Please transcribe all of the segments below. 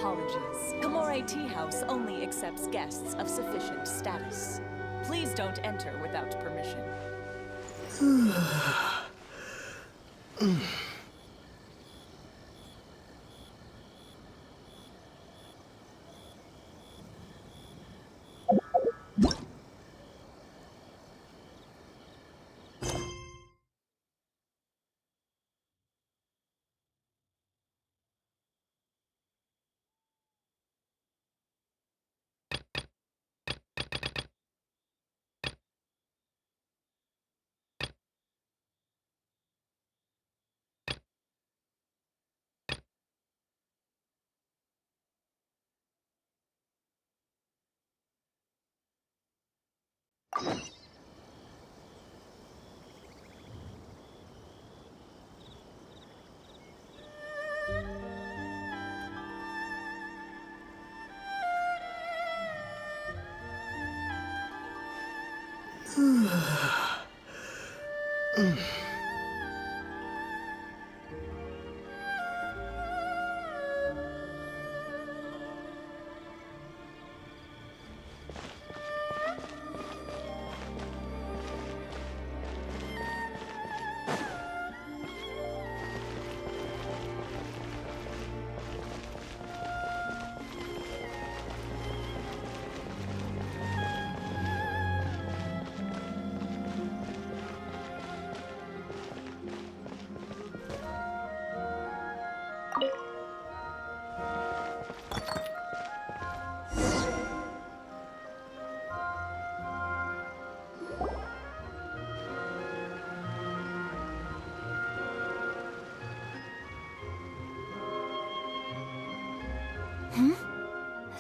apologies. Kamore Tea House only accepts guests of sufficient status. Please don't enter without permission.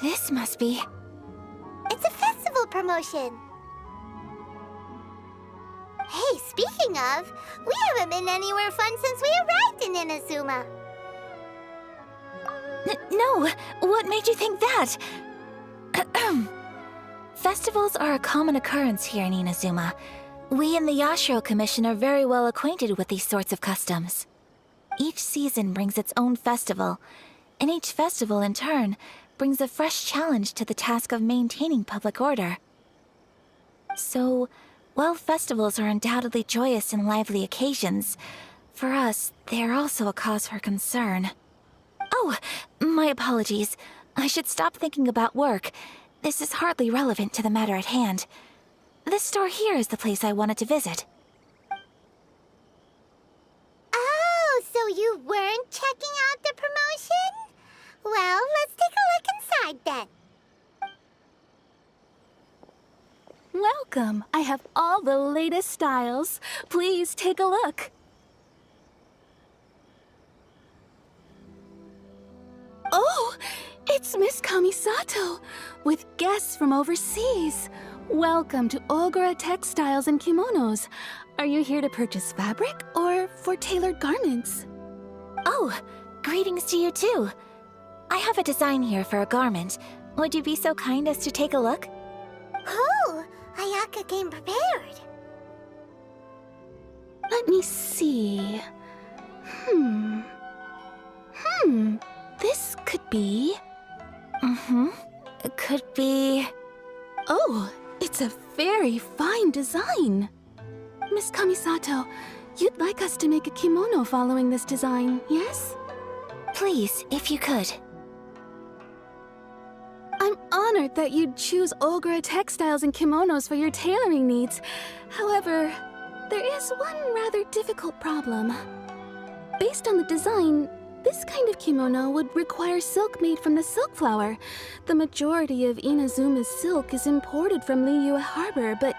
This must be... It's a festival promotion. Hey, speaking of, we haven't been anywhere fun since we arrived in Inazuma. No! What made you think that? Festivals are a common occurrence here in Inazuma. We in the Yashiro Commission are very well acquainted with these sorts of customs. Each season brings its own festival, and each festival, in turn, brings a fresh challenge to the task of maintaining public order. So, while festivals are undoubtedly joyous and lively occasions, for us, they are also a cause for concern. Oh, my apologies. I should stop thinking about work. This is hardly relevant to the matter at hand. This store here is the place I wanted to visit. Oh, so you weren't checking out the promotion? Well, let's take a look inside then. Welcome. I have all the latest styles. Please take a look. Oh, it's Miss Kamisato, with guests from overseas. Welcome to Ogura Textiles and Kimonos. Are you here to purchase fabric or for tailored garments? Oh, greetings to you too. I have a design here for a garment. Would you be so kind as to take a look? Oh, Ayaka came prepared. Let me see. This could be... It could be... Oh, it's a very fine design. Miss Kamisato, you'd like us to make a kimono following this design, yes? Please, if you could. I'm honored that you'd choose Ogura Textiles and Kimonos for your tailoring needs. However, there is one rather difficult problem. Based on the design, this kind of kimono would require silk made from the silk flower. The majority of Inazuma's silk is imported from Liyue Harbor, but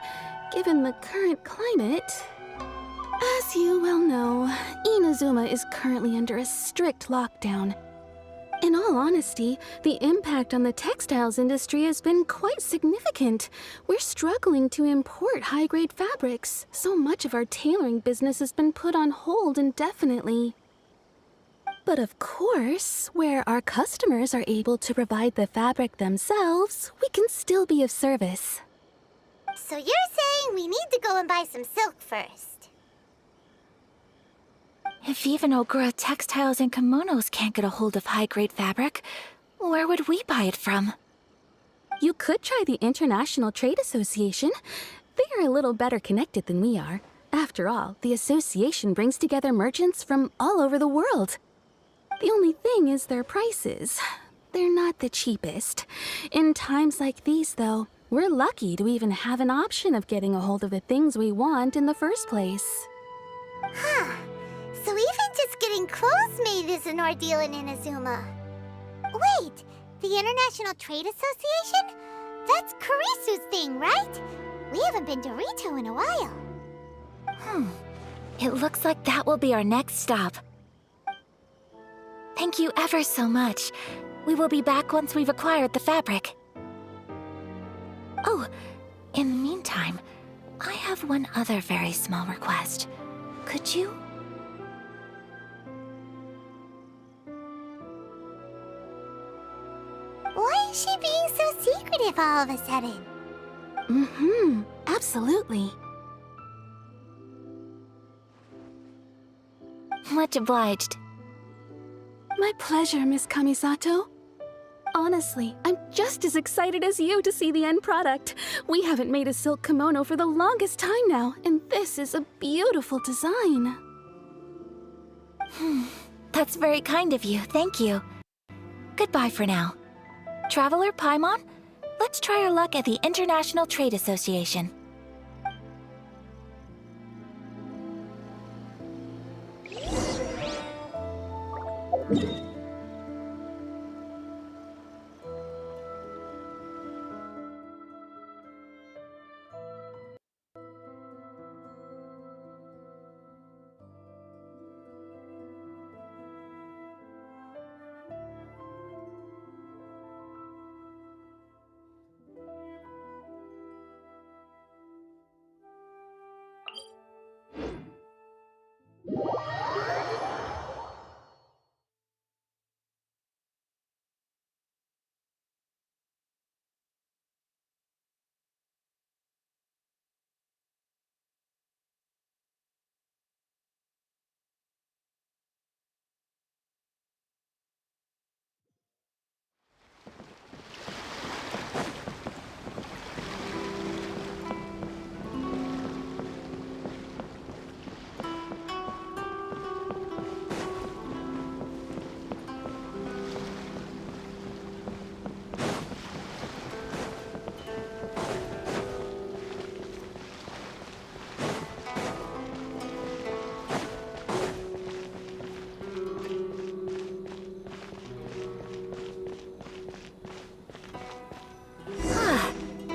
given the current climate... As you well know, Inazuma is currently under a strict lockdown. In all honesty, the impact on the textiles industry has been quite significant. We're struggling to import high-grade fabrics. So much of our tailoring business has been put on hold indefinitely. But of course, where our customers are able to provide the fabric themselves, we can still be of service. So you're saying we need to go and buy some silk first? If even Ogura Textiles and Kimonos can't get a hold of high-grade fabric, Where would we buy it from? You could try the International Trade Association. They are a little better connected than we are. After all, the association brings together merchants from all over the world. The only thing is their prices. They're not the cheapest. In times like these, though, we're lucky to even have an option of getting a hold of the things we want in the first place. Huh. So even just getting clothes made is an ordeal in Inazuma. Wait, the International Trade Association? That's Kurisu's thing, right? We haven't been to Rito in a while. It looks like that will be our next stop. Thank you ever so much. We will be back once we've acquired the fabric. Oh, in the meantime, I have one other very small request. Could you? Why is she being so secretive all of a sudden? Absolutely. Much obliged. My pleasure, Miss Kamisato. Honestly, I'm just as excited as you to see the end product. We haven't made a silk kimono for the longest time now, and this is a beautiful design. That's very kind of you, thank you. Goodbye for now. Traveler Paimon, let's try our luck at the International Trade Association.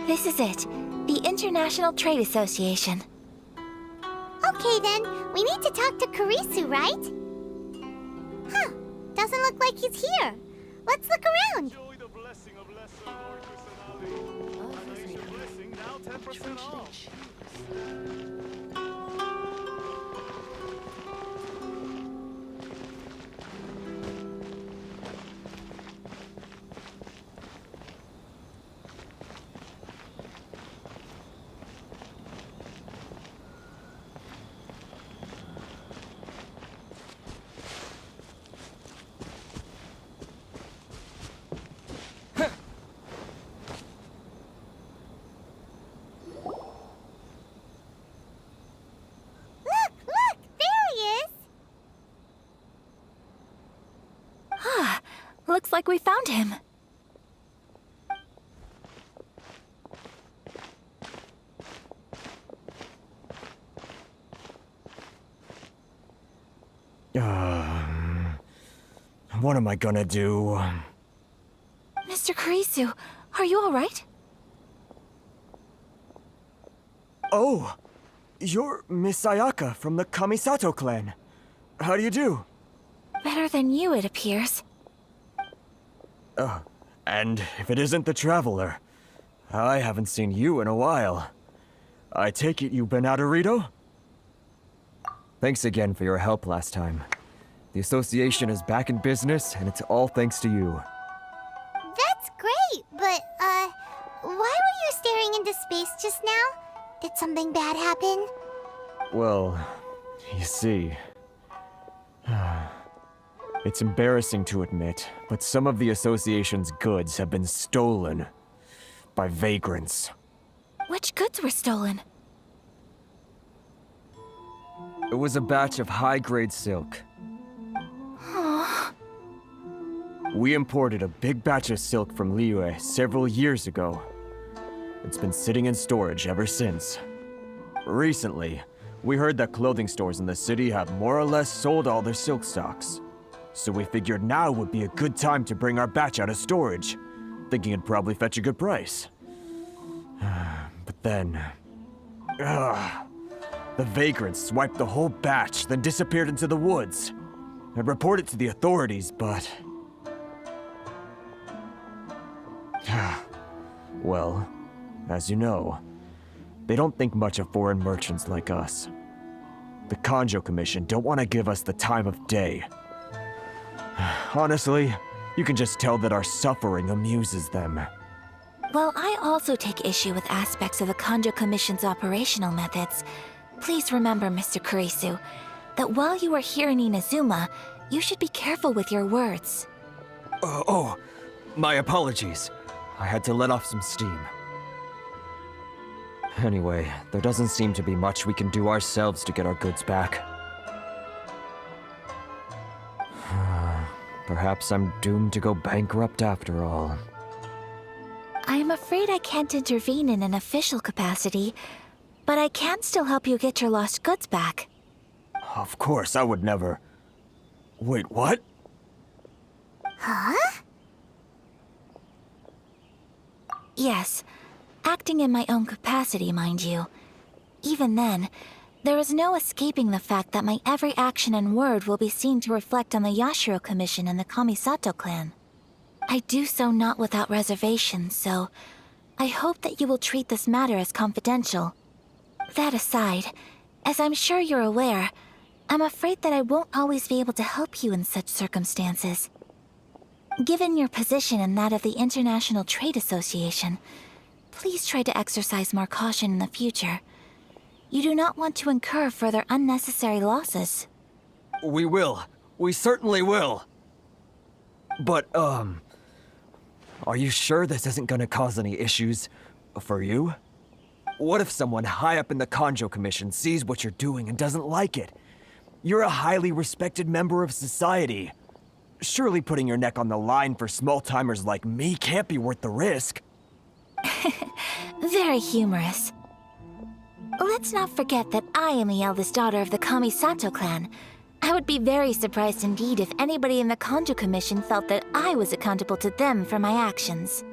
This is it. The International Trade Association. Okay then, we need to talk to Kurisu, right? Huh, doesn't look like he's here. Let's look around. Enjoy the blessing of Lesser Lord Kusanagi. A nice blessing, now 10% off. Look, there he is. Looks like we found him. What am I gonna do? Mr. Kurisu, are you alright? Oh! You're Miss Sayaka from the Kamisato clan. How do you do? Better than you, it appears. And if it isn't the Traveler, I haven't seen you in a while. I take it you've been out of Rito? Thanks again for your help last time. The association is back in business, and it's all thanks to you. That's great, but, why were you staring into space just now? Did something bad happen? Well, you see... It's embarrassing to admit, but some of the association's goods have been stolen by vagrants. Which goods were stolen? It was a batch of high-grade silk. We imported a big batch of silk from Liyue several years ago. It's been sitting in storage ever since. Recently, we heard that clothing stores in the city have more or less sold all their silk stocks. So we figured now would be a good time to bring our batch out of storage, thinking it'd probably fetch a good price. But then... the vagrants swiped the whole batch, then disappeared into the woods. I'd report it to the authorities, but... well, as you know, they don't think much of foreign merchants like us. The Kanjo Commission don't want to give us the time of day. Honestly, you can just tell that our suffering amuses them. Well, I also take issue with aspects of the Kanjo Commission's operational methods. Please remember, Mr. Kurisu, that while you are here in Inazuma, you should be careful with your words. Oh, my apologies. I had to let off some steam. Anyway, there doesn't seem to be much we can do ourselves to get our goods back. Perhaps I'm doomed to go bankrupt after all. I am afraid I can't intervene in an official capacity, but I can still help you get your lost goods back. Of course, I would never... Wait, what? Huh? Yes, acting in my own capacity, mind you. Even then, there is no escaping the fact that my every action and word will be seen to reflect on the Yashiro Commission and the Kamisato clan. I do so not without reservation, so I hope that you will treat this matter as confidential. That aside, as I'm sure you're aware, I'm afraid that I won't always be able to help you in such circumstances. Given your position and that of the International Trade Association, please try to exercise more caution in the future. You do not want to incur further unnecessary losses. We will. We certainly will. But, are you sure this isn't gonna cause any issues for you? What if someone high up in the Kanjo Commission sees what you're doing and doesn't like it? You're a highly respected member of society. Surely putting your neck on the line for small-timers like me can't be worth the risk. Very humorous. Let's not forget that I am the eldest daughter of the Kamisato clan. I would be very surprised indeed if anybody in the Kanjo Commission felt that I was accountable to them for my actions.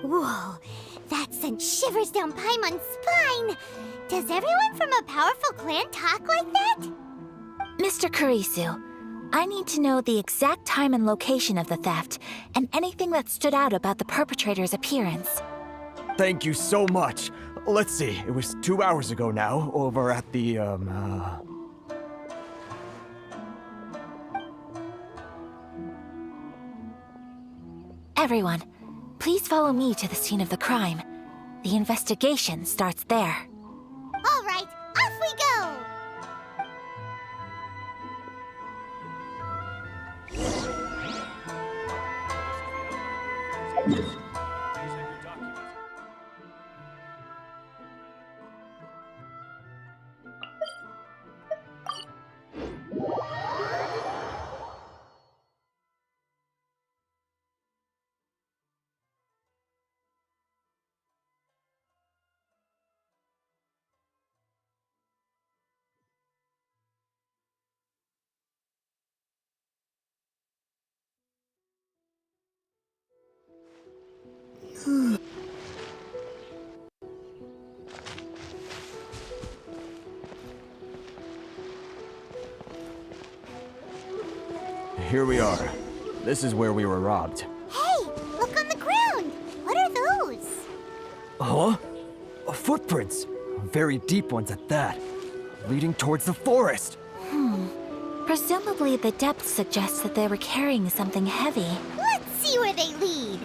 Whoa, that sent shivers down Paimon's spine. Does everyone from a powerful clan talk like that? Mr. Kurisu, I need to know the exact time and location of the theft, and anything that stood out about the perpetrator's appearance. Thank you so much. Let's see, it was 2 hours ago now, over at the, Everyone, please follow me to the scene of the crime. The investigation starts there. All right, off we go! Here we are. This is where we were robbed. Hey, look on the ground! What are those? Huh? Footprints. Very deep ones at that. Leading towards the forest. Presumably the depth suggests that they were carrying something heavy. Let's see where they lead.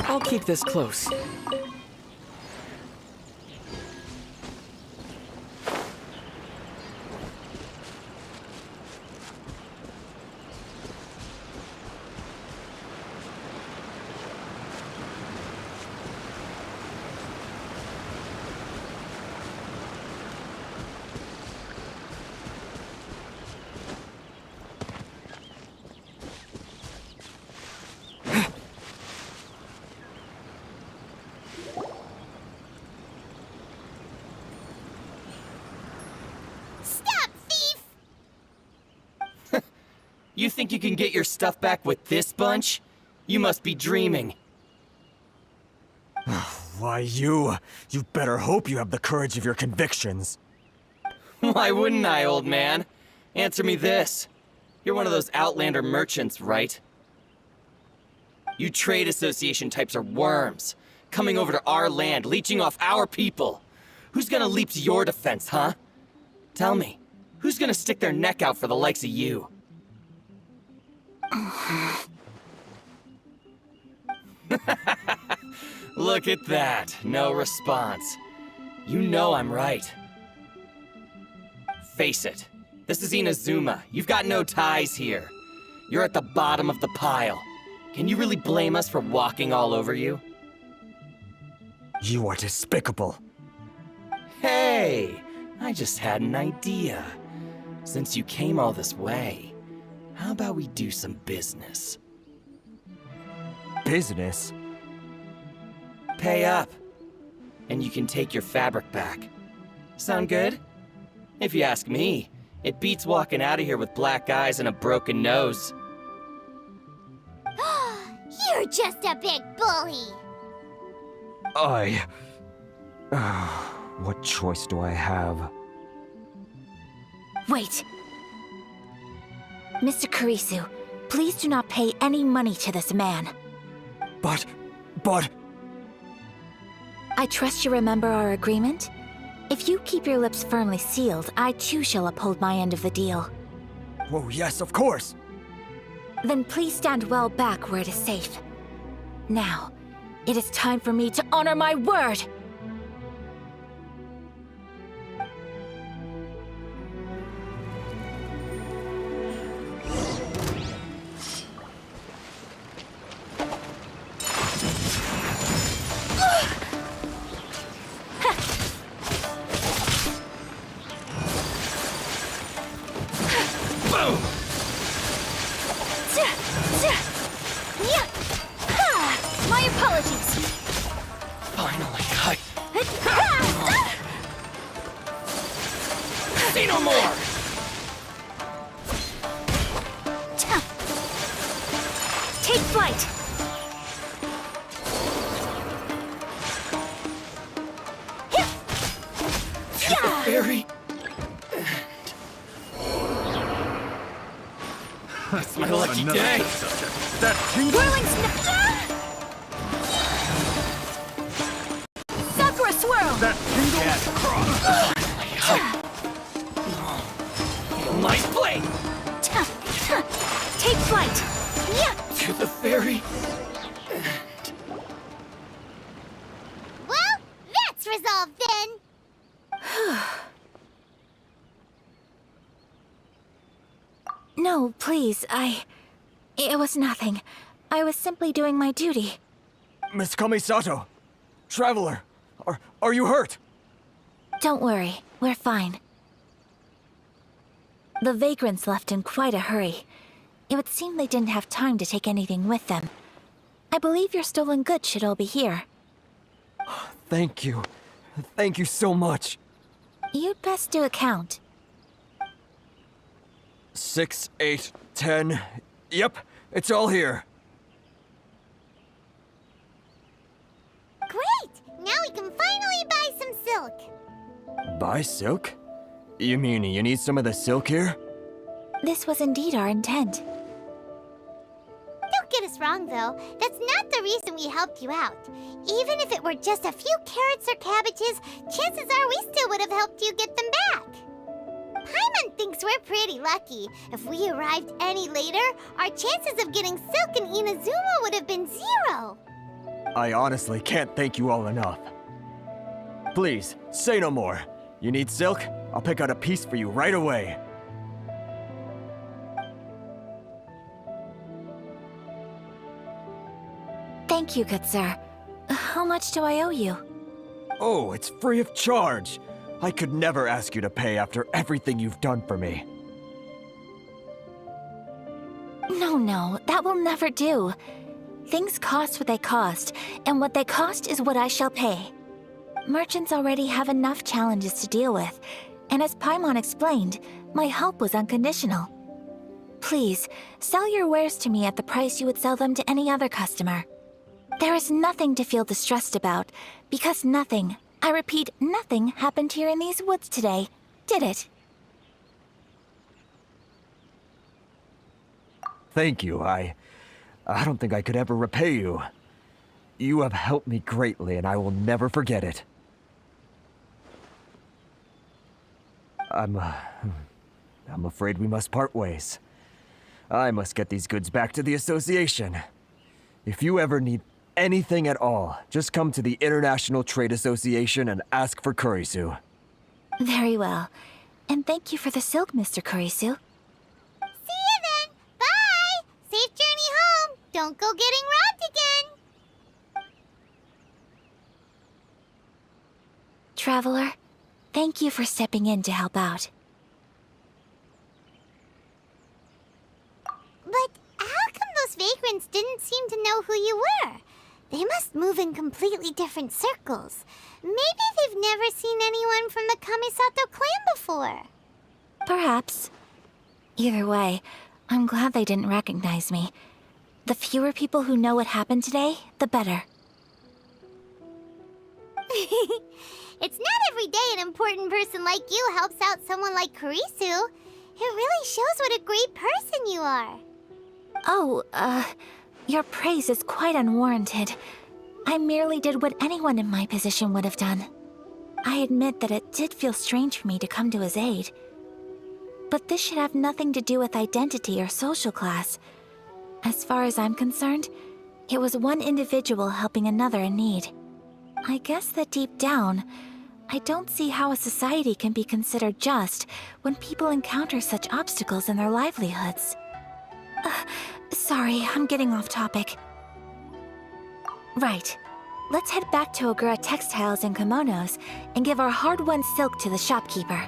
I'll keep this close. Stop, thief! You think you can get your stuff back with this bunch? You must be dreaming. Why, you better hope you have the courage of your convictions. Why wouldn't I, old man? Answer me this. You're one of those Outlander merchants, right? You trade association types are worms, coming over to our land, leeching off our people. Who's gonna leap to your defense, huh? Tell me, who's gonna stick their neck out for the likes of you? Look at that, no response. You know I'm right. Face it, this is Inazuma. You've got no ties here. You're at the bottom of the pile. Can you really blame us for walking all over you? You are despicable. Hey, I just had an idea. Since you came all this way, how about we do some business? Business? Pay up, and you can take your fabric back. Sound good? If you ask me, it beats walking out of here with black eyes and a broken nose. You're just a big bully! What choice do I have? Wait! Mr. Kurisu, please do not pay any money to this man. But... I trust you remember our agreement? If you keep your lips firmly sealed, I too shall uphold my end of the deal. Oh, yes, of course! Then please stand well back where it is safe. Now, it is time for me to honor my word! My apologies! Finally, say no more! Take flight! Fairy? It's my lucky day! Whirling Sakura swirl! Nice play! Take flight! To the fairy? Well, that's resolved then! No, please, It was nothing. I was simply doing my duty. Miss Kamisato! Traveler! Are you hurt? Don't worry, we're fine. The vagrants left in quite a hurry. It would seem they didn't have time to take anything with them. I believe your stolen goods should all be here. Thank you. Thank you so much. You'd best do a count. 6, 8, 10. Yep, it's all here. Great! Now we can finally buy some silk! Buy silk? You mean you need some of the silk here? This was indeed our intent. Don't get us wrong, though. That's not the reason we helped you out. Even if it were just a few carrots or cabbages, chances are we still would have helped you get them back. Paimon thinks we're pretty lucky. If we arrived any later, our chances of getting silk in Inazuma would have been 0. I honestly can't thank you all enough. Please, say no more. You need silk? I'll pick out a piece for you right away. Thank you, good sir. How much do I owe you? Oh, it's free of charge. I could never ask you to pay after everything you've done for me. No, that will never do. Things cost what they cost, and what they cost is what I shall pay. Merchants already have enough challenges to deal with, and as Paimon explained, my help was unconditional. Please, sell your wares to me at the price you would sell them to any other customer. There is nothing to feel distressed about, because nothing, I repeat, nothing happened here in these woods today, did it? Thank you. I don't think I could ever repay you. You have helped me greatly, and I will never forget it. I'm afraid we must part ways. I must get these goods back to the association. If you ever need anything at all, just come to the International Trade Association and ask for Kurisu. Very well. And thank you for the silk, Mr. Kurisu. See you then! Bye! Safe journey home! Don't go getting robbed again! Traveler, thank you for stepping in to help out. But how come those vagrants didn't seem to know who you were? They must move in completely different circles. Maybe they've never seen anyone from the Kamisato clan before. Perhaps. Either way, I'm glad they didn't recognize me. The fewer people who know what happened today, the better. It's not every day an important person like you helps out someone like Kurisu. It really shows what a great person you are. Oh, your praise is quite unwarranted. I merely did what anyone in my position would have done. I admit that it did feel strange for me to come to his aid. But this should have nothing to do with identity or social class. As far as I'm concerned, it was one individual helping another in need. I guess that deep down, I don't see how a society can be considered just when people encounter such obstacles in their livelihoods. Sorry, I'm getting off topic. Right. Let's head back to Ogura Textiles and Kimonos and give our hard-won silk to the shopkeeper.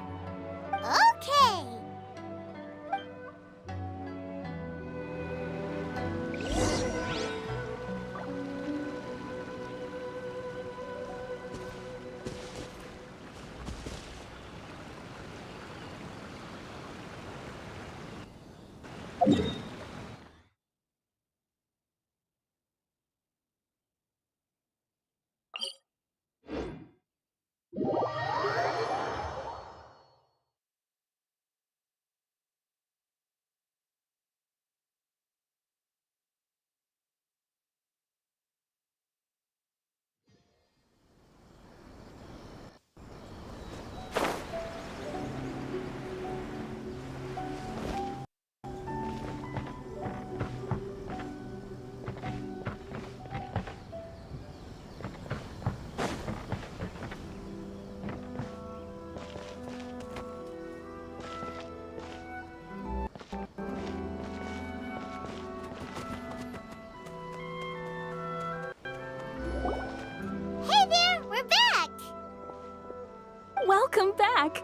Okay. Hey there, we're back! Welcome back!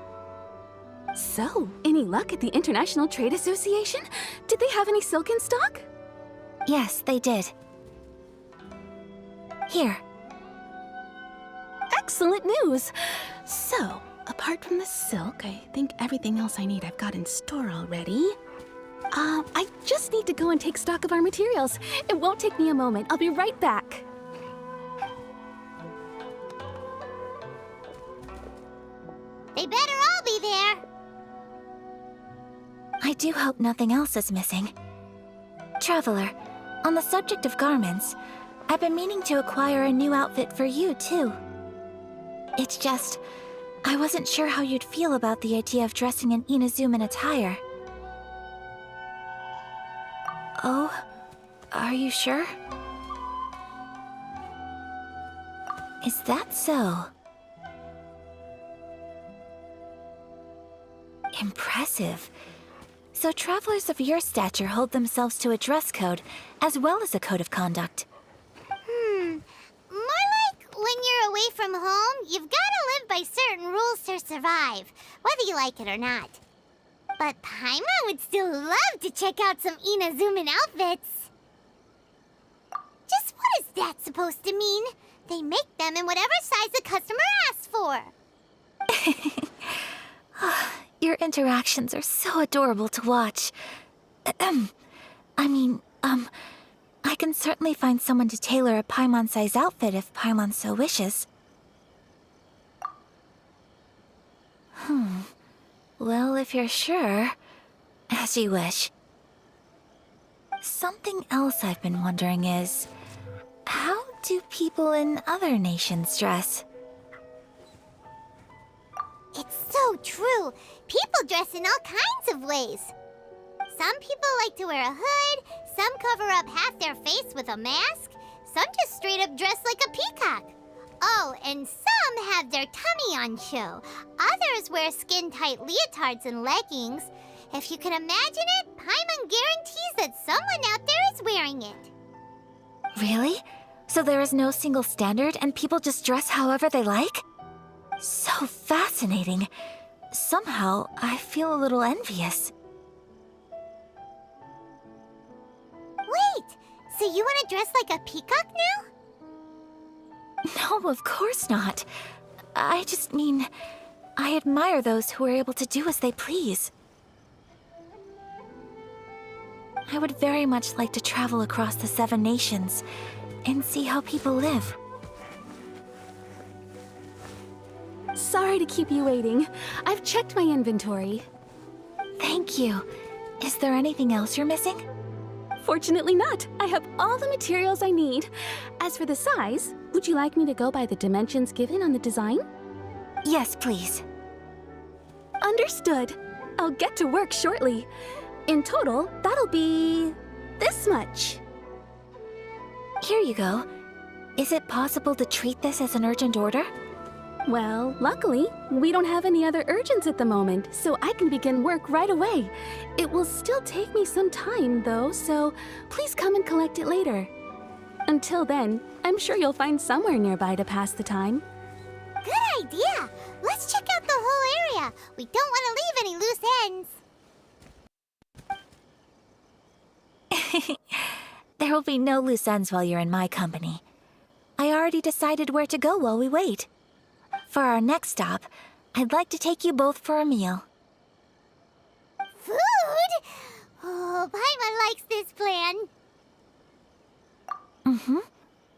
So, any luck at the International Trade Association? Did they have any silk in stock? Yes, they did. Here. Excellent news! So, apart from the silk, I think everything else I need I've got in store already. I just need to go and take stock of our materials. It won't take me a moment. I'll be right back. They better all be there. I do hope nothing else is missing. Traveler, on the subject of garments, I've been meaning to acquire a new outfit for you, too. It's just, I wasn't sure how you'd feel about the idea of dressing in Inazuman attire. Oh, are you sure? Is that so? Impressive. So travelers of your stature hold themselves to a dress code, as well as a code of conduct. More like when you're away from home, you've gotta live by certain rules to survive, whether you like it or not. But Paimon would still love to check out some Inazuman outfits. Just what is that supposed to mean? They make them in whatever size the customer asks for. Your interactions are so adorable to watch. I can certainly find someone to tailor a Paimon-size outfit if Paimon so wishes. Well, if you're sure, as you wish. Something else I've been wondering is, how do people in other nations dress? It's so true. People dress in all kinds of ways. Some people like to wear a hood, some cover up half their face with a mask, some just straight up dress like a peacock. Oh, and some have their tummy on show. Others wear skin-tight leotards and leggings. If you can imagine it, Paimon guarantees that someone out there is wearing it. Really? So there is no single standard and people just dress however they like? So fascinating. Somehow, I feel a little envious. Wait, so you want to dress like a peacock now? No, of course not. I just mean, I admire those who are able to do as they please. I would very much like to travel across the 7 nations and see how people live. Sorry to keep you waiting. I've checked my inventory. Thank you. Is there anything else you're missing? Fortunately not. I have all the materials I need. As for the size, would you like me to go by the dimensions given on the design? Yes, please. Understood. I'll get to work shortly. In total, that'll be this much. Here you go. Is it possible to treat this as an urgent order? Well, luckily, we don't have any other urgents at the moment, so I can begin work right away. It will still take me some time, though, so please come and collect it later. Until then, I'm sure you'll find somewhere nearby to pass the time. Good idea! Let's check out the whole area. We don't want to leave any loose ends. There will be no loose ends while you're in my company. I already decided where to go while we wait. For our next stop, I'd like to take you both for a meal. Food? Oh, Paimon likes this plan.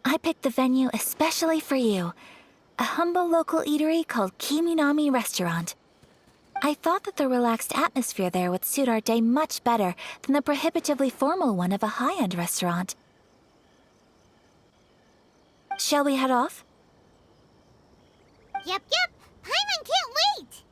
I picked the venue especially for you. A humble local eatery called Kiminami Restaurant. I thought that the relaxed atmosphere there would suit our day much better than the prohibitively formal one of a high-end restaurant. Shall we head off? Yep. Paimon can't wait.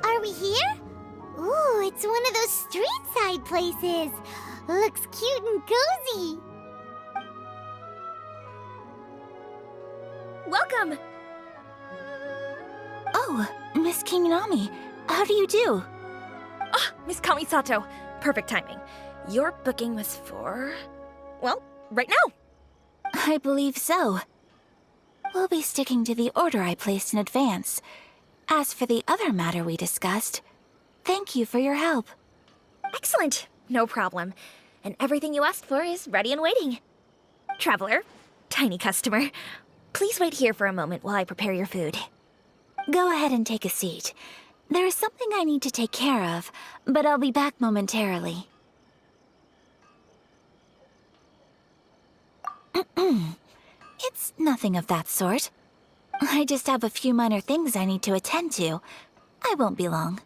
Are we here? Ooh, it's one of those street-side places. Looks cute and cozy. Welcome! Oh, Miss Kiminami, how do you do? Miss Kamisato, perfect timing. Your booking was for... well, right now. I believe so. We'll be sticking to the order I placed in advance. As for the other matter we discussed, thank you for your help. Excellent. No problem. And everything you asked for is ready and waiting. Traveler, tiny customer, please wait here for a moment while I prepare your food. Go ahead and take a seat. There is something I need to take care of, but I'll be back momentarily. It's nothing of that sort. I just have a few minor things I need to attend to. I won't be long.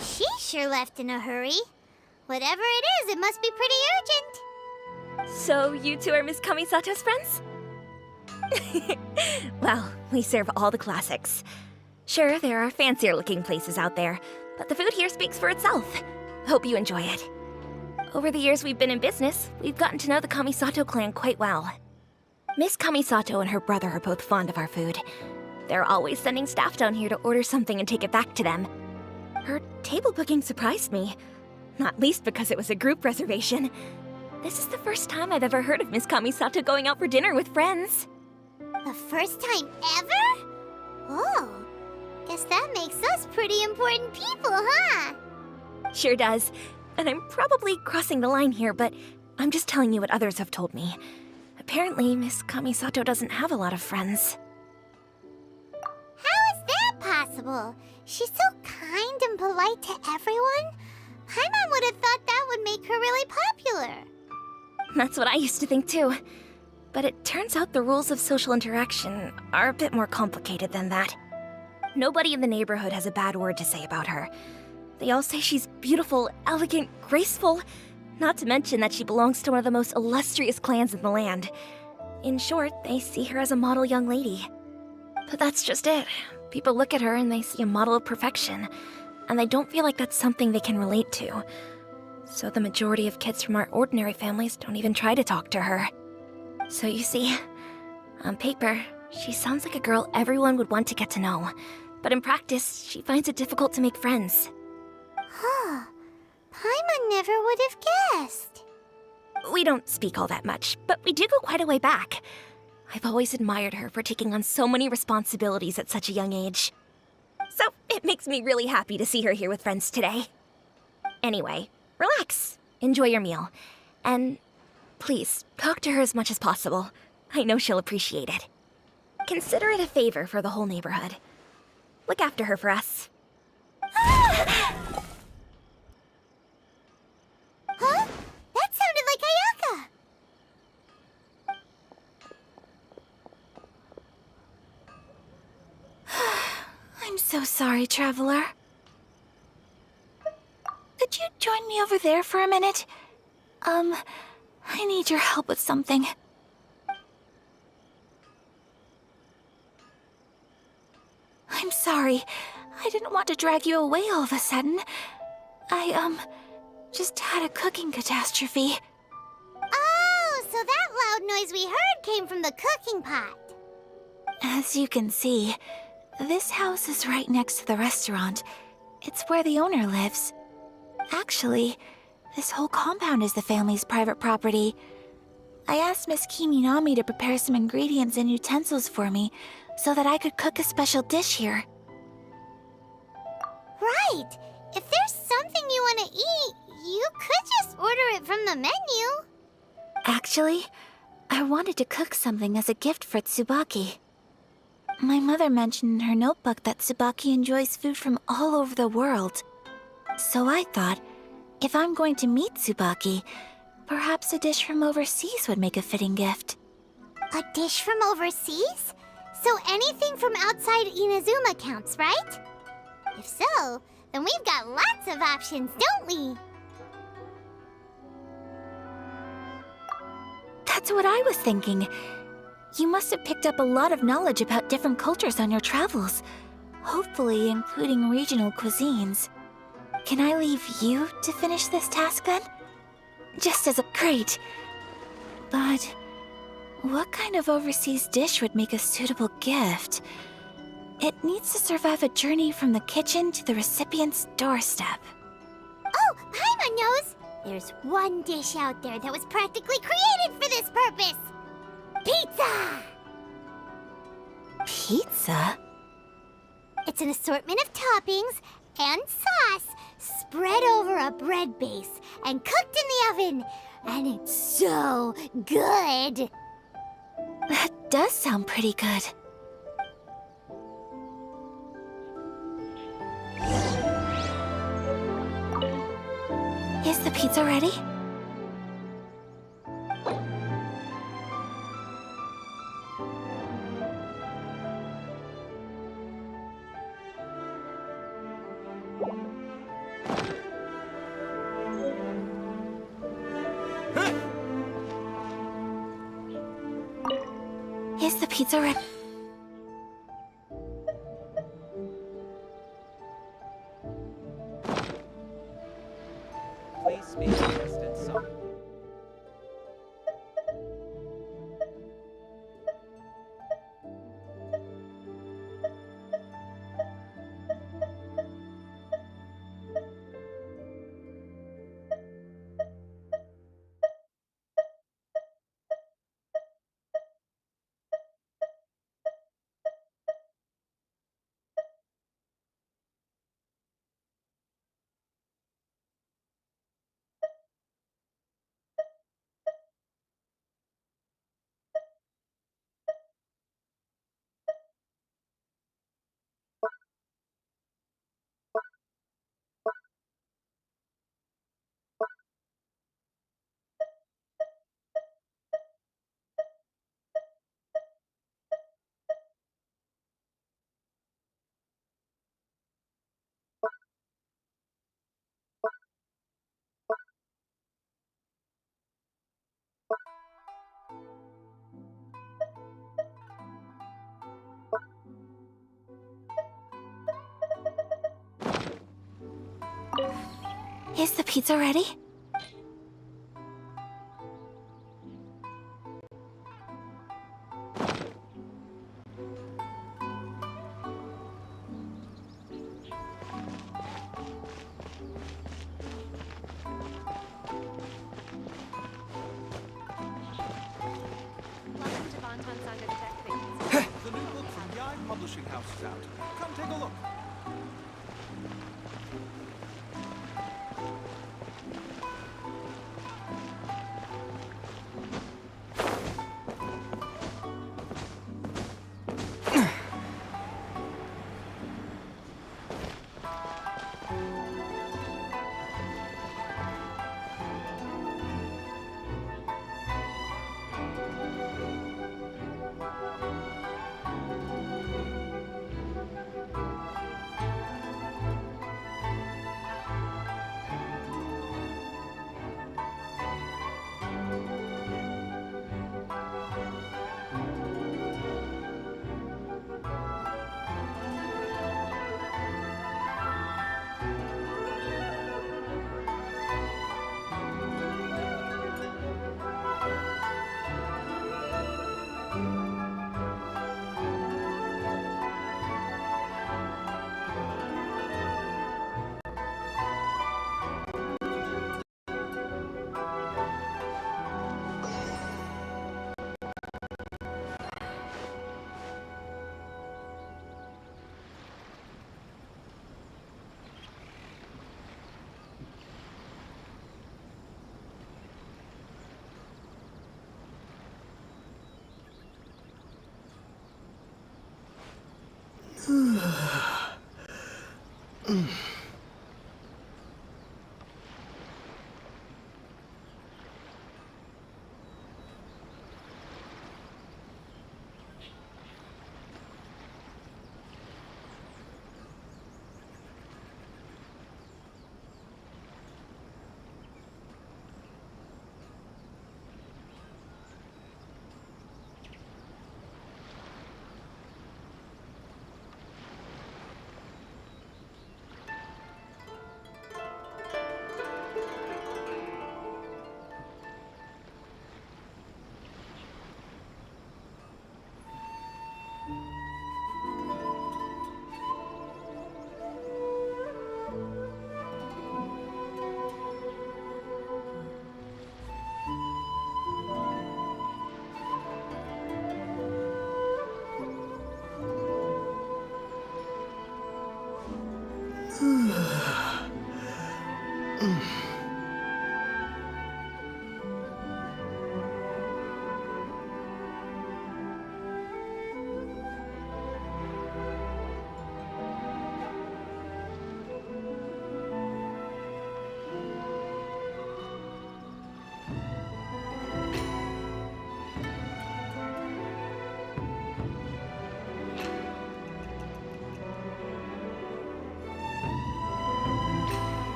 She sure left in a hurry. Whatever it is, it must be pretty urgent. So you two are Miss Kamisato's friends? Well, we serve all the classics. Sure, there are fancier-looking places out there, but the food here speaks for itself. Hope you enjoy it. Over the years we've been in business, we've gotten to know the Kamisato clan quite well. Miss Kamisato and her brother are both fond of our food. They're always sending staff down here to order something and take it back to them. Her table booking surprised me, not least because it was a group reservation. This is the first time I've ever heard of Miss Kamisato going out for dinner with friends. The first time ever? Oh, guess that makes us pretty important people, huh? Sure does. And I'm probably crossing the line here, but I'm just telling you what others have told me. Apparently, Miss Kamisato doesn't have a lot of friends. How is that possible? She's so kind and polite to everyone. Paimon would have thought that would make her really popular. That's what I used to think too. But it turns out the rules of social interaction are a bit more complicated than that. Nobody in the neighborhood has a bad word to say about her. They all say she's beautiful, elegant, graceful, not to mention that she belongs to one of the most illustrious clans in the land. In short, they see her as a model young lady. But that's just it. People look at her and they see a model of perfection, and they don't feel like that's something they can relate to. So the majority of kids from our ordinary families don't even try to talk to her. So you see, on paper, she sounds like a girl everyone would want to get to know. But in practice, she finds it difficult to make friends. Huh. Paimon never would have guessed. We don't speak all that much, but we do go quite a way back. I've always admired her for taking on so many responsibilities at such a young age. So it makes me really happy to see her here with friends today. Anyway, relax, enjoy your meal, and please, talk to her as much as possible. I know she'll appreciate it. Consider it a favor for the whole neighborhood. Look after her for us. Huh? That sounded like Ayaka! I'm so sorry, Traveler. Could you join me over there for a minute? I need your help with something. I'm sorry. I didn't want to drag you away all of a sudden. I, just had a cooking catastrophe. Oh, so that loud noise we heard came from the cooking pot. As you can see, this house is right next to the restaurant. It's where the owner lives. Actually, this whole compound is the family's private property. I asked Miss Kiminami to prepare some ingredients and utensils for me so that I could cook a special dish here. Right. If there's something you want to eat, you could just order it from the menu. Actually, I wanted to cook something as a gift for Tsubaki. My mother mentioned in her notebook that Tsubaki enjoys food from all over the world. So I thought, if I'm going to meet Tsubaki, perhaps a dish from overseas would make a fitting gift. A dish from overseas? So anything from outside Inazuma counts, right? If so, then we've got lots of options, don't we? That's what I was thinking. You must have picked up a lot of knowledge about different cultures on your travels, hopefully including regional cuisines. Can I leave you to finish this task then? Just as a great. But What kind of overseas dish would make a suitable gift? It needs to survive a journey from the kitchen to the recipient's doorstep. Oh, Paimon knows! There's one dish out there that was practically created for this purpose! Pizza! Pizza? It's an assortment of toppings and sauce spread over a bread base and cooked in the oven. And it's so good! That does sound pretty good. Is the pizza ready? Is the pizza ready? Please speak distant song. Is the pizza ready? The new book from Yai Publishing House is out. Come take a look.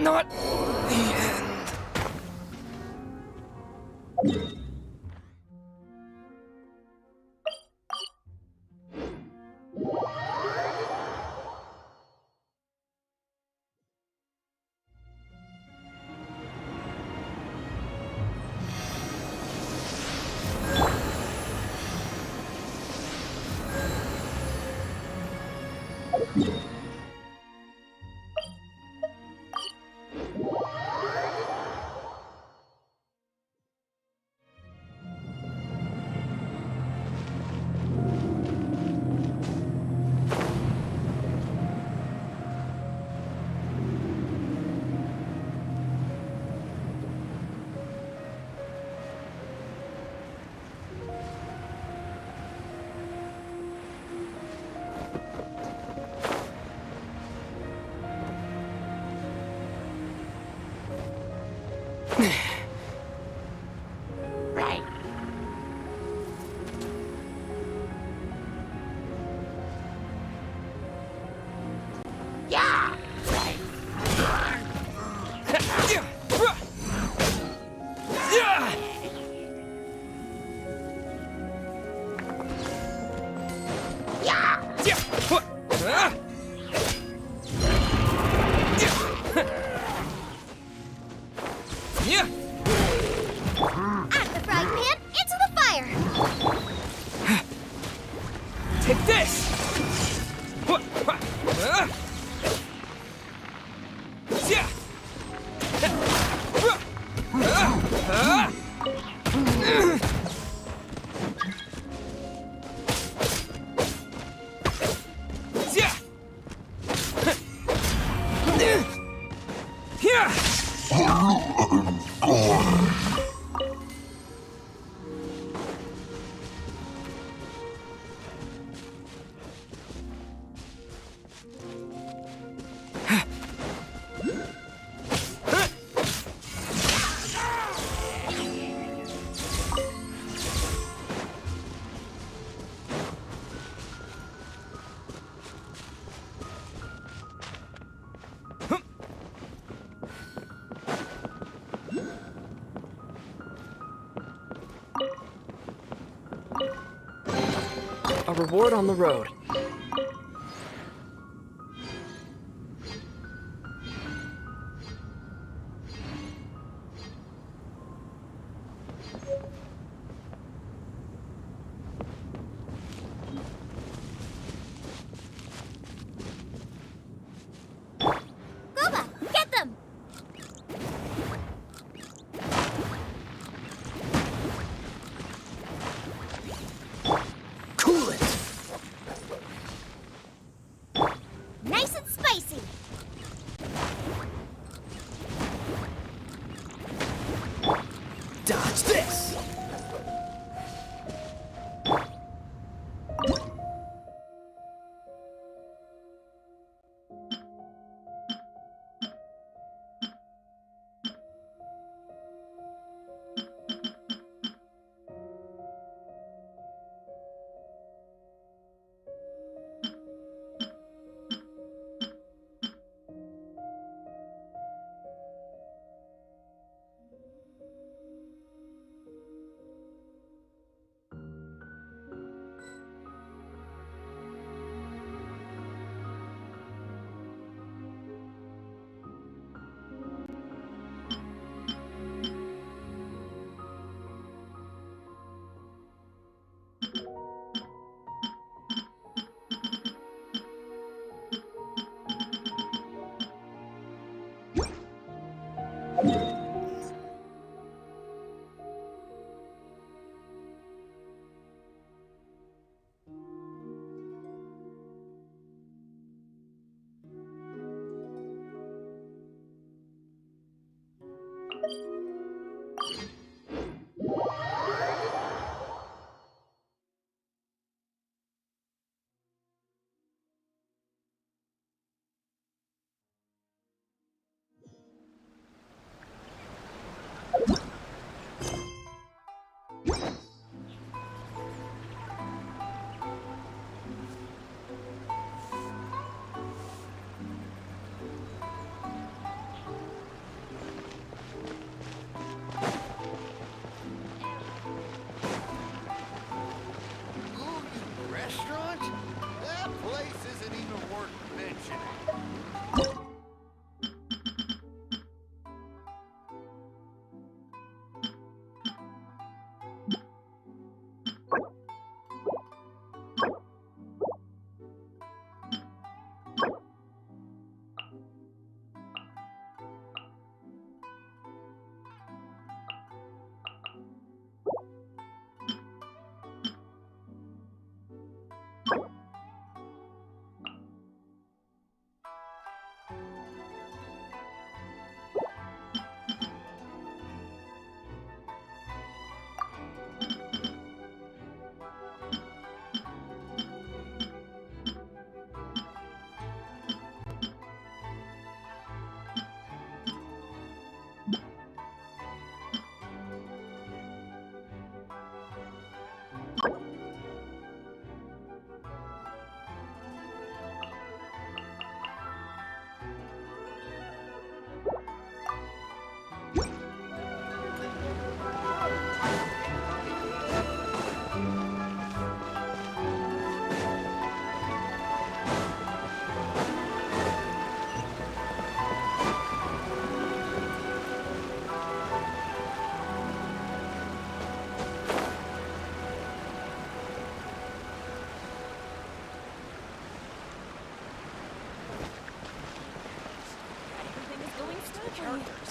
not the end. Out of the frying pan, into the fire! Take this! A reward on the road. Gooba, get them! Cool it! Nice and spicy! Dodge this!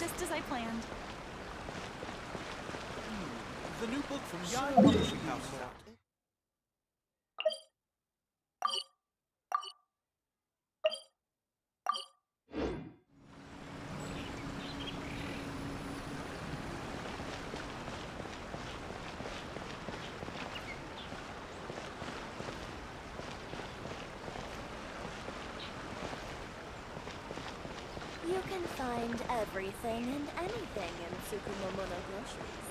just as I planned. The new book from Yai Publishing House is out. You can find everything and anything in Tsukumomono groceries.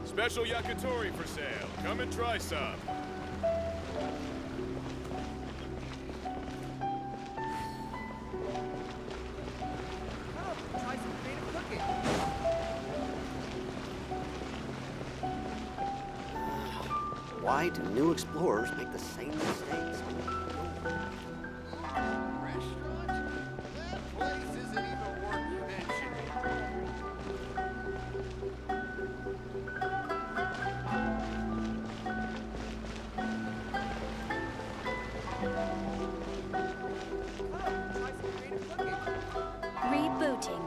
Special yakitori for sale. Come and try some. Try some creative cooking. Why do new explorers make the same mistakes? Restaurant? That place isn't even worth mentioning. Try some creative cooking. Rebooting.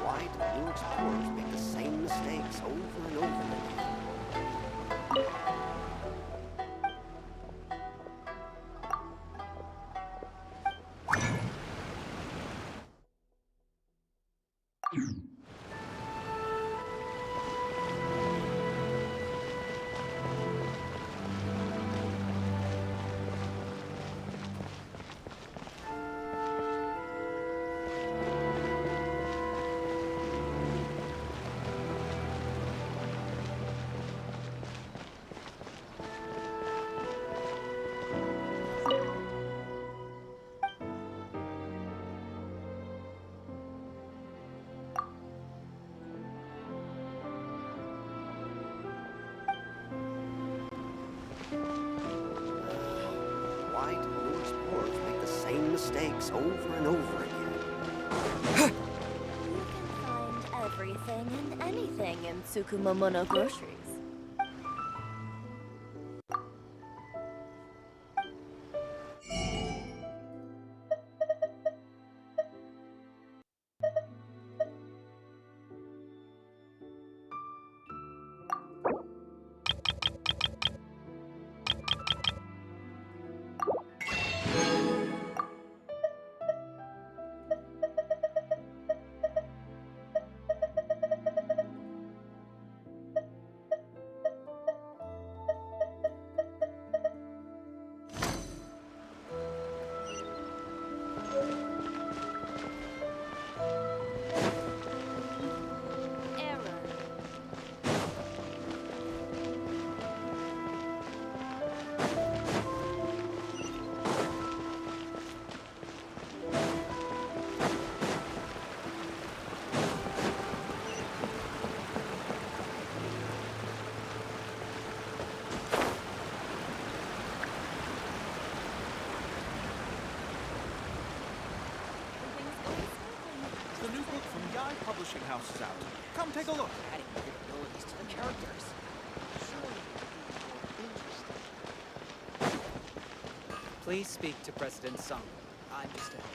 Why do new explorers make the same mistakes over and over again? Why do new explorers make the same mistakes over and over again? You can find everything and anything in Tsukumomono groceries. The new book from Yai Publishing House is out. Come take a look. Adding capabilities to the characters. Please speak to President Sung. I'm just a helper.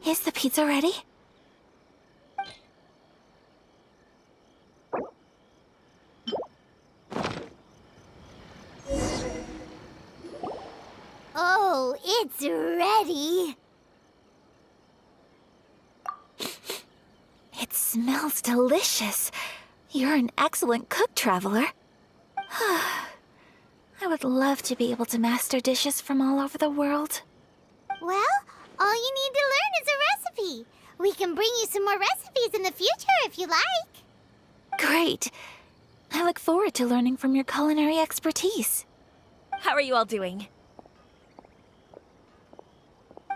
Is the pizza ready? Oh, it's ready. It smells delicious. You're an excellent cook, Traveler. I would love to be able to master dishes from all over the world. Well, all you need to learn is a recipe. We can bring you some more recipes in the future if you like. Great. I look forward to learning from your culinary expertise. How are you all doing?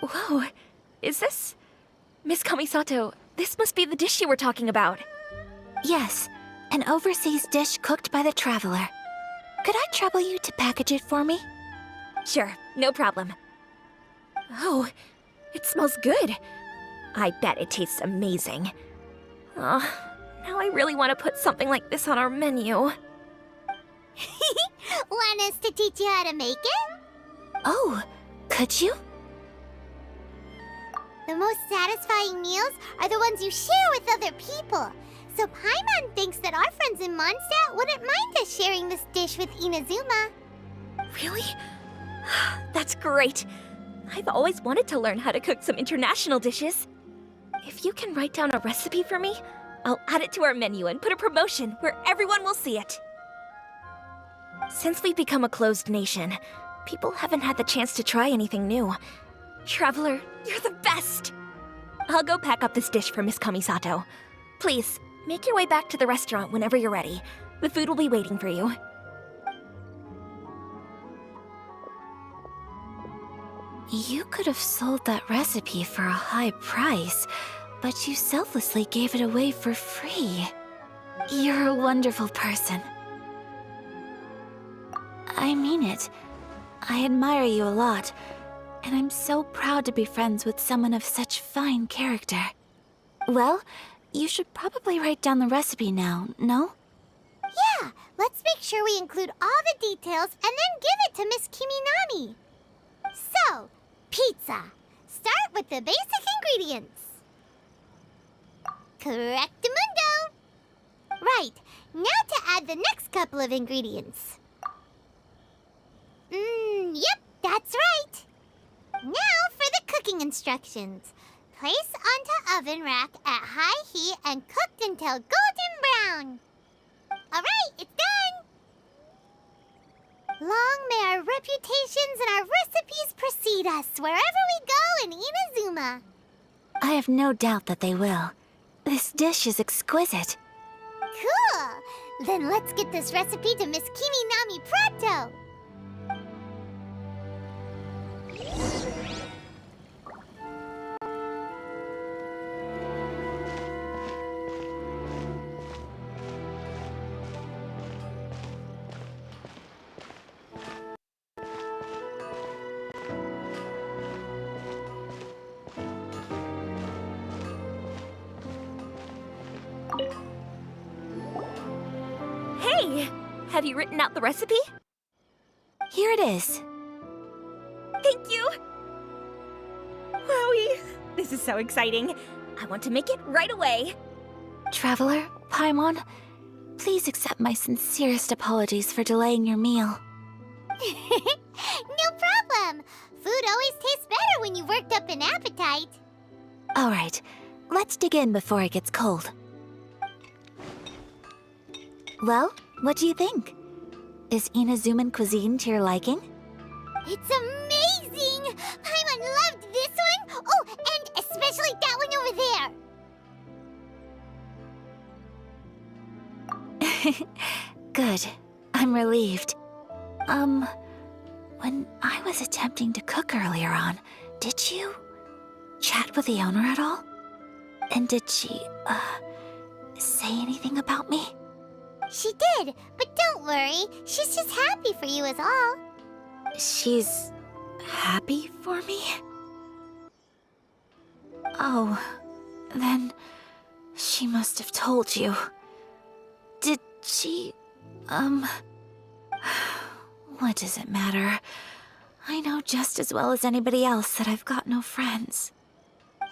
Whoa, is this... Miss Kamisato, this must be the dish you were talking about. Yes, an overseas dish cooked by the Traveler. Could I trouble you to package it for me? Sure, no problem. Oh, it smells good. I bet it tastes amazing. Oh, now I really want to put something like this on our menu. Want us to teach you how to make it? Oh, could you? The most satisfying meals are the ones you share with other people. So Paimon thinks that our friends in Mondstadt wouldn't mind us sharing this dish with Inazuma. Really? That's great. I've always wanted to learn how to cook some international dishes. If you can write down a recipe for me, I'll add it to our menu and put a promotion where everyone will see it. Since we've become a closed nation, people haven't had the chance to try anything new. Traveler, you're the best! I'll go pack up this dish for Miss Kamisato. Please, make your way back to the restaurant whenever you're ready. The food will be waiting for you. You could have sold that recipe for a high price, but you selflessly gave it away for free. You're a wonderful person. I mean it. I admire you a lot, and I'm so proud to be friends with someone of such fine character. Well, you should probably write down the recipe now, no? Yeah, let's make sure we include all the details and then give it to Miss Kiminami. So, pizza. Start with the basic ingredients. Correctamundo. Right, now to add the next couple of ingredients. Yep, that's right. Now for the cooking instructions. Place onto oven rack at high heat and cooked until golden brown. Alright, it's done! Long may our reputations and our recipes precede us wherever we go in Inazuma. I have no doubt that they will. This dish is exquisite. Cool! Then let's get this recipe to Miss Kiminami pronto! Hey! Have you written out the recipe? Here it is. Thank you! Wowie! This is so exciting. I want to make it right away. Traveler, Paimon, please accept my sincerest apologies for delaying your meal. No problem! Food always tastes better when you've worked up an appetite. All right, let's dig in before it gets cold. Well, what do you think? Is Inazuman cuisine to your liking? It's amazing! Paimon loved this one! Oh, and especially that one over there! Good. I'm relieved. When I was attempting to cook earlier on, did you chat with the owner at all? And did she, say anything about me? She did, but don't worry. She's just happy for you is all. She's happy for me? Oh, then she must have told you. Did she, what does it matter? I know just as well as anybody else that I've got no friends.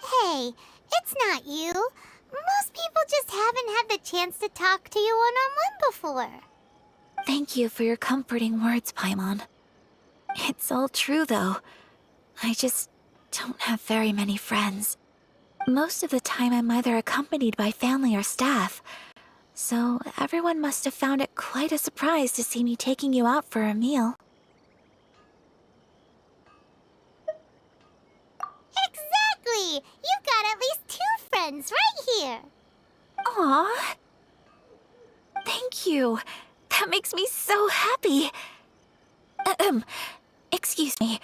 Hey, it's not you. Most people just haven't had the chance to talk to you one-on-one before. Thank you for your comforting words, Paimon. It's all true, though. I just don't have very many friends. Most of the time I'm either accompanied by family or staff, so everyone must have found it quite a surprise to see me taking you out for a meal. Exactly! You've got at least 2 friends right here. Aww. Thank you. That makes me so happy. Excuse me.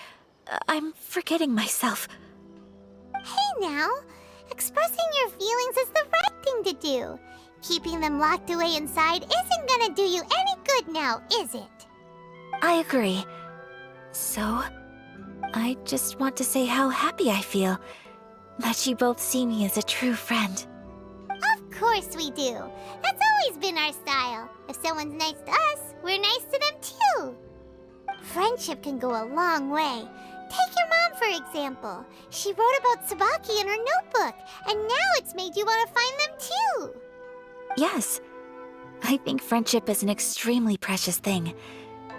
I'm forgetting myself. Hey now, expressing your feelings is the right thing to do. Keeping them locked away inside isn't gonna do you any good now, is it? I agree. So, I just want to say how happy I feel that you both see me as a true friend. Of course we do. That's always been our style. If someone's nice to us, we're nice to them too. Friendship can go a long way. Take your mom, for example. She wrote about Tsubaki in her notebook, and now it's made you want to find them too. Yes, I think friendship is an extremely precious thing,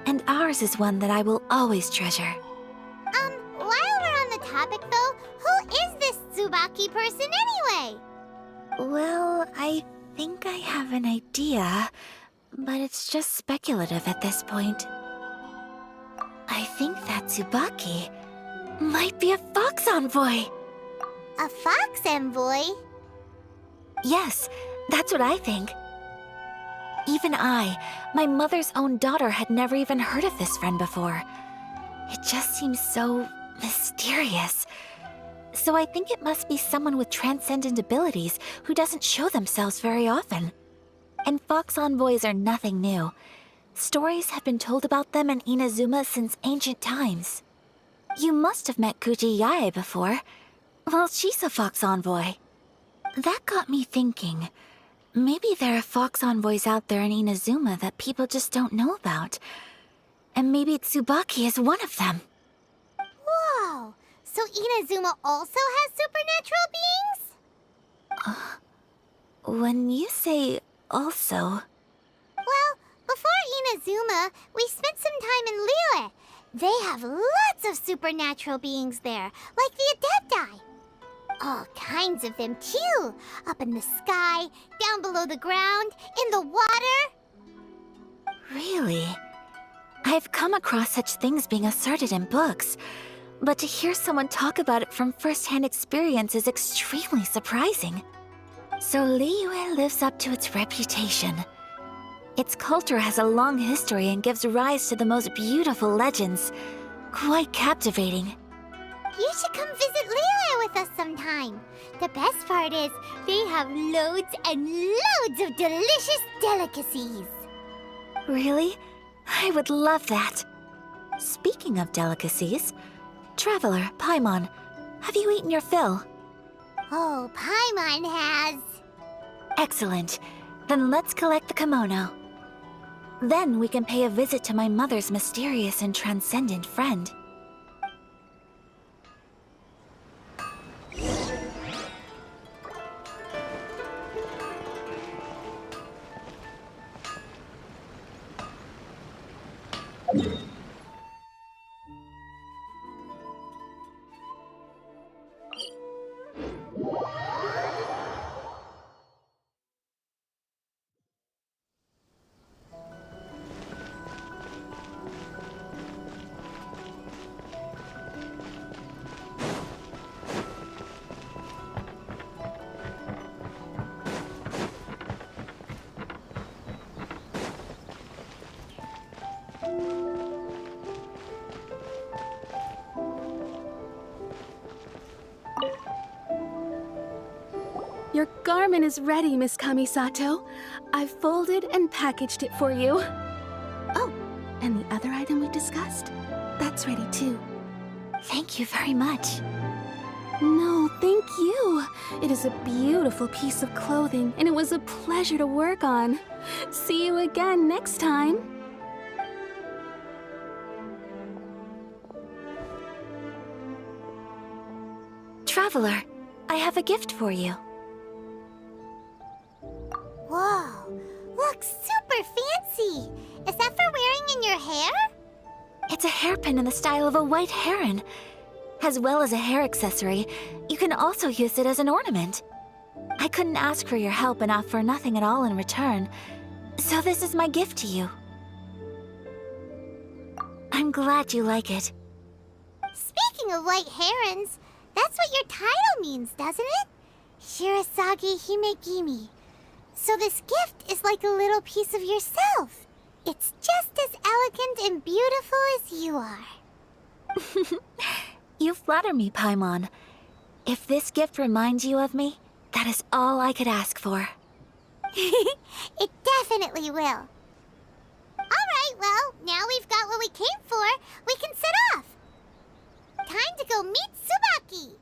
and ours is one that I will always treasure. While we're on the topic though, who is this Tsubaki person anyway? Well, I think I have an idea, but it's just speculative at this point. I think that Tsubaki might be a fox envoy. A fox envoy? Yes, that's what I think. Even I, my mother's own daughter, had never even heard of this friend before. It just seems so mysterious. So I think it must be someone with transcendent abilities who doesn't show themselves very often. And fox envoys are nothing new. Stories have been told about them in Inazuma since ancient times. You must have met Kuji Yae before. Well, she's a fox envoy. That got me thinking. Maybe there are fox envoys out there in Inazuma that people just don't know about. And maybe Tsubaki is one of them. Whoa! So Inazuma also has supernatural beings? When you say also... Well, before Inazuma, we spent some time in Liyue. They have lots of supernatural beings there, like the Adepti. All kinds of them, too. Up in the sky, down below the ground, in the water. Really? I've come across such things being asserted in books, but to hear someone talk about it from first-hand experience is extremely surprising. So Liyue lives up to its reputation. Its culture has a long history and gives rise to the most beautiful legends. Quite captivating. You should come visit Liyue with us sometime. The best part is, they have loads and loads of delicious delicacies. Really? I would love that. Speaking of delicacies, Traveler, Paimon, have you eaten your fill? Oh, Paimon has. Excellent. Then let's collect the kimono. Then we can pay a visit to my mother's mysterious and transcendent friend. Your garment is ready, Miss Kamisato. I've folded and packaged it for you. Oh, and the other item we discussed? That's ready too. Thank you very much. No, thank you. It is a beautiful piece of clothing, and it was a pleasure to work on. See you again next time. Traveler, I have a gift for you. Whoa, looks super fancy. Is that for wearing in your hair? It's a hairpin in the style of a white heron. As well as a hair accessory, you can also use it as an ornament. I couldn't ask for your help and offer nothing at all in return, so this is my gift to you. I'm glad you like it. Speaking of white herons, that's what your title means, doesn't it? Shirasagi Himegimi. So this gift is like a little piece of yourself. It's just as elegant and beautiful as you are. You flatter me, Paimon. If this gift reminds you of me, that is all I could ask for. It definitely will. Alright, well, now we've got what we came for, we can set off. Time to go meet Tsubaki.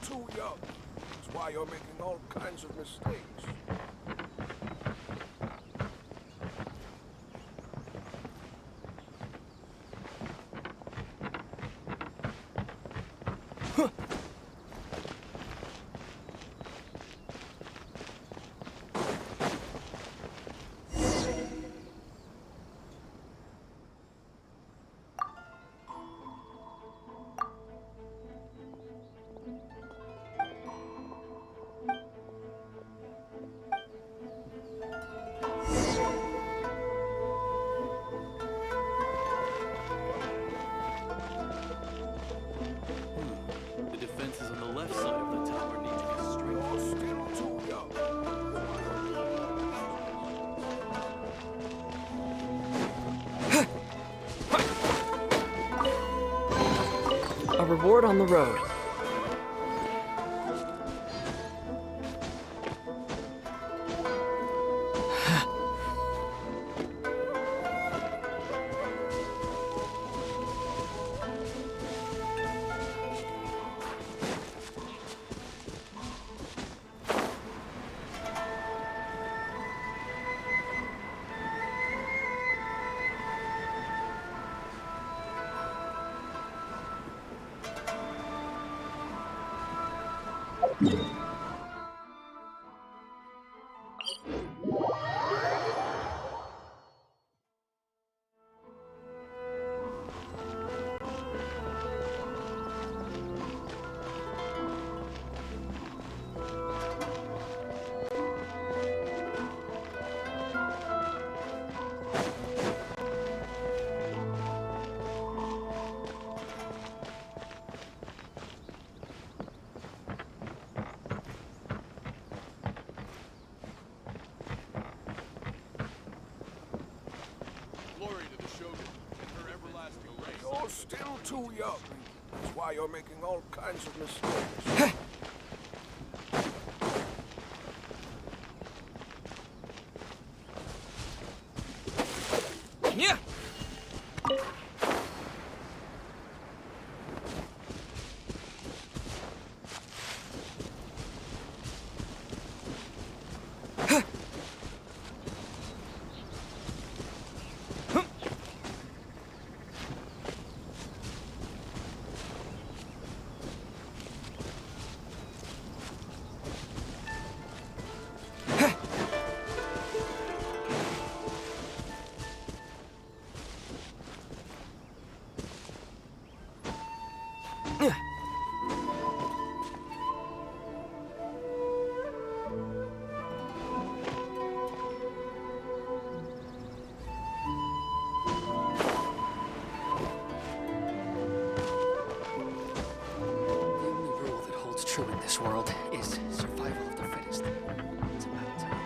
Too young. That's why you're making all kinds of mistakes. A reward on the road. Glory to the Shogun and her everlasting race. You're still too young. That's why you're making all kinds of mistakes. Yeah. The only rule that holds true in this world is survival of the fittest. It's about time.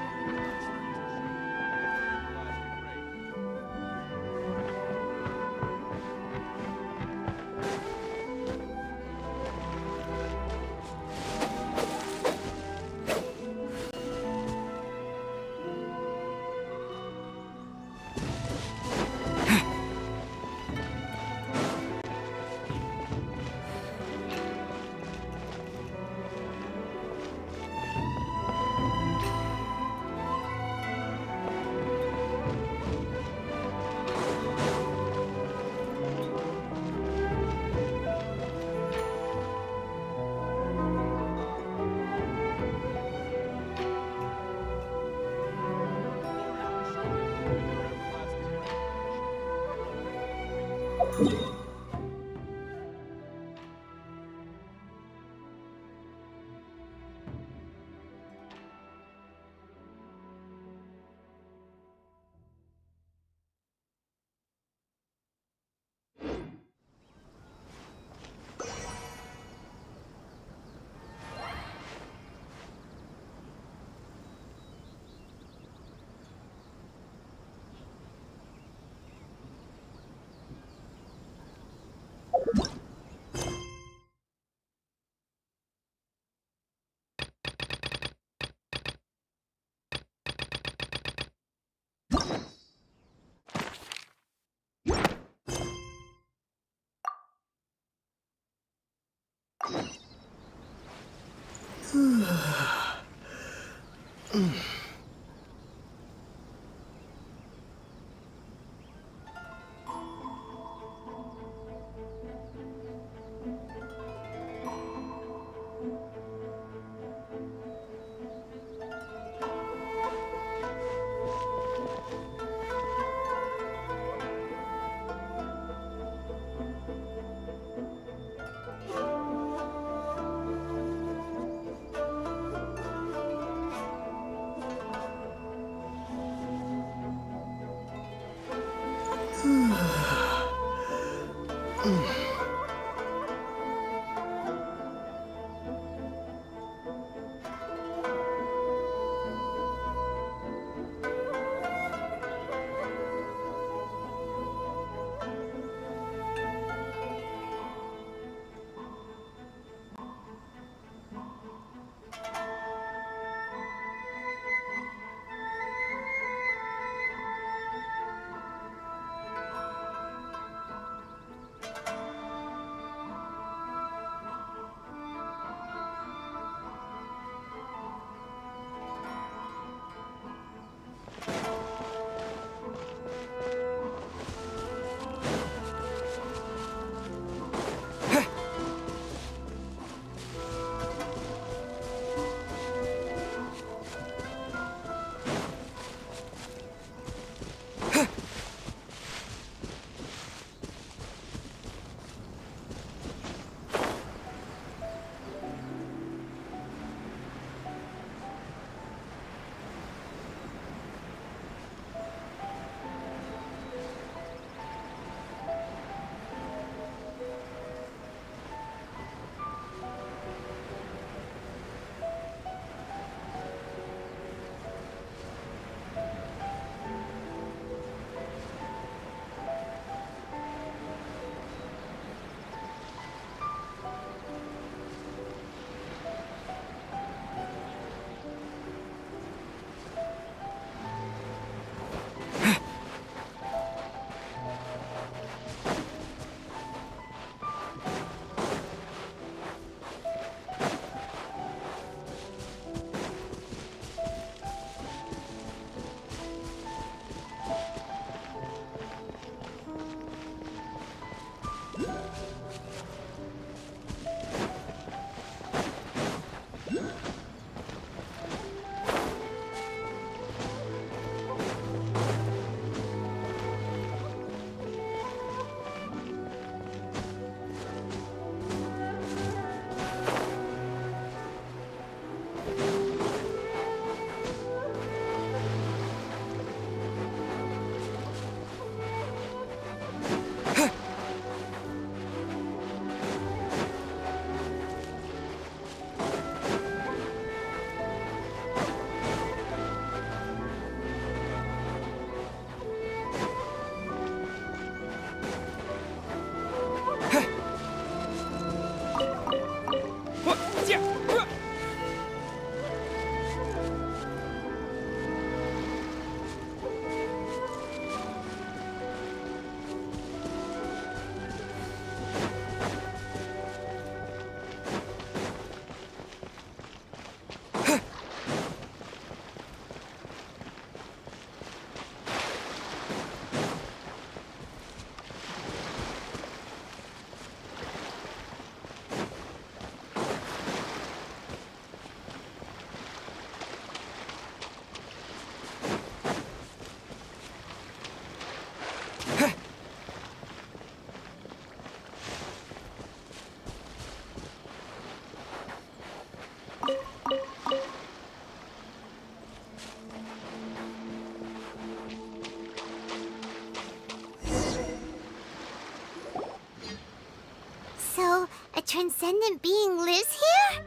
transcendent being lives here?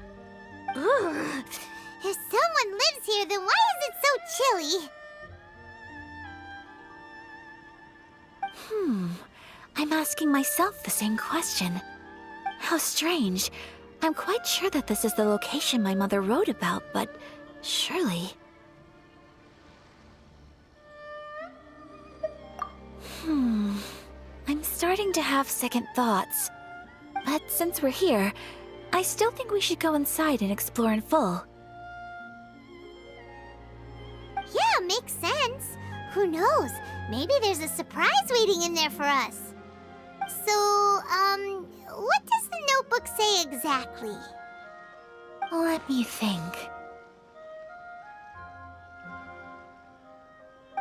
Ugh. If someone lives here, then why is it so chilly? I'm asking myself the same question. How strange. I'm quite sure that this is the location my mother wrote about, but surely... I'm starting to have second thoughts. But since we're here, I still think we should go inside and explore in full. Yeah, makes sense. Who knows? Maybe there's a surprise waiting in there for us. So, what does the notebook say exactly? Let me think.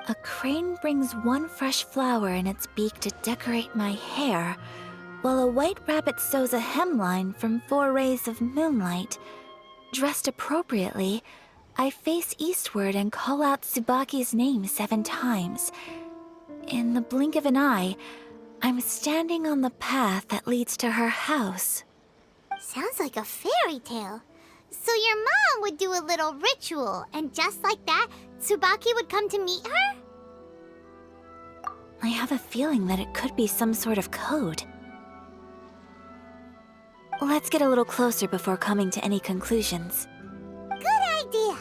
A crane brings one fresh flower in its beak to decorate my hair, while a white rabbit sews a hemline from 4 rays of moonlight. Dressed appropriately, I face eastward and call out Tsubaki's name 7 times. In the blink of an eye, I'm standing on the path that leads to her house. Sounds like a fairy tale. So your mom would do a little ritual, and just like that, Tsubaki would come to meet her? I have a feeling that it could be some sort of code. Let's get a little closer before coming to any conclusions. Good idea.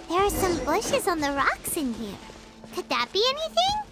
There are some bushes on the rocks in here. Could that be anything?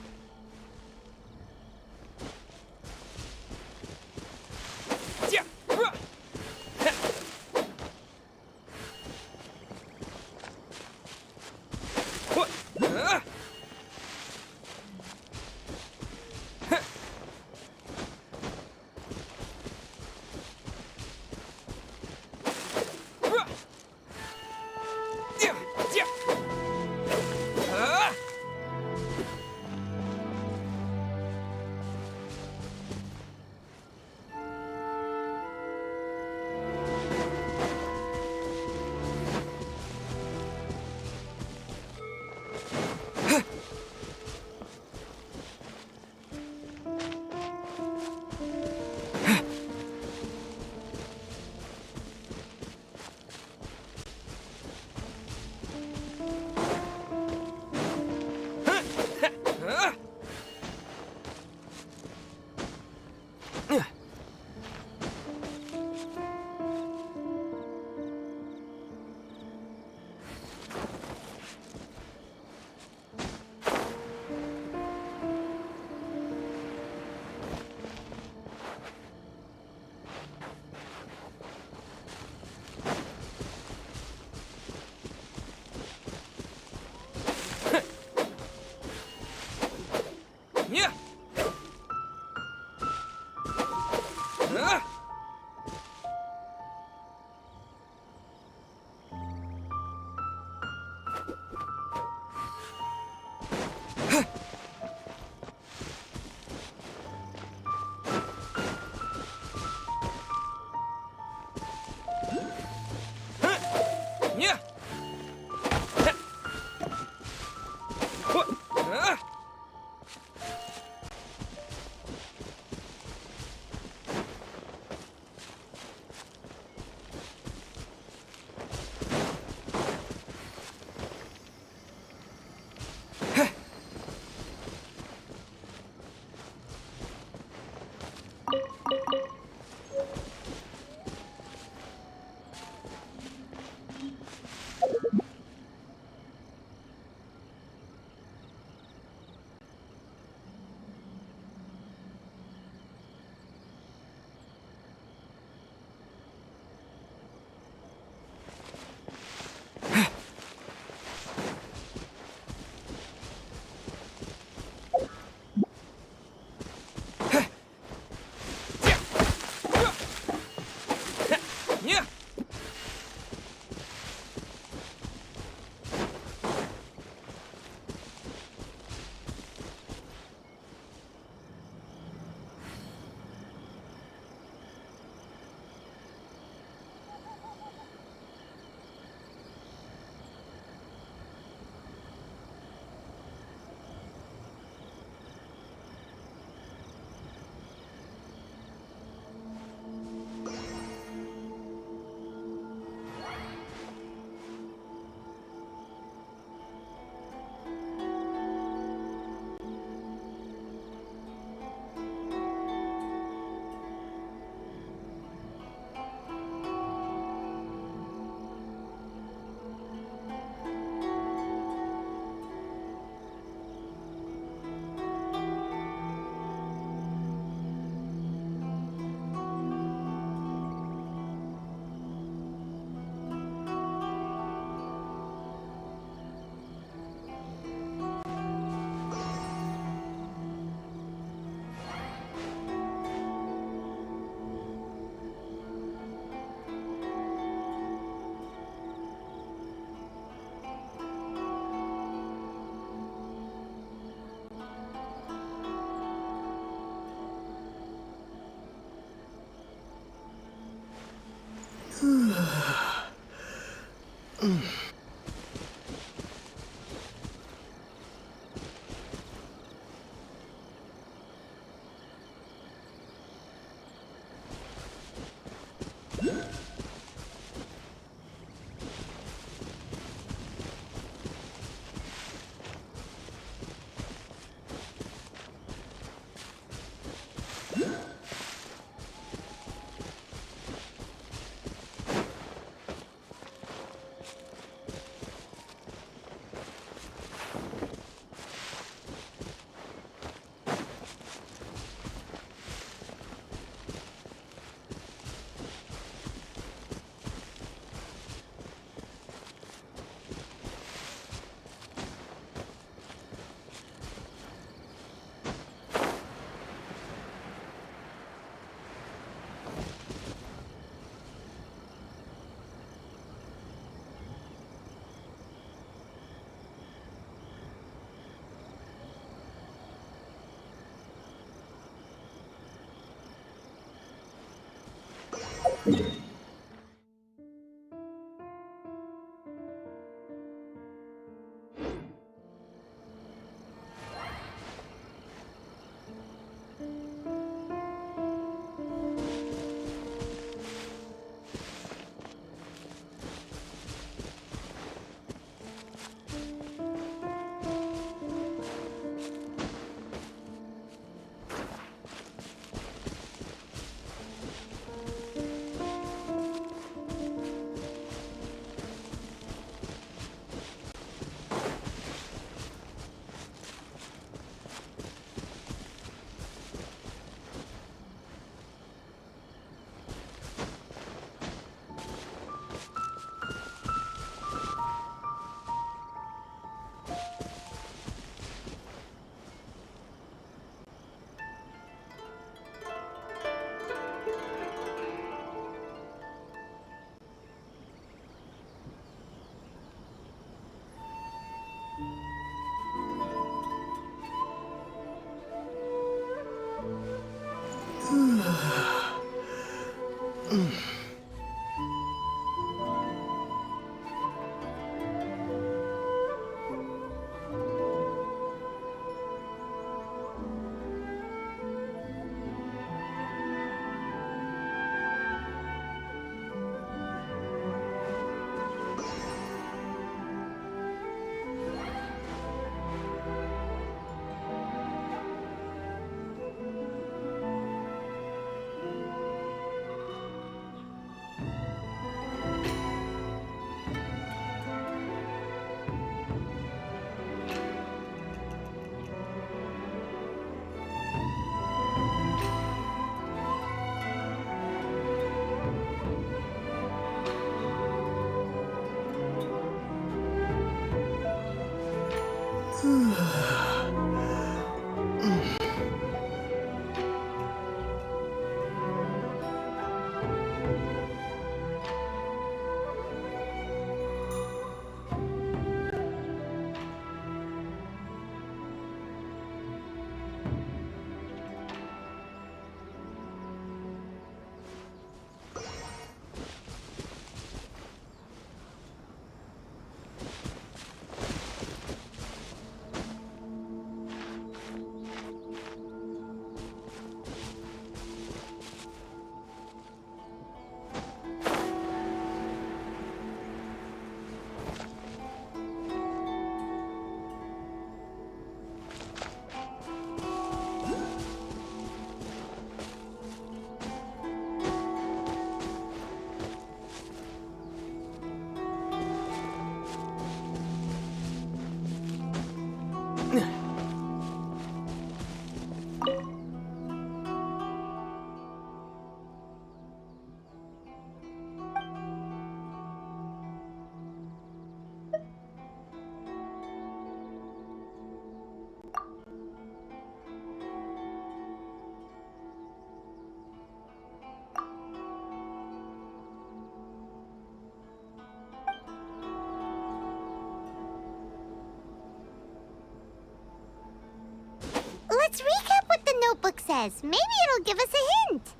Let's recap what the notebook says. Maybe it'll give us a hint.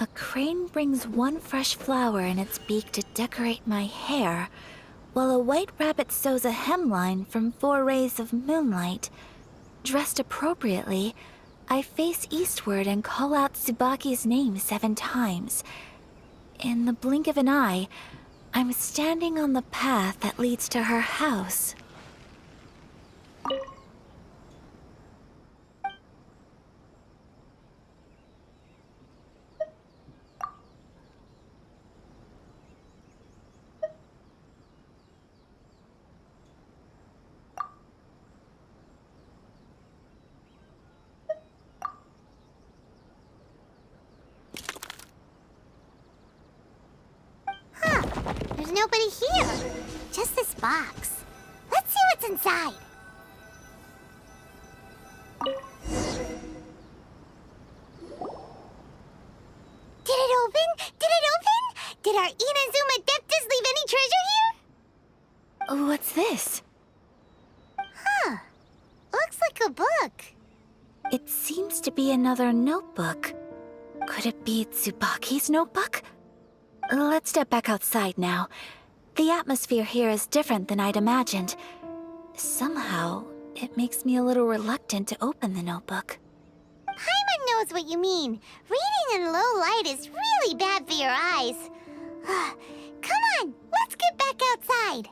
A crane brings one fresh flower in its beak to decorate my hair, while a white rabbit sews a hemline from 4 rays of moonlight. Dressed appropriately, I face eastward and call out Tsubaki's name 7 times. In the blink of an eye, I'm standing on the path that leads to her house. There's nobody here. Just this box. Let's see what's inside. Did it open? Did it open? Did our Inazuma Adeptus leave any treasure here? What's this? Huh. Looks like a book. It seems to be another notebook. Could it be Tsubaki's notebook? Let's step back outside now. The atmosphere here is different than I'd imagined. Somehow, it makes me a little reluctant to open the notebook. Paimon knows what you mean. Reading in low light is really bad for your eyes. Come on, let's get back outside.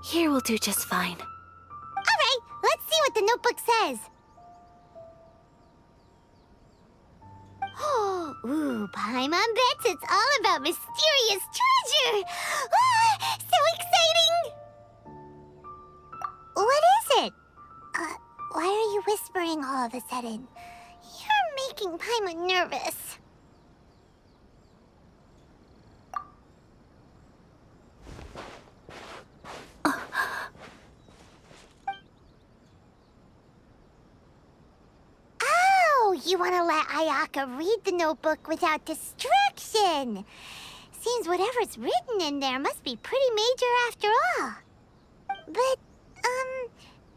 Here will do just fine. All right, let's see what the notebook says. Ooh, Paimon bets it's all about mysterious treasure. Ah, so exciting! What is it? Why are you whispering all of a sudden? You're making Paimon nervous. You want to let Ayaka read the notebook without distraction. Seems whatever's written in there must be pretty major after all. But,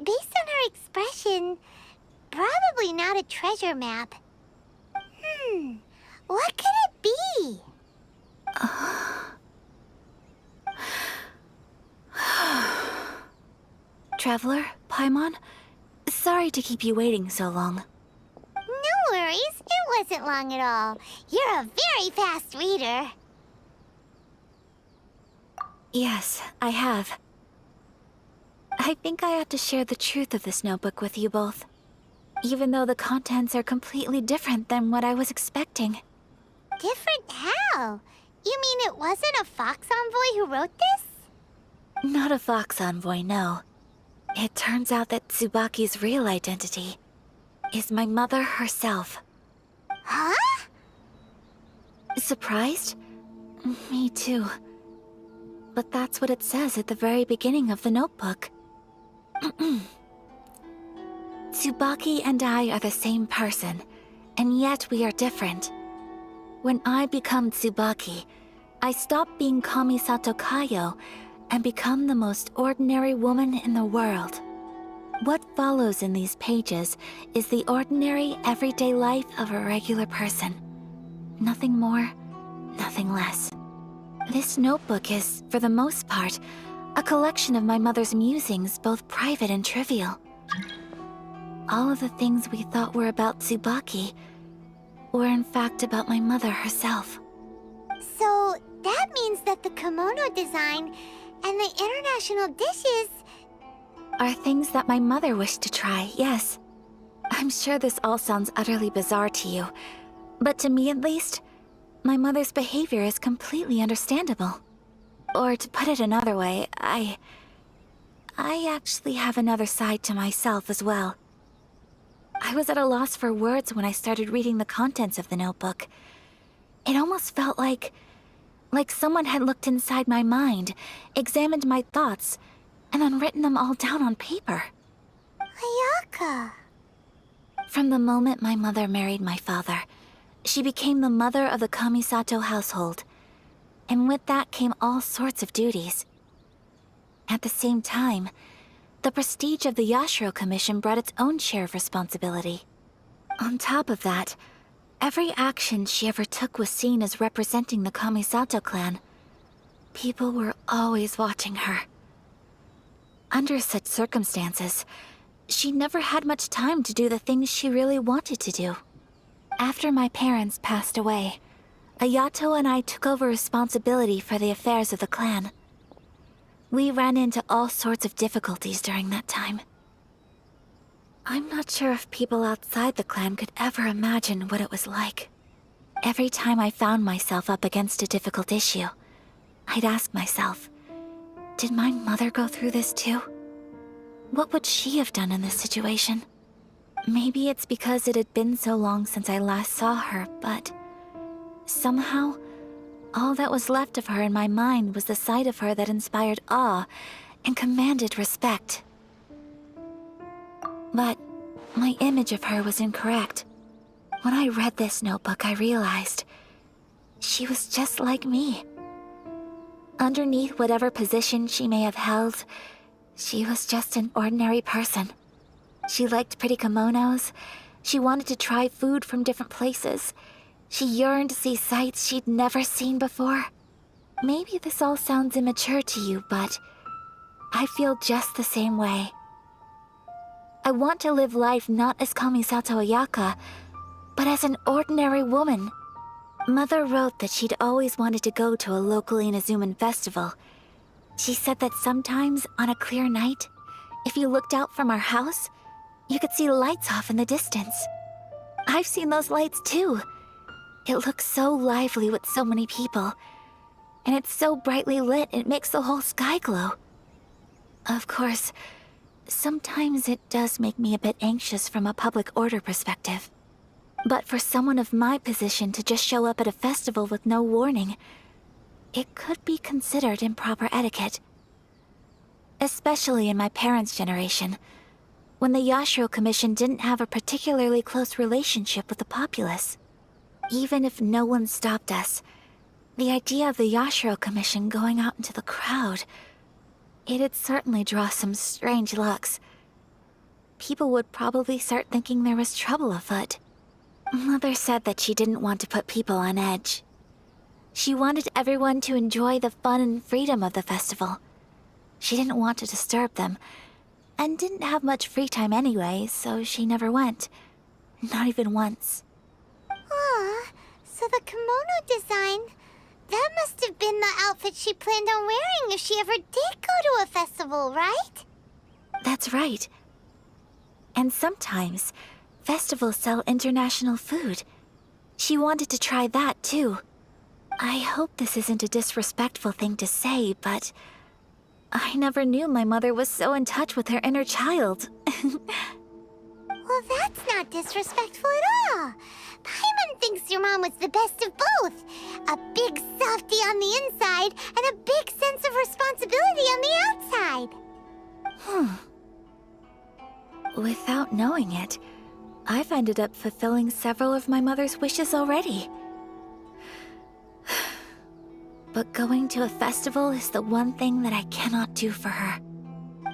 based on her expression, probably not a treasure map. What could it be? Traveler, Paimon, sorry to keep you waiting so long. No worries, it wasn't long at all. You're a very fast reader. Yes, I have. I think I have to share the truth of this notebook with you both, even though the contents are completely different than what I was expecting. Different how? You mean it wasn't a Fox Envoy who wrote this? Not a Fox Envoy, no. It turns out that Tsubaki's real identity is my mother herself. Huh? Surprised? Me too. But that's what it says at the very beginning of the notebook. Tsubaki and I are the same person, and yet we are different. When I become Tsubaki, I stop being Kamisato Kayo and become the most ordinary woman in the world. What follows in these pages is the ordinary, everyday life of a regular person. Nothing more, nothing less. This notebook is, for the most part, a collection of my mother's musings, both private and trivial. All of the things we thought were about Tsubaki were in fact about my mother herself. So that means that the kimono design and the international dishes are things that my mother wished to try, yes. I'm sure this all sounds utterly bizarre to you, but to me at least, my mother's behavior is completely understandable. Or to put it another way, I actually have another side to myself as well. I was at a loss for words when I started reading the contents of the notebook. It almost felt like someone had looked inside my mind, examined my thoughts, and then written them all down on paper. Ayaka. From the moment my mother married my father, she became the mother of the Kamisato household, and with that came all sorts of duties. At the same time, the prestige of the Yashiro Commission brought its own share of responsibility. On top of that, every action she ever took was seen as representing the Kamisato clan. People were always watching her. Under such circumstances, she never had much time to do the things she really wanted to do. After my parents passed away, Ayato and I took over responsibility for the affairs of the clan. We ran into all sorts of difficulties during that time. I'm not sure if people outside the clan could ever imagine what it was like. Every time I found myself up against a difficult issue, I'd ask myself, did my mother go through this too? What would she have done in this situation? Maybe it's because it had been so long since I last saw her, but Somehow, all that was left of her in my mind was the side of her that inspired awe and commanded respect. But my image of her was incorrect. When I read this notebook, I realized she was just like me. Underneath whatever position she may have held, she was just an ordinary person. She liked pretty kimonos. She wanted to try food from different places. She yearned to see sights she'd never seen before. Maybe this all sounds immature to you, but I feel just the same way. I want to live life not as Kamisato Ayaka, but as an ordinary woman. Mother wrote that she'd always wanted to go to a local Inazuman festival. She said that sometimes, on a clear night, if you looked out from our house, you could see lights off in the distance. I've seen those lights too. It looks so lively with so many people. And it's so brightly lit, it makes the whole sky glow. Of course, sometimes it does make me a bit anxious from a public order perspective. But for someone of my position to just show up at a festival with no warning, it could be considered improper etiquette. Especially in my parents' generation, when the Yashiro Commission didn't have a particularly close relationship with the populace. Even if no one stopped us, the idea of the Yashiro Commission going out into the crowd, it'd certainly draw some strange looks. People would probably start thinking there was trouble afoot. Mother said that she didn't want to put people on edge. She wanted everyone to enjoy the fun and freedom of the festival. She didn't want to disturb them, and didn't have much free time anyway, so she never went. Not even once. Aw, so the kimono design, that must have been the outfit she planned on wearing if she ever did go to a festival, right? That's right. And sometimes, festivals sell international food. She wanted to try that too. I hope this isn't a disrespectful thing to say, but I never knew my mother was so in touch with her inner child. Well, that's not disrespectful at all. Paimon thinks your mom was the best of both. A big softy on the inside and a big sense of responsibility on the outside. Without knowing it, I've ended up fulfilling several of my mother's wishes already. But going to a festival is the one thing that I cannot do for her.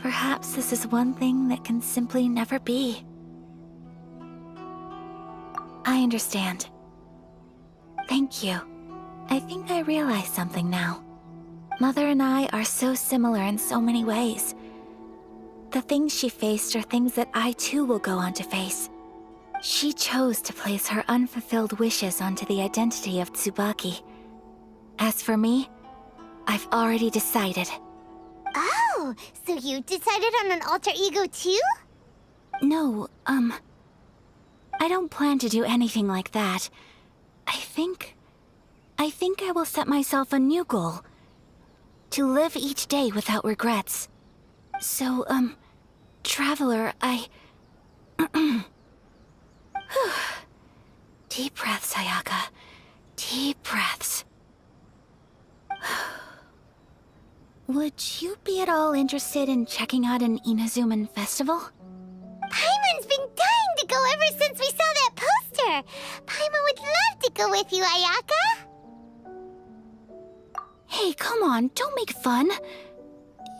Perhaps this is one thing that can simply never be. I understand. Thank you. I think I realize something now. Mother and I are so similar in so many ways. The things she faced are things that I too will go on to face. She chose to place her unfulfilled wishes onto the identity of Tsubaki. As for me, I've already decided. Oh, so you decided on an alter ego too? No, I don't plan to do anything like that. I think I will set myself a new goal. To live each day without regrets. So, Traveler, Deep breaths, Ayaka. Deep breaths. Would you be at all interested in checking out an Inazuman festival? Paimon's been dying to go ever since we saw that poster! Paimon would love to go with you, Ayaka! Hey, come on, don't make fun.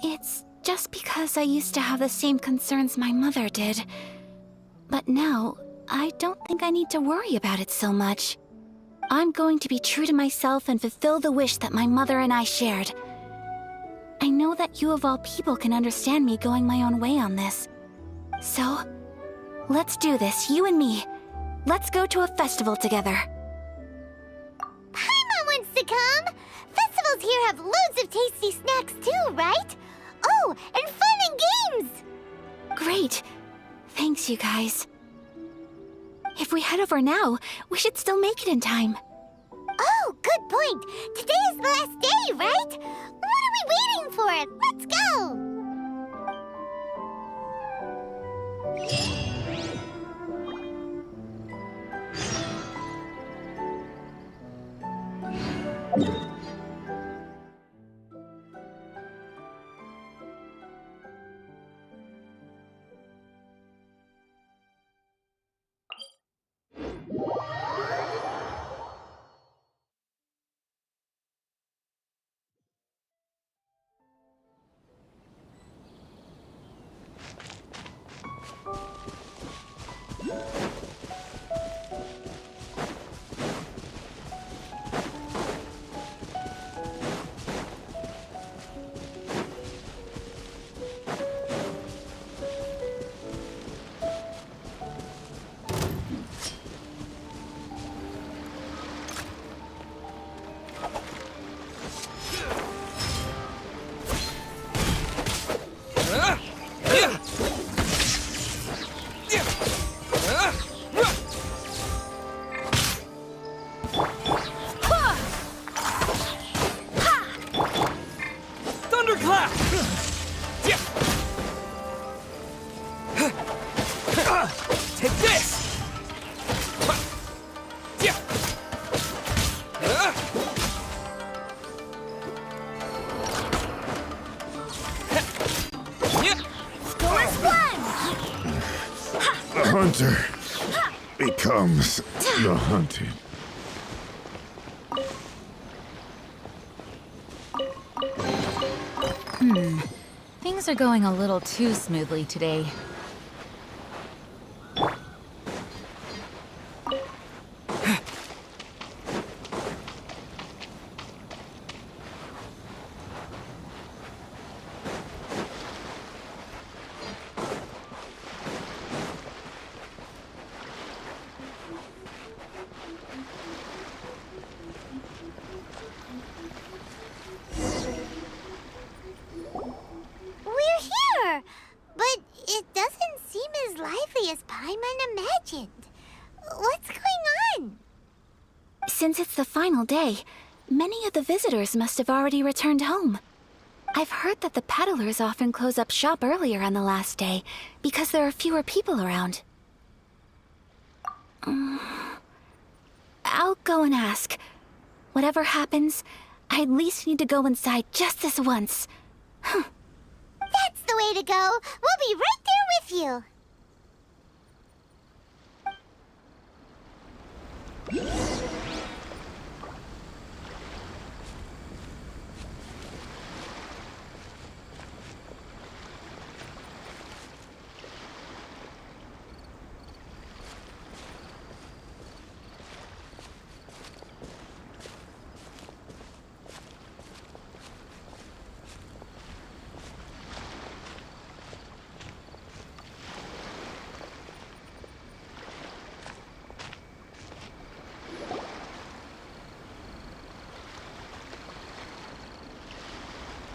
It's just because I used to have the same concerns my mother did. But now, I don't think I need to worry about it so much. I'm going to be true to myself and fulfill the wish that my mother and I shared. I know that you of all people can understand me going my own way on this. So, let's do this, you and me. Let's go to a festival together. Paimon wants to come! Festivals here have loads of tasty snacks too, right? Oh, and fun and games! Great. Thanks, you guys. If we head over now, we should still make it in time. Oh, good point. Today is the last day, right? What are we waiting for? Let's go! hunter becomes the hunted. Things are going a little too smoothly today. We're here! But it doesn't seem as lively as Paimon imagined. What's going on? Since it's the final day, many of the visitors must have already returned home. I've heard that the peddlers often close up shop earlier on the last day because there are fewer people around. I'll go and ask. Whatever happens, I at least need to go inside just this once. That's the way to go. We'll be right there with you.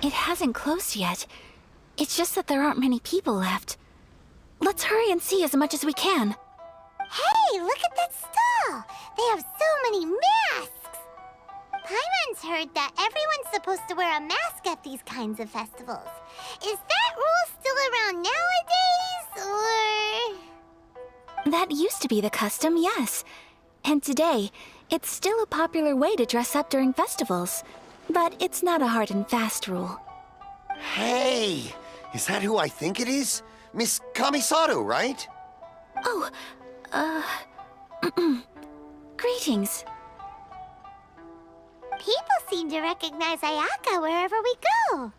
It hasn't closed yet. It's just that there aren't many people left. Let's hurry and see as much as we can. Hey, look at that stall! They have so many masks! Paimon's heard that everyone's supposed to wear a mask at these kinds of festivals. Is that rule still around nowadays, or...? That used to be the custom, yes. And today, it's still a popular way to dress up during festivals. But it's not a hard and fast rule. Hey! Is that who I think it is? Miss Kamisato, right? Oh, greetings. People seem to recognize Ayaka wherever we go.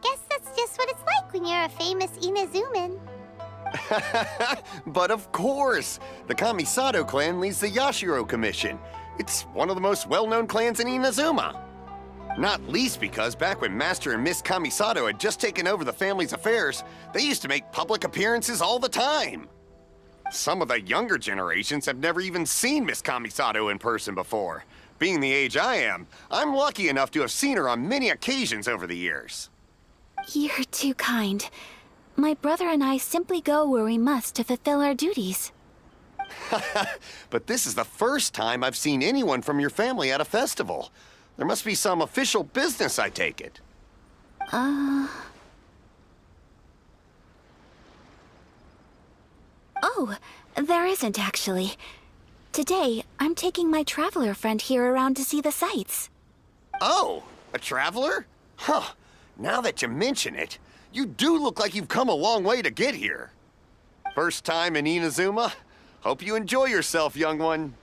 Guess that's just what it's like when you're a famous Inazuman. But of course! The Kamisato clan leads the Yashiro Commission. It's one of the most well-known clans in Inazuma. Not least because back when Master and Miss Kamisato had just taken over the family's affairs, they used to make public appearances all the time. Some of the younger generations have never even seen Miss Kamisato in person before. Being the age I am, I'm lucky enough to have seen her on many occasions over the years. You're too kind. My brother and I simply go where we must to fulfill our duties. But this is the first time I've seen anyone from your family at a festival. There must be some official business, I take it. Oh, there isn't actually. Today, I'm taking my traveler friend here around to see the sights. Oh, a traveler? Huh. Now that you mention it, you do look like you've come a long way to get here. First time in Inazuma? Hope you enjoy yourself, young one.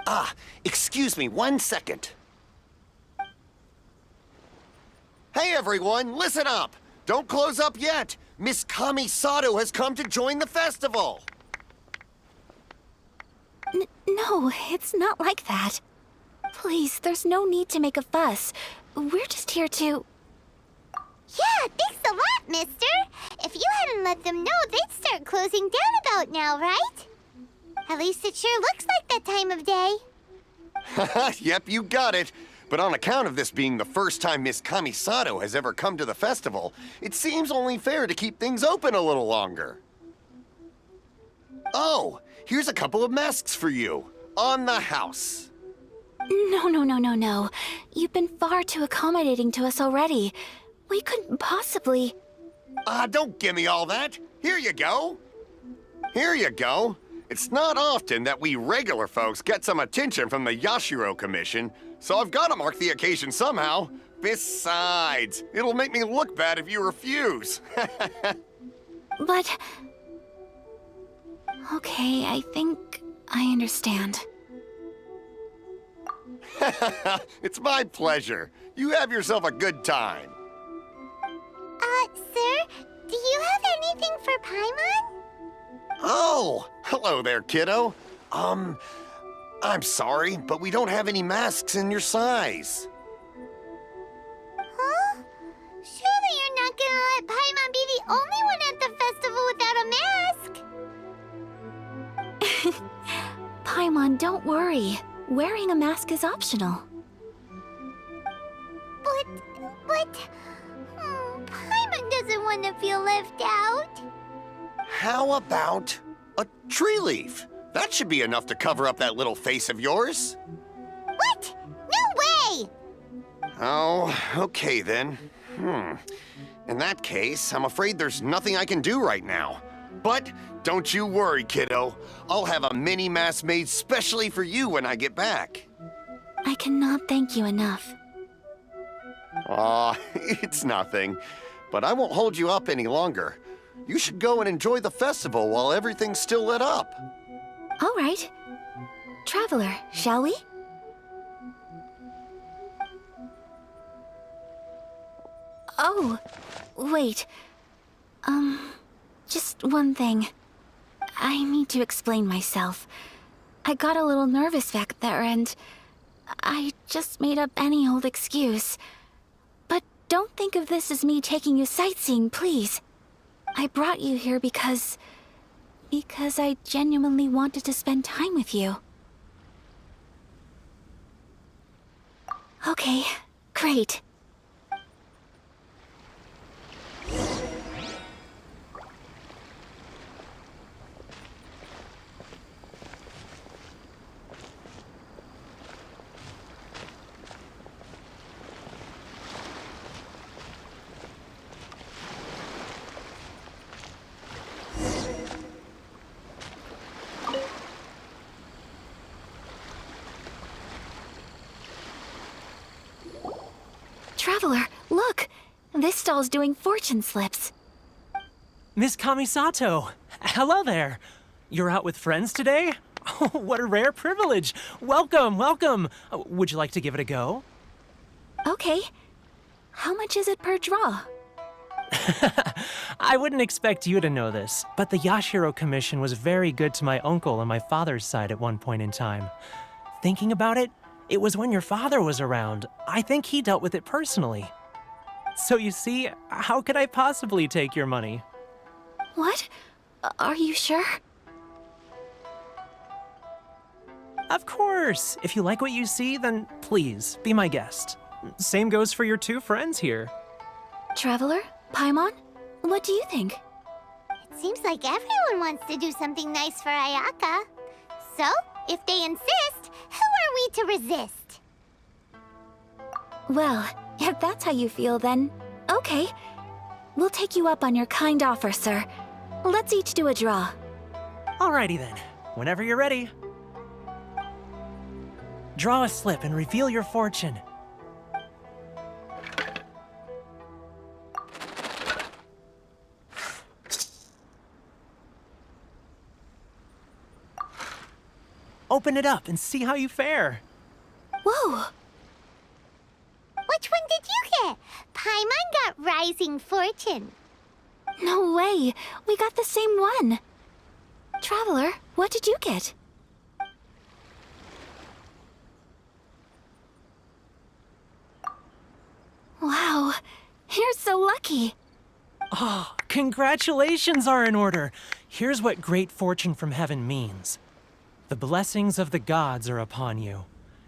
Ah, excuse me 1 second. Hey everyone, listen up! Don't close up yet! Miss Kamisato has come to join the festival! No, it's not like that. Please, there's no need to make a fuss. We're just here to... Yeah, thanks a lot, mister. If you hadn't let them know, they'd start closing down about now, right? At least it sure looks like that time of day. Yep, you got it. But on account of this being the first time Miss Kamisato has ever come to the festival, it seems only fair to keep things open a little longer. Oh, here's a couple of masks for you. On the house. No. You've been far too accommodating to us already. We couldn't possibly... Don't give me all that. Here you go. Here you go. It's not often that we regular folks get some attention from the Yashiro Commission, so I've got to mark the occasion somehow. Besides, it'll make me look bad if you refuse. But... Okay, I think I understand. It's my pleasure. You have yourself a good time. Sir, do you have anything for Paimon? Oh, hello there, kiddo. I'm sorry, but we don't have any masks in your size. Huh? Surely you're not gonna let Paimon be the only one at the festival without a mask? Paimon, don't worry. Wearing a mask is optional. But... Paimon doesn't want to feel left out. How about a tree leaf? That should be enough to cover up that little face of yours. What? No way! Oh, okay then. In that case, I'm afraid there's nothing I can do right now. But don't you worry, kiddo. I'll have a mini mask made specially for you when I get back. I cannot thank you enough. Aw, it's nothing. But I won't hold you up any longer. You should go and enjoy the festival while everything's still lit up. All right. Traveler, shall we? Oh, wait. Just one thing. I need to explain myself. I got a little nervous back there and I just made up any old excuse. But don't think of this as me taking you sightseeing, please. I brought you here because I genuinely wanted to spend time with you. Okay, great. Traveler, look! This stall's doing fortune slips. Miss Kamisato! Hello there! You're out with friends today? Oh, what a rare privilege! Welcome, welcome! Would you like to give it a go? Okay. How much is it per draw? I wouldn't expect you to know this, but the Yashiro Commission was very good to my uncle on my father's side at one point in time. Thinking about it, it was when your father was around. I think he dealt with it personally. So you see, how could I possibly take your money? What? Are you sure? Of course! If you like what you see, then please, be my guest. Same goes for your two friends here. Traveler? Paimon? What do you think? It seems like everyone wants to do something nice for Ayaka. So, if they insist, who are we to resist? Well, if that's how you feel, then okay. We'll take you up on your kind offer, sir. Let's each do a draw. Alrighty then. Whenever you're ready. Draw a slip and reveal your fortune. Open it up and see how you fare. Whoa! Which one did you get? Paimon got Rising Fortune. No way! We got the same one! Traveler, what did you get? Wow, you're so lucky! Oh, congratulations are in order. Here's what great fortune from heaven means. The blessings of the gods are upon you.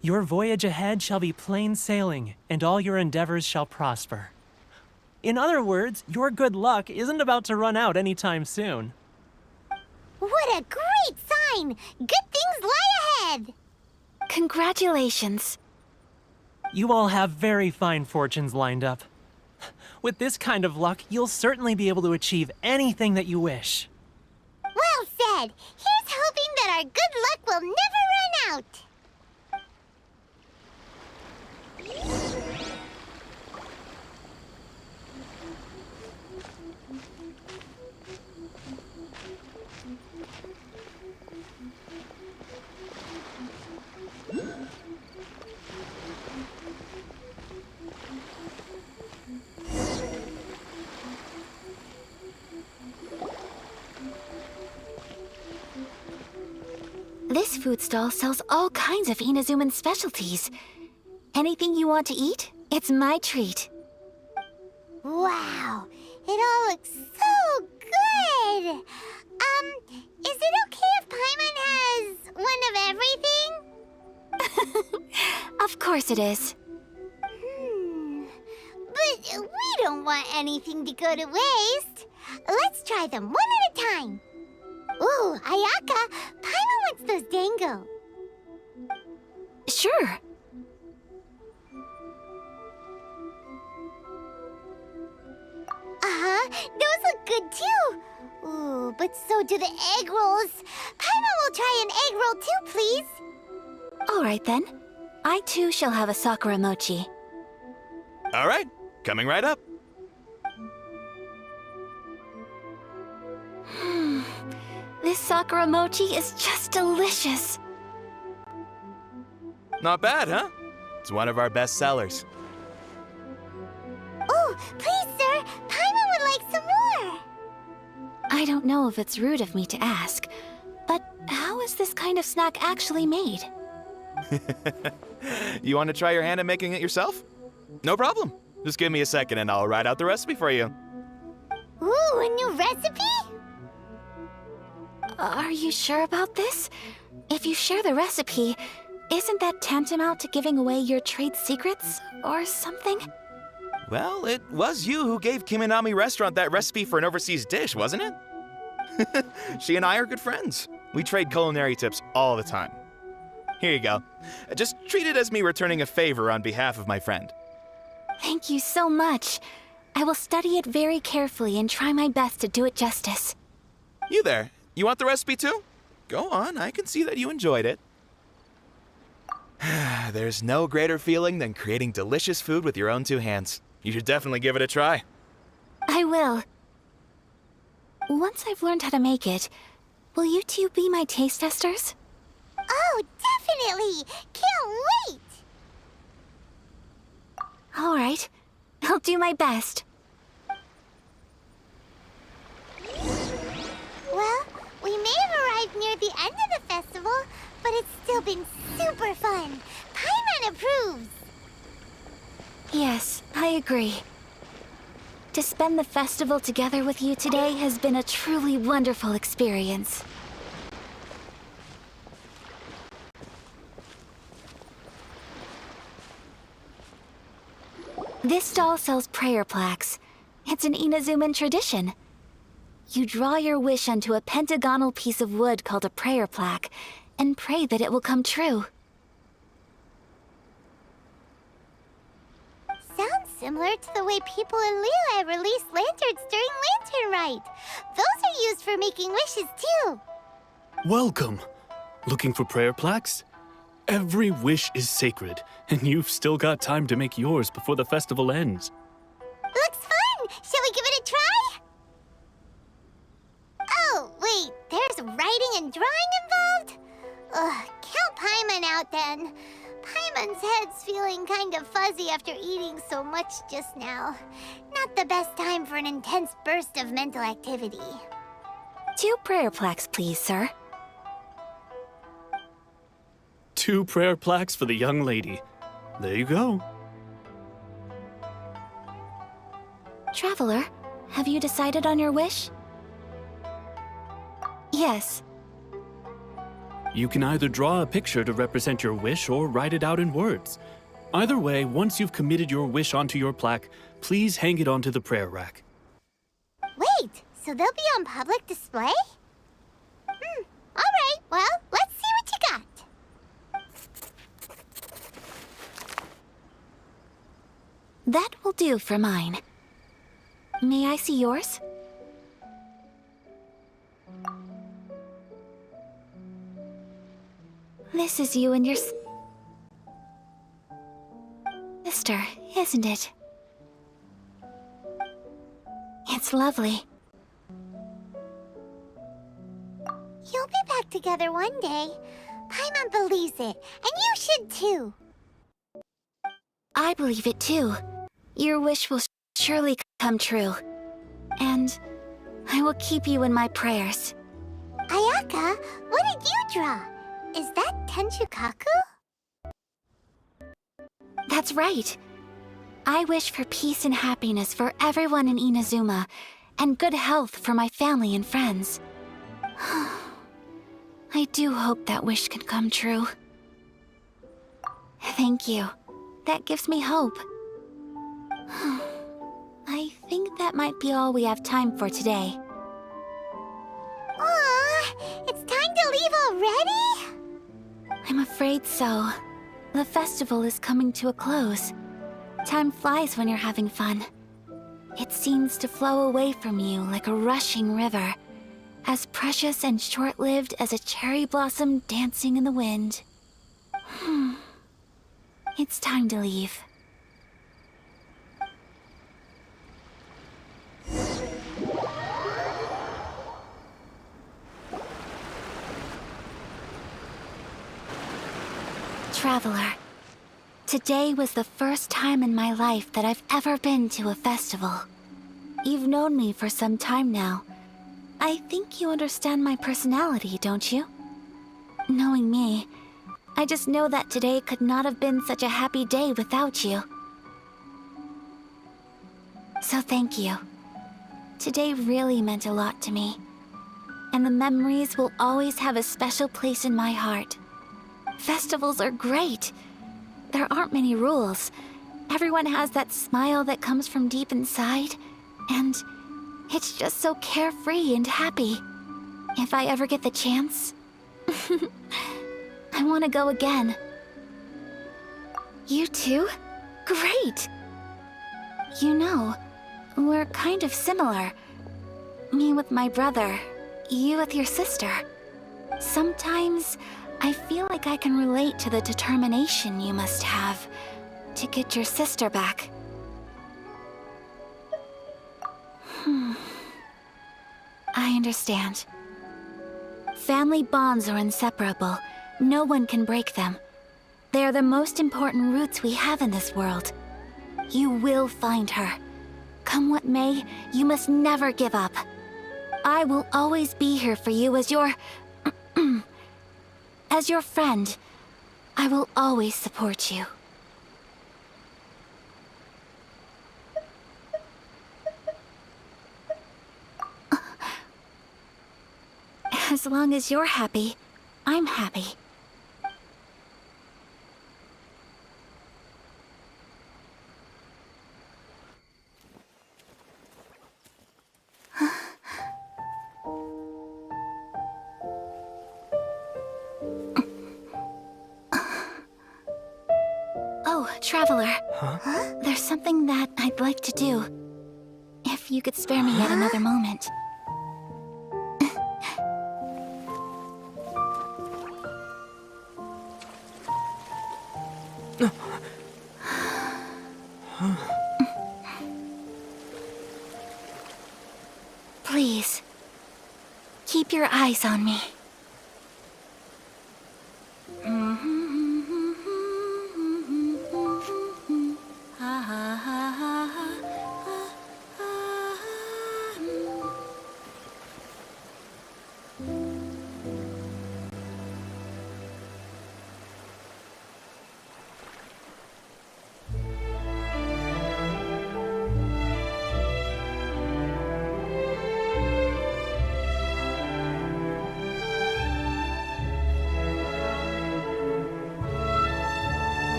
Your voyage ahead shall be plain sailing, and all your endeavors shall prosper. In other words, your good luck isn't about to run out anytime soon. What a great sign! Good things lie ahead! Congratulations. You all have very fine fortunes lined up. With this kind of luck, you'll certainly be able to achieve anything that you wish. Well said! Here's hoping that our good luck will never run out! seafood stall sells all kinds of Inazuman specialties. Anything you want to eat, it's my treat. Wow, it all looks so good! Is it okay if Paimon has one of everything? Of course it is. But we don't want anything to go to waste. Let's try them one at a time. Ooh, Ayaka, Paimon wants those dango. Sure. Those look good too. Ooh, but so do the egg rolls. Paimon will try an egg roll too, please. All right then. I too shall have a Sakura mochi. All right, coming right up. This Sakura mochi is just delicious. Not bad, huh? It's one of our best sellers. Oh, please, sir. Paimon would like some more. I don't know if it's rude of me to ask, but how is this kind of snack actually made? You want to try your hand at making it yourself? No problem. Just give me a second and I'll write out the recipe for you. Ooh, a new recipe? Are you sure about this? If you share the recipe, isn't that tantamount to giving away your trade secrets or something? Well, it was you who gave Kiminami Restaurant that recipe for an overseas dish, wasn't it? She and I are good friends. We trade culinary tips all the time. Here you go. Just treat it as me returning a favor on behalf of my friend. Thank you so much. I will study it very carefully and try my best to do it justice. You there. You want the recipe too? Go on, I can see that you enjoyed it. There's no greater feeling than creating delicious food with your own two hands. You should definitely give it a try. I will. Once I've learned how to make it, will you two be my taste testers? Oh, definitely! Can't wait! All right. I'll do my best. Well, we may have arrived near the end of the festival, but it's still been super fun. Paimon approves. Yes, I agree. To spend the festival together with you today has been a truly wonderful experience. This stall sells prayer plaques. It's an Inazuman tradition. You draw your wish onto a pentagonal piece of wood called a prayer plaque, and pray that it will come true. Sounds similar to the way people in Liyue release lanterns during Lantern Rite. Those are used for making wishes too. Welcome. Looking for prayer plaques? Every wish is sacred, and you've still got time to make yours before the festival ends. Looks fun! Shall we give it a try? Oh, wait, there's writing and drawing involved? Ugh, count Paimon out then. Paimon's head's feeling kind of fuzzy after eating so much just now. Not the best time for an intense burst of mental activity. 2 prayer plaques, please, sir. 2 prayer plaques for the young lady. There you go. Traveler, have you decided on your wish? Yes. You can either draw a picture to represent your wish or write it out in words. Either way, once you've committed your wish onto your plaque, please hang it onto the prayer rack. Wait, so they'll be on public display? Alright, well, let's see what you got. That will do for mine. May I see yours? This is you and your sister, isn't it? It's lovely. You'll be back together one day. Paimon believes it, and you should too. I believe it too. Your wish will surely come true. And I will keep you in my prayers. Ayaka, what did you draw? Is that Tenchukaku? That's right. I wish for peace and happiness for everyone in Inazuma, and good health for my family and friends. I do hope that wish can come true. Thank you. That gives me hope. I think that might be all we have time for today. Aw, it's time to leave already? I'm afraid so. The festival is coming to a close. Time flies when you're having fun. It seems to flow away from you like a rushing river, as precious and short-lived as a cherry blossom dancing in the wind. It's time to leave. Traveler, today was the first time in my life that I've ever been to a festival. You've known me for some time now. I think you understand my personality, don't you? Knowing me, I just know that today could not have been such a happy day without you. So thank you. Today really meant a lot to me. And the memories will always have a special place in my heart. Festivals are great. There aren't many rules. Everyone has that smile that comes from deep inside. And it's just so carefree and happy. If I ever get the chance, I want to go again. You too? Great! You know, we're kind of similar. Me with my brother, you with your sister. Sometimes I feel like I can relate to the determination you must have to get your sister back. I understand. Family bonds are inseparable. No one can break them. They are the most important roots we have in this world. You will find her. Come what may, you must never give up. I will always be here for you as your... as your friend. I will always support you. As long as you're happy, I'm happy. Oh, Traveler. Huh? There's something that I'd like to do. If you could spare me yet another moment. Please, keep your eyes on me.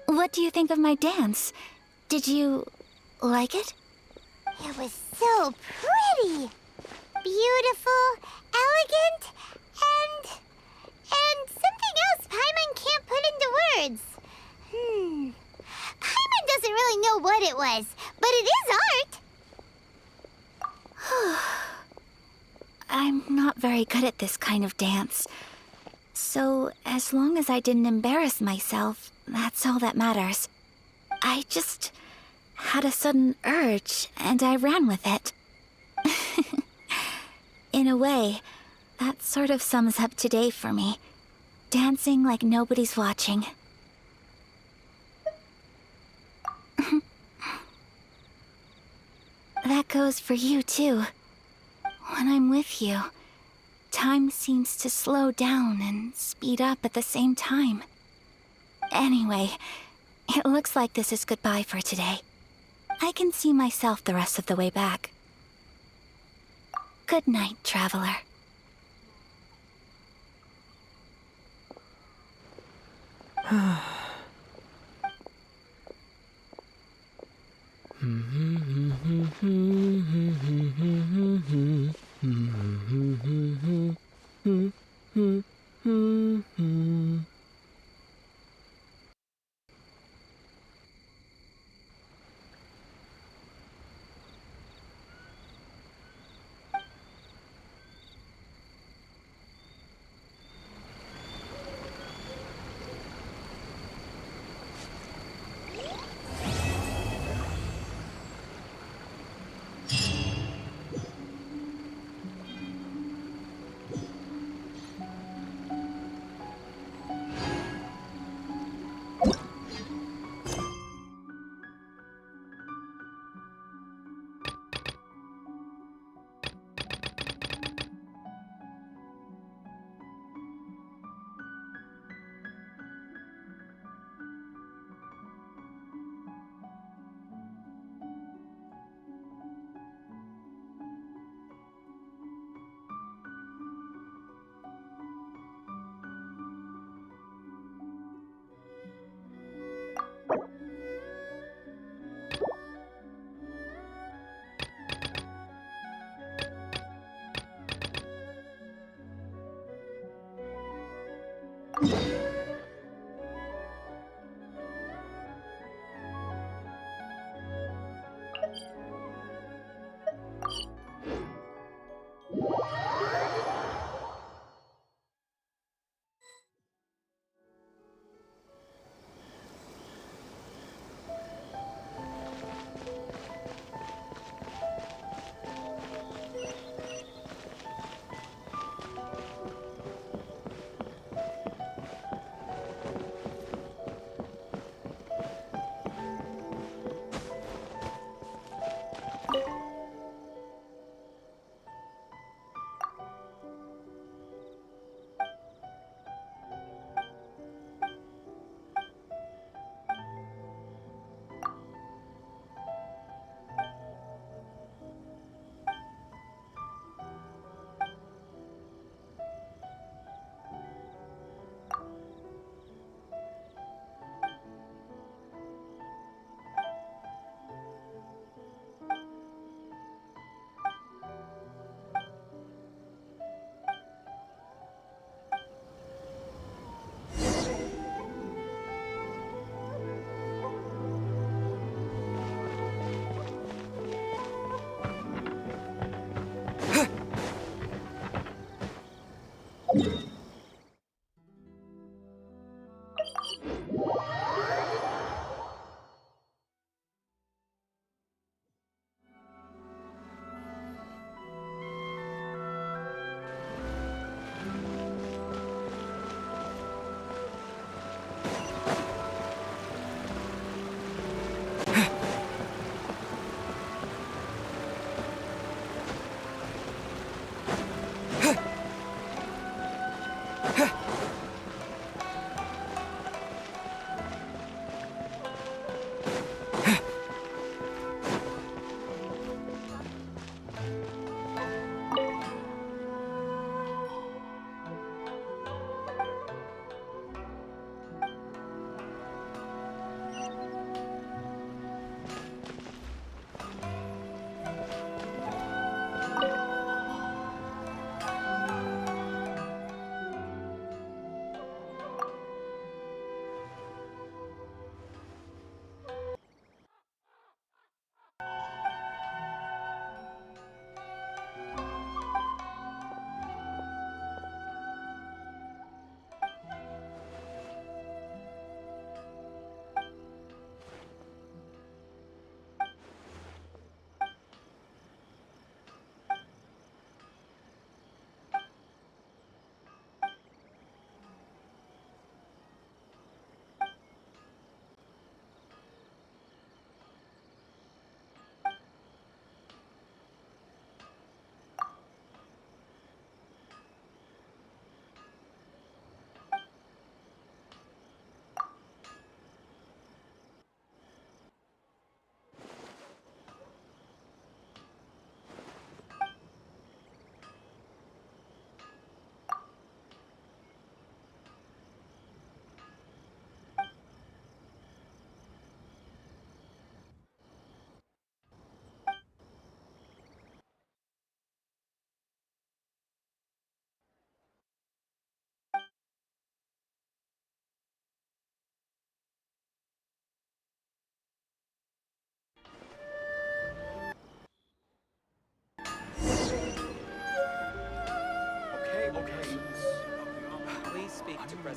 What do you think of my dance? Did you like it? It was so pretty. Beautiful, elegant, and something else Paimon can't put into words. Paimon doesn't really know what it was, but it is art. I'm not very good at this kind of dance. So, as long as I didn't embarrass myself, that's all that matters. I just had a sudden urge, and I ran with it. In a way, that sort of sums up today for me. Dancing like nobody's watching. That goes for you, too. When I'm with you, time seems to slow down and speed up at the same time. Anyway, it looks like this is goodbye for today. I can see myself the rest of the way back. Good night, traveler.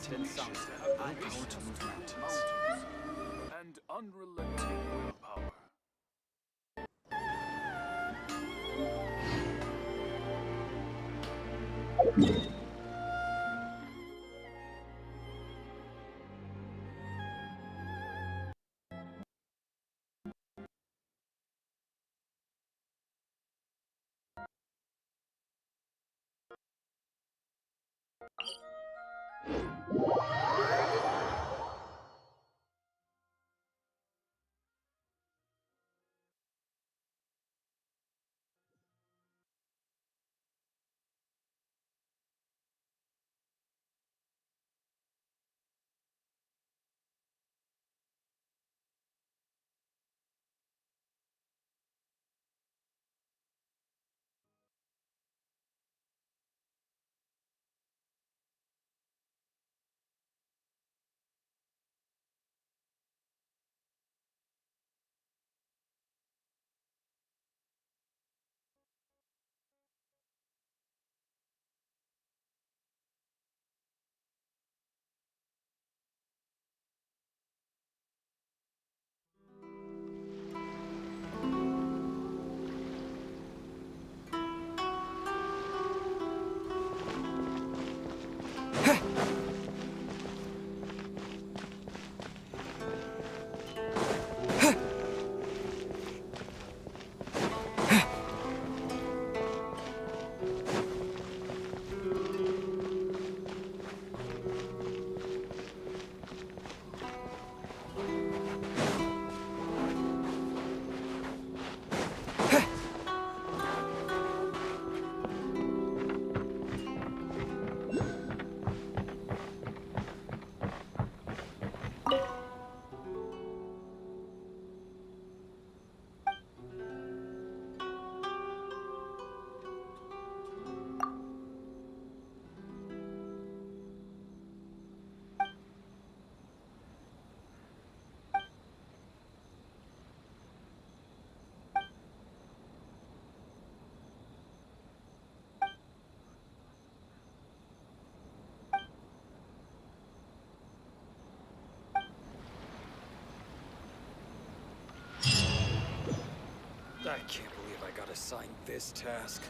President Sung. Power to move mountains. And unrelenting willpower. I can't believe I got assigned this task.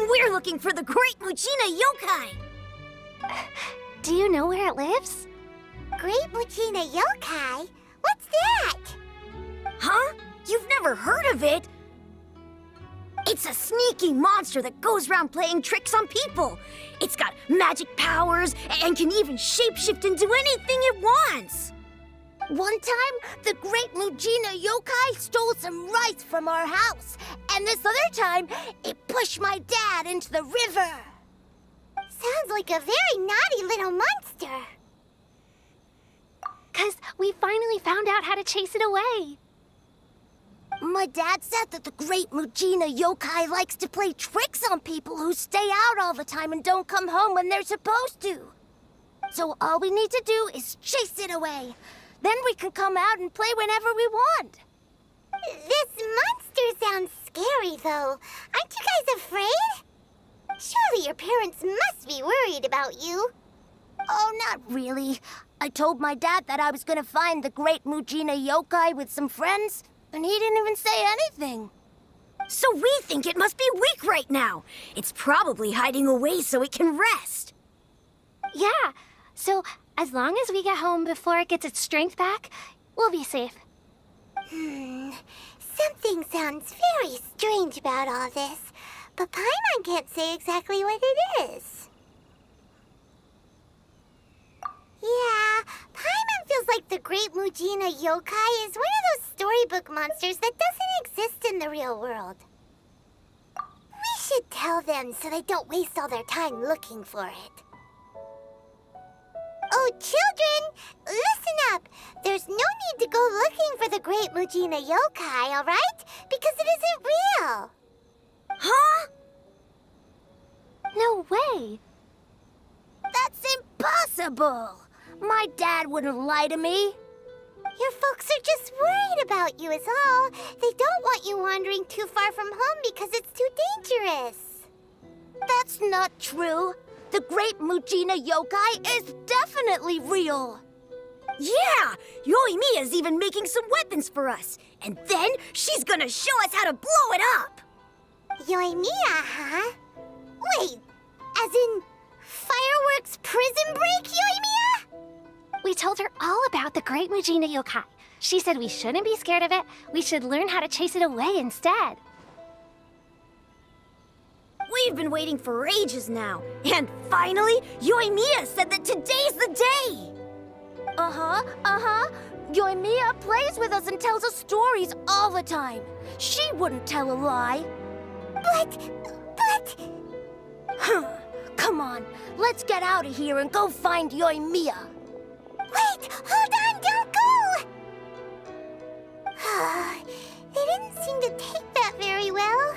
We're looking for the Great Muchina Yokai! Do you know where it lives? Great Muchina Yokai? What's that? Huh? You've never heard of it? It's a sneaky monster that goes around playing tricks on people. It's got magic powers and can even shapeshift into anything it wants. One time, the Great Mujina Yokai stole some rice from our house. And this other time, it pushed my dad into the river. Sounds like a very naughty little monster. 'Cause we finally found out how to chase it away. My dad said that the Great Mujina Yokai likes to play tricks on people who stay out all the time and don't come home when they're supposed to. So all we need to do is chase it away. Then we can come out and play whenever we want. This monster sounds scary, though. Aren't you guys afraid? Surely your parents must be worried about you. Oh, not really. I told my dad that I was gonna find the Great Mujina Yokai with some friends, and he didn't even say anything. So we think it must be weak right now. It's probably hiding away so it can rest. Yeah, so as long as we get home before it gets its strength back, we'll be safe. Something sounds very strange about all this, but Paimon can't say exactly what it is. Yeah, Paimon feels like the Great Mujina Yokai is one of those storybook monsters that doesn't exist in the real world. We should tell them so they don't waste all their time looking for it. Oh, children, listen up. There's no need to go looking for the Great Mujina Yokai, all right? Because it isn't real. Huh? No way. That's impossible. My dad wouldn't lie to me. Your folks are just worried about you is all. They don't want you wandering too far from home because it's too dangerous. That's not true. The Great Mujina Yokai is definitely real. Yeah! Yoimiya's even making some weapons for us. And then she's gonna show us how to blow it up. Yoimiya, huh? Wait, as in fireworks prison break, Yoimiya? We told her all about the Great Mujina Yokai. She said we shouldn't be scared of it. We should learn how to chase it away instead. We've been waiting for ages now. And finally, Yoimiya said that today's the day. Yoimiya plays with us and tells us stories all the time. She wouldn't tell a lie. But... Come on, let's get out of here and go find Yoimiya. Wait, hold on, don't go! They didn't seem to take that very well.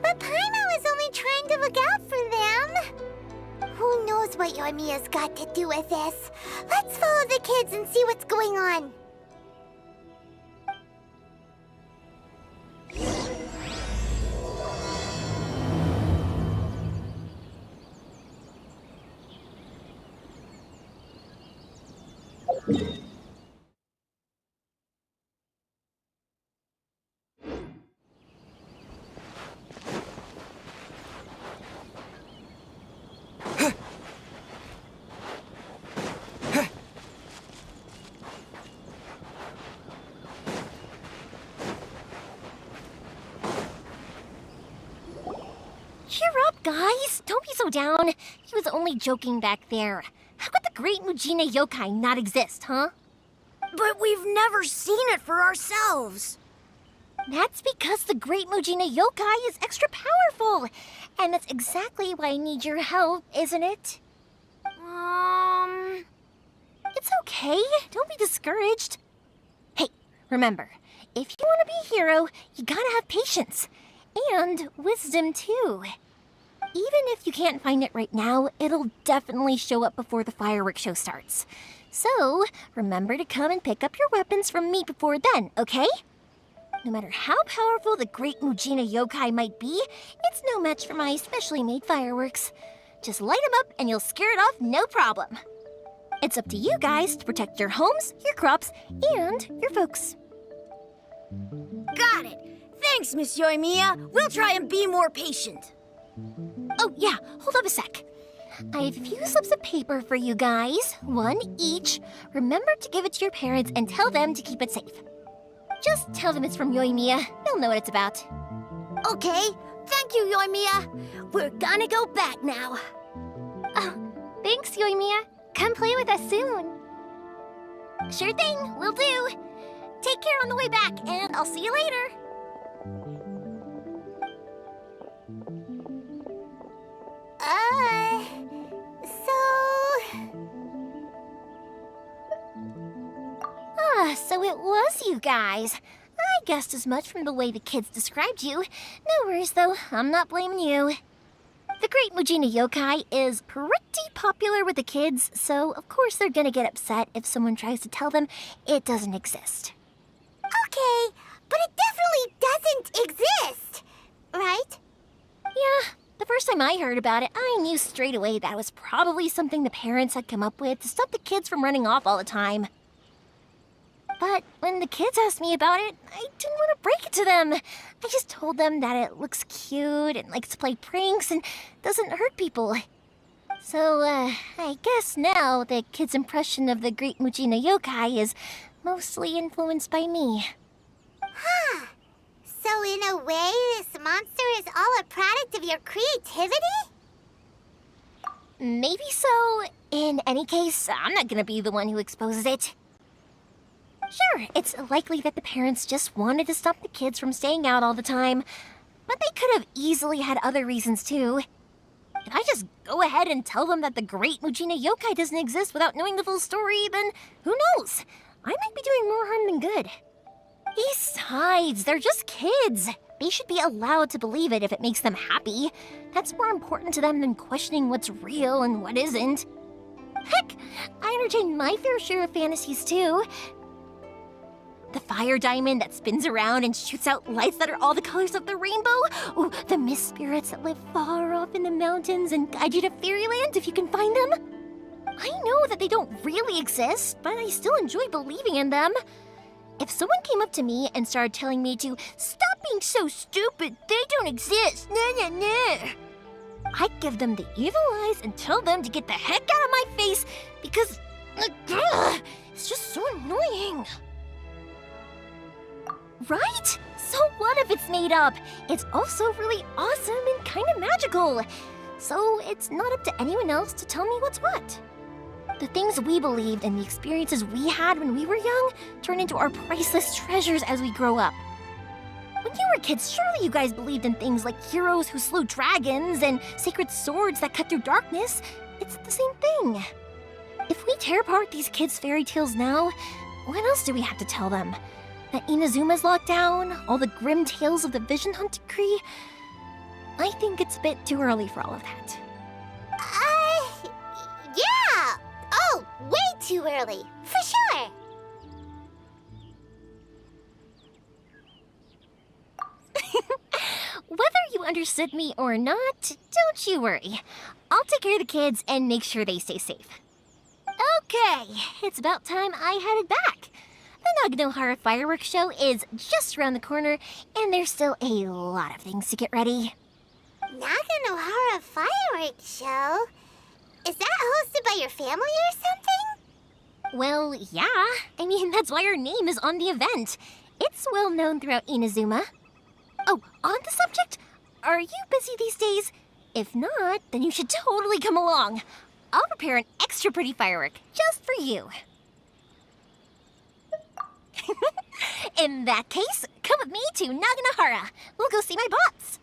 But Paimon was only trying to look out for them. Who knows what Yoimiya's got to do with this? Let's follow the kids and see what's going on. Cheer up, guys! Don't be so down. He was only joking back there. How could the Great Mujina Yokai not exist, huh? But we've never seen it for ourselves. That's because the Great Mujina Yokai is extra powerful. And that's exactly why I need your help, isn't it? It's okay. Don't be discouraged. Hey, remember, if you want to be a hero, you gotta have patience. And wisdom, too. Even if you can't find it right now, it'll definitely show up before the fireworks show starts. So, remember to come and pick up your weapons from me before then, okay? No matter how powerful the Great Mujina Yokai might be, it's no match for my specially made fireworks. Just light them up and you'll scare it off no problem. It's up to you guys to protect your homes, your crops, and your folks. Got it. Thanks, Miss Yoimiya. We'll try and be more patient. Oh, yeah, hold up a sec. I have a few slips of paper for you guys, one each. Remember to give it to your parents and tell them to keep it safe. Just tell them it's from Yoimiya. They'll know what it's about. Okay, Thank you, Yoimiya. We're gonna go back now. Oh, thanks, Yoimiya. Come play with us soon. Sure thing, will do. Take care on the way back, and I'll see you later. So it was you guys. I guessed as much from the way the kids described you. No worries, though. I'm not blaming you. The Great Mujina Yokai is pretty popular with the kids, so of course they're gonna get upset if someone tries to tell them it doesn't exist. Okay, but it definitely doesn't exist, right? Yeah, the first time I heard about it, I knew straight away that it was probably something the parents had come up with to stop the kids from running off all the time. But when the kids asked me about it, I didn't want to break it to them. I just told them that it looks cute and likes to play pranks and doesn't hurt people. So, I guess now the kids' impression of the Great Mujina Yokai is mostly influenced by me. Huh. So in a way, this monster is all a product of your creativity? Maybe so. In any case, I'm not gonna be the one who exposes it. Sure, it's likely that the parents just wanted to stop the kids from staying out all the time, but they could have easily had other reasons too. If I just go ahead and tell them that the Great Mujina Yokai doesn't exist without knowing the full story, then who knows? I might be doing more harm than good. Besides, they're just kids. They should be allowed to believe it if it makes them happy. That's more important to them than questioning what's real and what isn't. Heck, I entertain my fair share of fantasies too. The fire diamond that spins around and shoots out lights that are all the colors of the rainbow. Ooh, the mist spirits that live far off in the mountains and guide you to fairyland if you can find them. I know that they don't really exist, but I still enjoy believing in them. If someone came up to me and started telling me to stop being so stupid, they don't exist, I'd give them the evil eyes and tell them to get the heck out of my face because it's just so annoying. Right? So what if it's made up? It's also really awesome and kind of magical. So it's not up to anyone else to tell me what's what. The things we believed and the experiences we had when we were young turn into our priceless treasures as we grow up. When you were kids, surely you guys believed in things like heroes who slew dragons and sacred swords that cut through darkness. It's the same thing. If we tear apart these kids' fairy tales now, what else do we have to tell them? That Inazuma's locked down, all the grim tales of the Vision Hunt decree? I think it's a bit too early for all of that. Yeah! Oh, way too early, for sure! Whether you understood me or not, don't you worry. I'll take care of the kids and make sure they stay safe. Okay, it's about time I headed back. The Naganohara fireworks show is just around the corner, and there's still a lot of things to get ready. Naganohara fireworks show? Is that hosted by your family or something? Well, yeah. I mean, that's why our name is on the event. It's well known throughout Inazuma. Oh, on the subject, are you busy these days? If not, then you should totally come along. I'll prepare an extra pretty firework just for you. In that case, come with me to Naganohara. We'll go see my bots.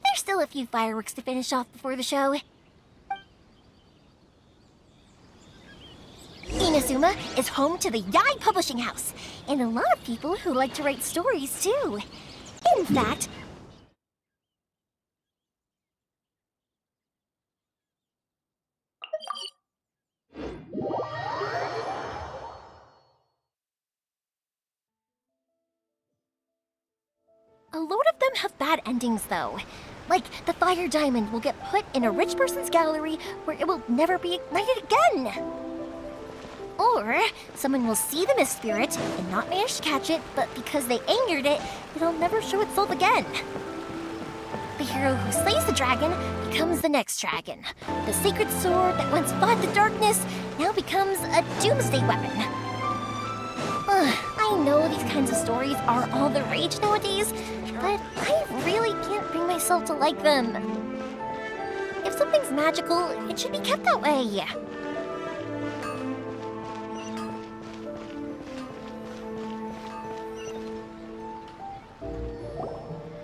There's still a few fireworks to finish off before the show. Inazuma is home to the Yaoi Publishing House, and a lot of people who like to write stories too. In fact, a lot of them have bad endings, though. Like, the fire diamond will get put in a rich person's gallery where it will never be ignited again. Or, someone will see the mist spirit and not manage to catch it, but because they angered it, it'll never show itself again. The hero who slays the dragon becomes the next dragon. The sacred sword that once fought the darkness now becomes a doomsday weapon. I know these kinds of stories are all the rage nowadays, but I really can't bring myself to like them. If something's magical, it should be kept that way.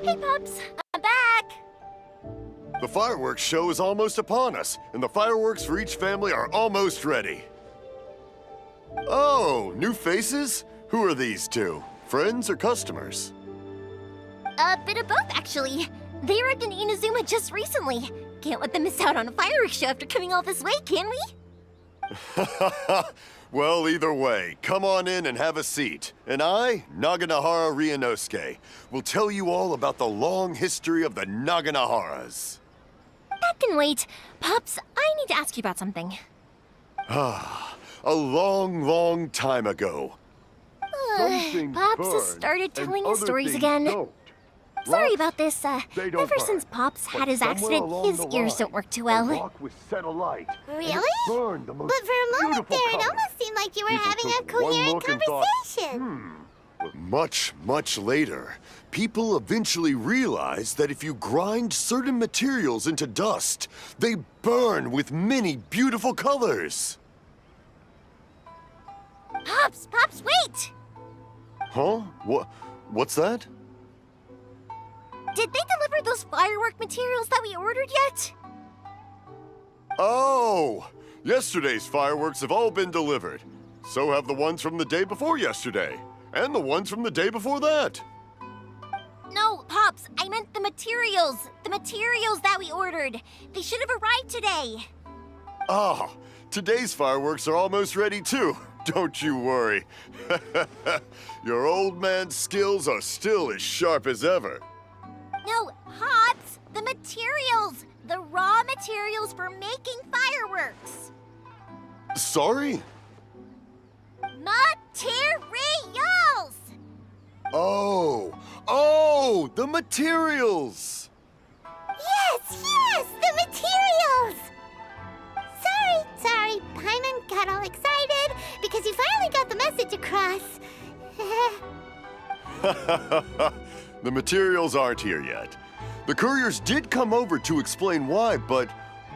Hey, Pops, I'm back! The fireworks show is almost upon us, and the fireworks for each family are almost ready. Oh, new faces? Who are these two? Friends or customers? A bit of both, actually. They arrived in Inazuma just recently. Can't let them miss out on a fireworks show after coming all this way, can we? Well, either way, come on in and have a seat. And I, Naganahara Ryunosuke, will tell you all about the long history of the Naganaharas. That can wait. Pops, I need to ask you about something. A long, long time ago. Pops has started telling his stories again. Sorry about this. Ever since Pops had his accident, his ears don't work too well. Really? But for a moment there, it almost seemed like you were having a coherent conversation. Much, much later, people eventually realized that if you grind certain materials into dust, they burn with many beautiful colors. Pops, wait! Huh? What's that? Did they deliver those firework materials that we ordered yet? Oh! Yesterday's fireworks have all been delivered. So have the ones from the day before yesterday. And the ones from the day before that. No, Pops, I meant the materials. The materials that we ordered. They should have arrived today. Ah, today's fireworks are almost ready too. Don't you worry. Your old man's skills are still as sharp as ever. No, Pops, the materials. The raw materials for making fireworks. Sorry? Materials! Oh, the materials! Yes, the materials! Sorry, Paimon got all excited because you finally got the message across. The materials aren't here yet. The couriers did come over to explain why, but,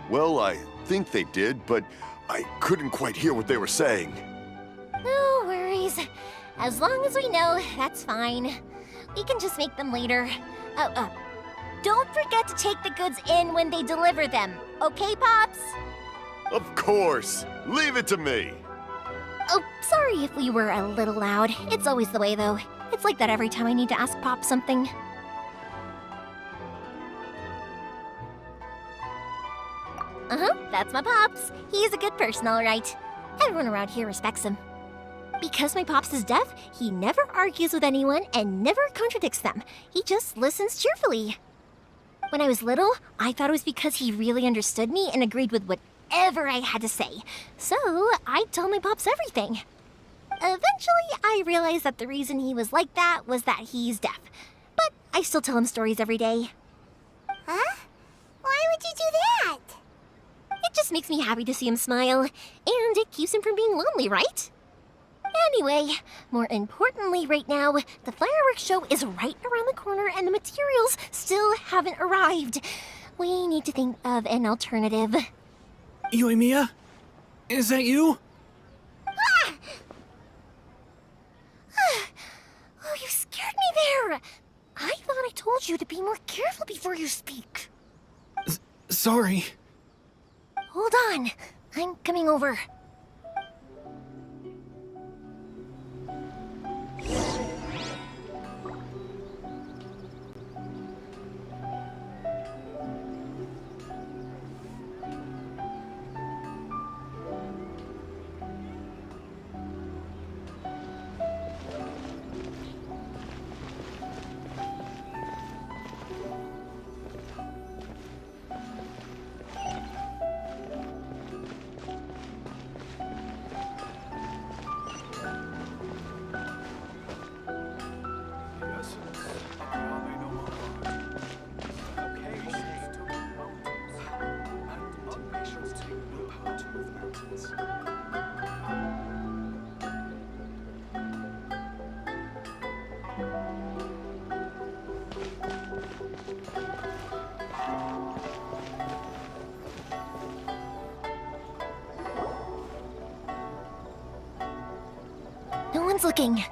well, I think they did, but I couldn't quite hear what they were saying. No worries. As long as we know, that's fine. We can just make them later. Don't forget to take the goods in when they deliver them, okay, Pops? Of course. Leave it to me. Oh, sorry if we were a little loud. It's always the way, though. It's like that every time I need to ask Pop something. That's my Pops. He's a good person, all right. Everyone around here respects him. Because my Pops is deaf, he never argues with anyone and never contradicts them. He just listens cheerfully. When I was little, I thought it was because he really understood me and agreed with whatever I had to say. So I'd tell my Pops everything. Eventually, I realized that the reason he was like that was that he's deaf. But I still tell him stories every day. Huh? Why would you do that? It just makes me happy to see him smile, and it keeps him from being lonely, right? Anyway, more importantly right now, the fireworks show is right around the corner and the materials still haven't arrived. We need to think of an alternative. Yoimiya? Is that you? Ah! Oh, you scared me there! I thought I told you to be more careful before you speak. Sorry. Hold on. I'm coming over. one's looking.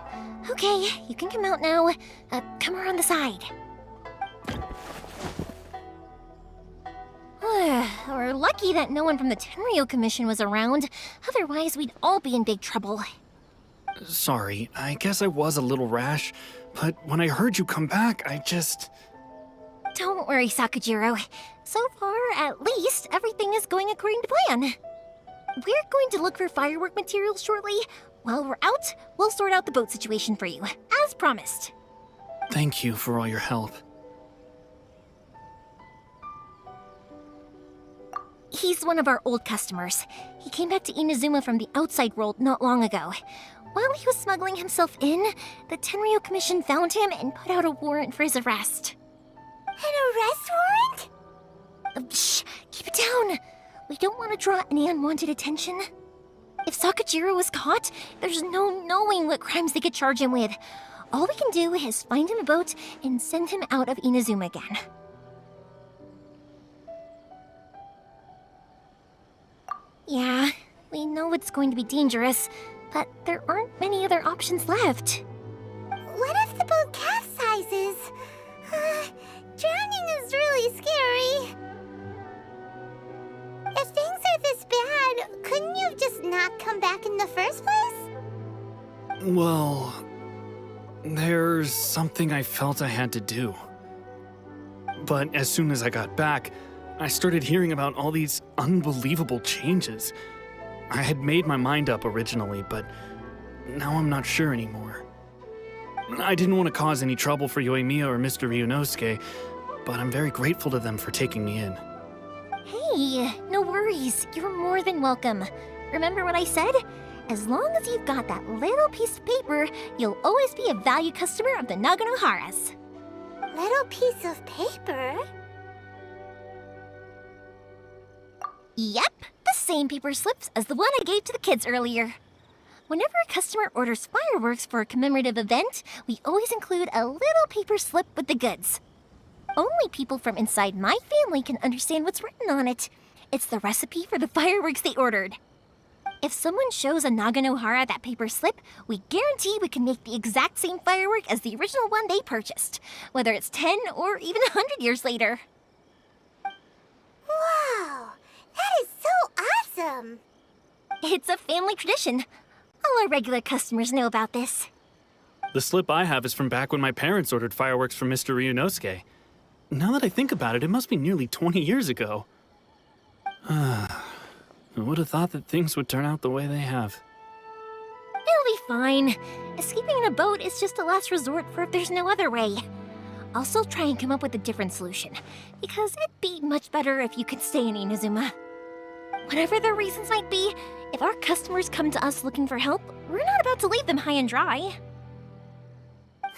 Okay, you can come out now. Come around the side. We're lucky that no one from the Tenryo Commission was around. Otherwise, we'd all be in big trouble. Sorry, I guess I was a little rash, but when I heard you come back, I just... Don't worry, Sakujiro. So far, at least, everything is going according to plan. We're going to look for firework materials shortly. While we're out, we'll sort out the boat situation for you, as promised. Thank you for all your help. He's one of our old customers. He came back to Inazuma from the outside world not long ago. While he was smuggling himself in, the Tenryo Commission found him and put out a warrant for his arrest. An arrest warrant? Shh! Keep it down! We don't want to draw any unwanted attention. If Sakujiro was caught, there's no knowing what crimes they could charge him with. All we can do is find him a boat and send him out of Inazuma again. Yeah, we know it's going to be dangerous, but there aren't many other options left. What if the boat capsizes? Drowning is really scary. If things are this bad, couldn't you have just not come back in the first place? Well, there's something I felt I had to do. But as soon as I got back, I started hearing about all these unbelievable changes. I had made my mind up originally, but now I'm not sure anymore. I didn't want to cause any trouble for Yoimiya or Mr. Ryunosuke, but I'm very grateful to them for taking me in. Hey, no worries. You're more than welcome. Remember what I said? As long as you've got that little piece of paper, you'll always be a valued customer of the Naganoharas. Little piece of paper? Yep, the same paper slips as the one I gave to the kids earlier. Whenever a customer orders fireworks for a commemorative event, we always include a little paper slip with the goods. Only people from inside my family can understand what's written on it. It's the recipe for the fireworks they ordered. If someone shows a Naganohara that paper slip, we guarantee we can make the exact same firework as the original one they purchased, whether it's 10 or even 100 years later. Wow, that is so awesome! It's a family tradition. All our regular customers know about this. The slip I have is from back when my parents ordered fireworks from Mr. Ryunosuke. Now that I think about it, it must be nearly 20 years ago. I would have thought that things would turn out the way they have. It'll be fine. Escaping in a boat is just a last resort for if there's no other way. I'll still try and come up with a different solution, because it'd be much better if you could stay in Inazuma. Whatever their reasons might be, if our customers come to us looking for help, we're not about to leave them high and dry.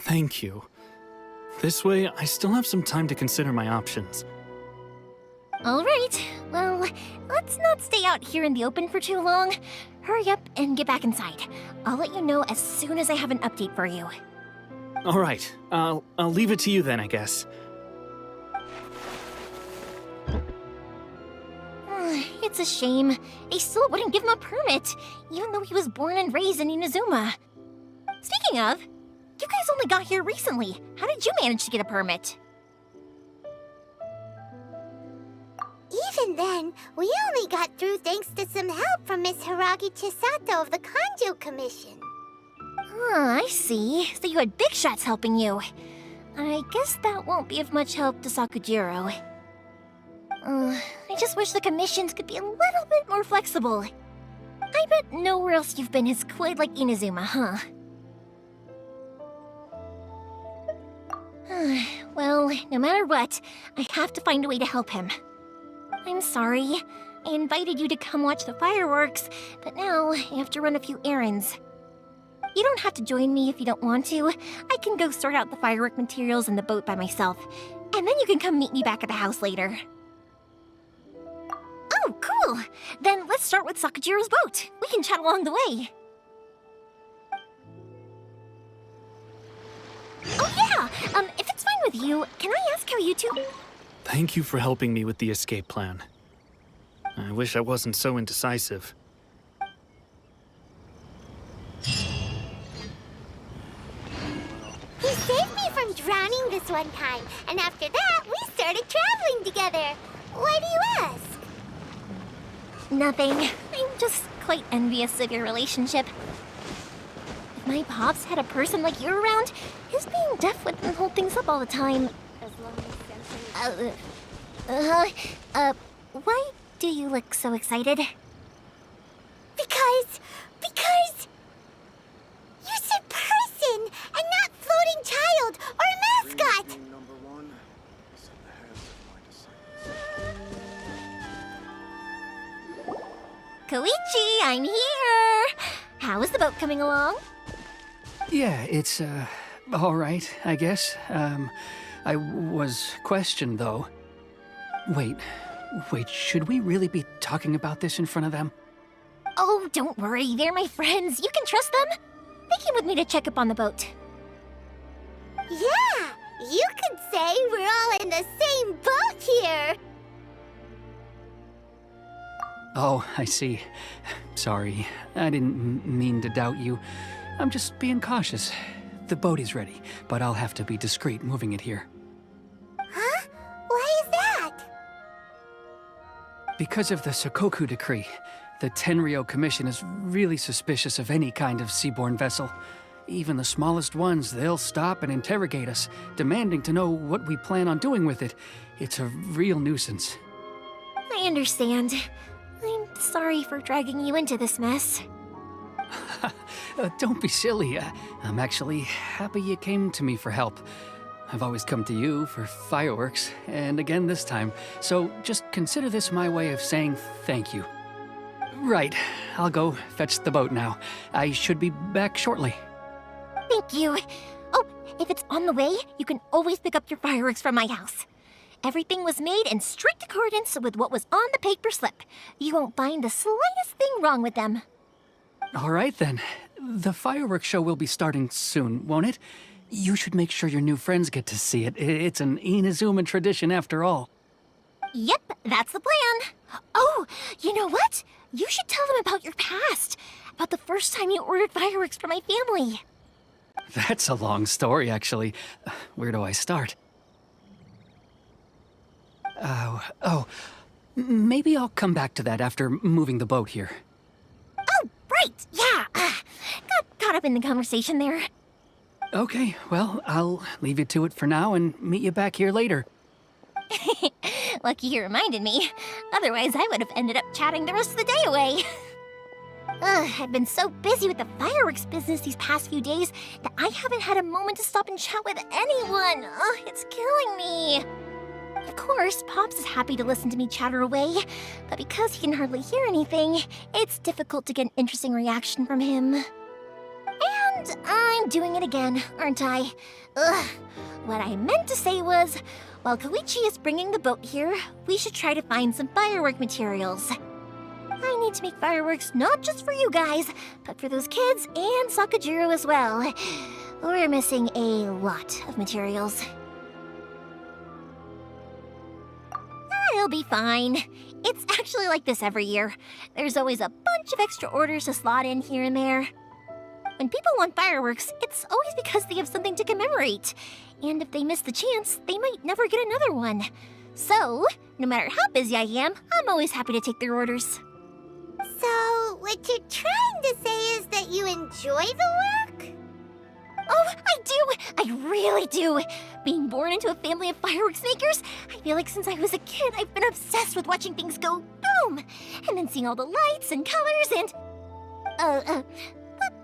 Thank you. This way, I still have some time to consider my options. All right. Well, let's not stay out here in the open for too long. Hurry up and get back inside. I'll let you know as soon as I have an update for you. All right. I'll leave it to you then, I guess. It's a shame. They still wouldn't give him a permit, even though he was born and raised in Inazuma. Speaking of, you guys only got here recently. How did you manage to get a permit? Even then, we only got through thanks to some help from Miss Hiragi Chisato of the Kanjo Commission. I see. So you had big shots helping you. I guess that won't be of much help to Sakujiro. I just wish the commissions could be a little bit more flexible. I bet nowhere else you've been is quite like Inazuma, huh? Well, no matter what, I have to find a way to help him. I'm sorry. I invited you to come watch the fireworks, but now I have to run a few errands. You don't have to join me if you don't want to. I can go sort out the firework materials and the boat by myself, and then you can come meet me back at the house later. Oh, cool! Then let's start with Sakujiro's boat. We can chat along the way. Oh yeah! If it's fine with you, can I ask how you two... Thank you for helping me with the escape plan. I wish I wasn't so indecisive. from drowning this one time, and after that, we started traveling together. Why do you ask? Nothing. I'm just quite envious of your relationship. If my pops had a person like you around, his being deaf wouldn't hold things up all the time. Why do you look so excited? Because you said person and not floating child or a mascot. Koichi, I'm here! How is the boat coming along? Yeah, it's, all right, I guess. I was questioned, though. Wait, should we really be talking about this in front of them? Oh, don't worry, they're my friends. You can trust them. They came with me to check up on the boat. Yeah, you could say we're all in the same boat here. Oh, I see. Sorry, I didn't mean to doubt you. I'm just being cautious. The boat is ready, but I'll have to be discreet moving it here. Huh? Why is that? Because of the Sokoku decree, the Tenryou Commission is really suspicious of any kind of seaborne vessel. Even the smallest ones, they'll stop and interrogate us, demanding to know what we plan on doing with it. It's a real nuisance. I understand. I'm sorry for dragging you into this mess. Don't be silly. I'm actually happy you came to me for help. I've always come to you for fireworks, and again this time, so just consider this my way of saying thank you. Right, I'll go fetch the boat now. I should be back shortly. Thank you. Oh, if it's on the way, you can always pick up your fireworks from my house. Everything was made in strict accordance with what was on the paper slip. You won't find the slightest thing wrong with them. All right then. The fireworks show will be starting soon, won't it? You should make sure your new friends get to see it. It's an Inazuma tradition after all. Yep, that's the plan. Oh, you know what? You should tell them about your past. About the first time you ordered fireworks for my family. That's a long story, actually. Where do I start? Maybe I'll come back to that after moving the boat here. Oh, right, yeah. Got caught up in the conversation there. Okay, well, I'll leave you to it for now and meet you back here later. Lucky you reminded me. Otherwise, I would have ended up chatting the rest of the day away. I've been so busy with the fireworks business these past few days that I haven't had a moment to stop and chat with anyone. It's killing me. Of course, Pops is happy to listen to me chatter away, but because he can hardly hear anything, it's difficult to get an interesting reaction from him. And I'm doing it again, aren't I? What I meant to say was, while Koichi is bringing the boat here, we should try to find some firework materials. I need to make fireworks not just for you guys, but for those kids and Sakajiro as well. We're missing a lot of materials. It'll be fine. It's actually like this every year. There's always a bunch of extra orders to slot in here and there. When people want fireworks, it's always because they have something to commemorate. And if they miss the chance, they might never get another one. So, no matter how busy I am, I'm always happy to take their orders. So, what you're trying to say is that you enjoy the work? Oh, I do! I really do! Being born into a family of fireworks makers, I feel like since I was a kid, I've been obsessed with watching things go boom! And then seeing all the lights and colors and... But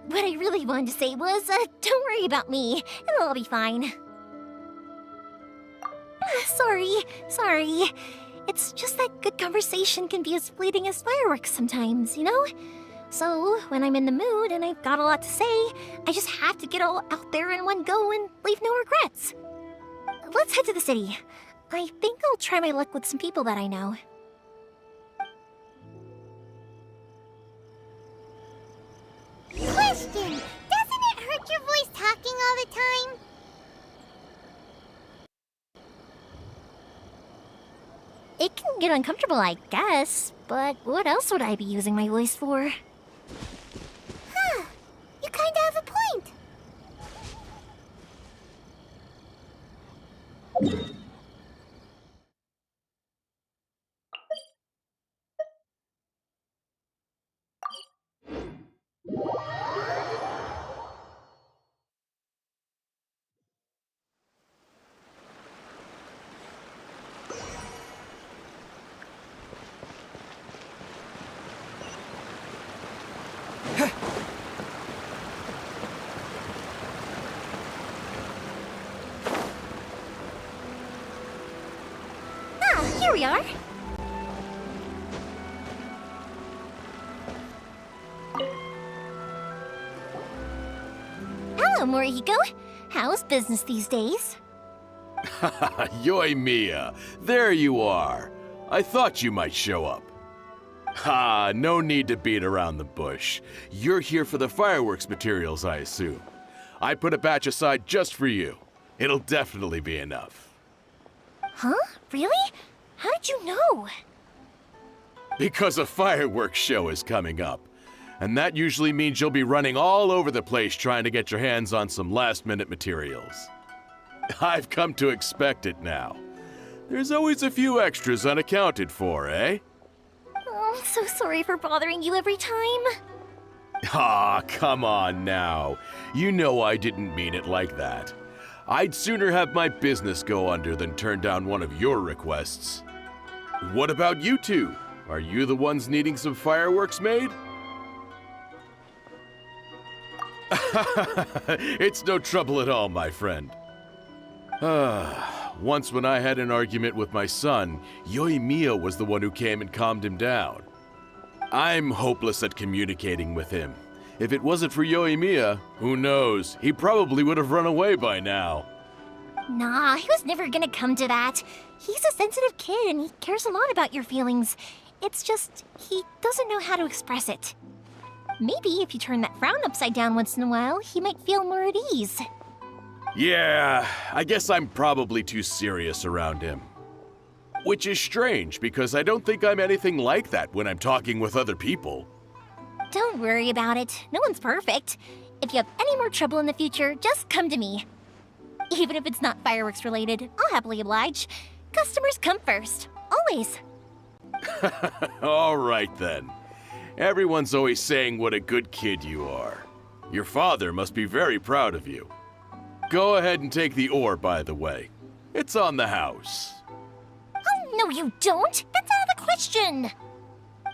what I really wanted to say was, don't worry about me. It'll all be fine. Sorry. It's just that good conversation can be as fleeting as fireworks sometimes, you know? So, when I'm in the mood and I've got a lot to say, I just have to get all out there in one go and leave no regrets. Let's head to the city. I think I'll try my luck with some people that I know. Question! Doesn't it hurt your voice talking all the time? It can get uncomfortable, I guess, but what else would I be using my voice for? Huh. You kinda have a point. we are. Hello, Morihiko. How's business these days? Yoimiya, there you are. I thought you might show up. Ha, no need to beat around the bush. You're here for the fireworks materials, I assume. I put a batch aside just for you. It'll definitely be enough. Huh? Really? How did you know? Because a fireworks show is coming up. And that usually means you'll be running all over the place trying to get your hands on some last-minute materials. I've come to expect it now. There's always a few extras unaccounted for, eh? Oh, I'm so sorry for bothering you every time. Ah, come on now. You know I didn't mean it like that. I'd sooner have my business go under than turn down one of your requests. What about you two? Are you the ones needing some fireworks made? It's no trouble at all, my friend. Once when I had an argument with my son, Yoimiya was the one who came and calmed him down. I'm hopeless at communicating with him. If it wasn't for Yoimiya, who knows, he probably would have run away by now. Nah, he was never gonna come to that. He's a sensitive kid and he cares a lot about your feelings. It's just, he doesn't know how to express it. Maybe if you turn that frown upside down once in a while, he might feel more at ease. Yeah, I guess I'm probably too serious around him. Which is strange, because I don't think I'm anything like that when I'm talking with other people. Don't worry about it. No one's perfect. If you have any more trouble in the future, just come to me. Even if it's not fireworks related, I'll happily oblige. Customers come first. Always. All right then. Everyone's always saying what a good kid you are. Your father must be very proud of you. Go ahead and take the ore, by the way. It's on the house. Oh, no you don't! That's out of the question!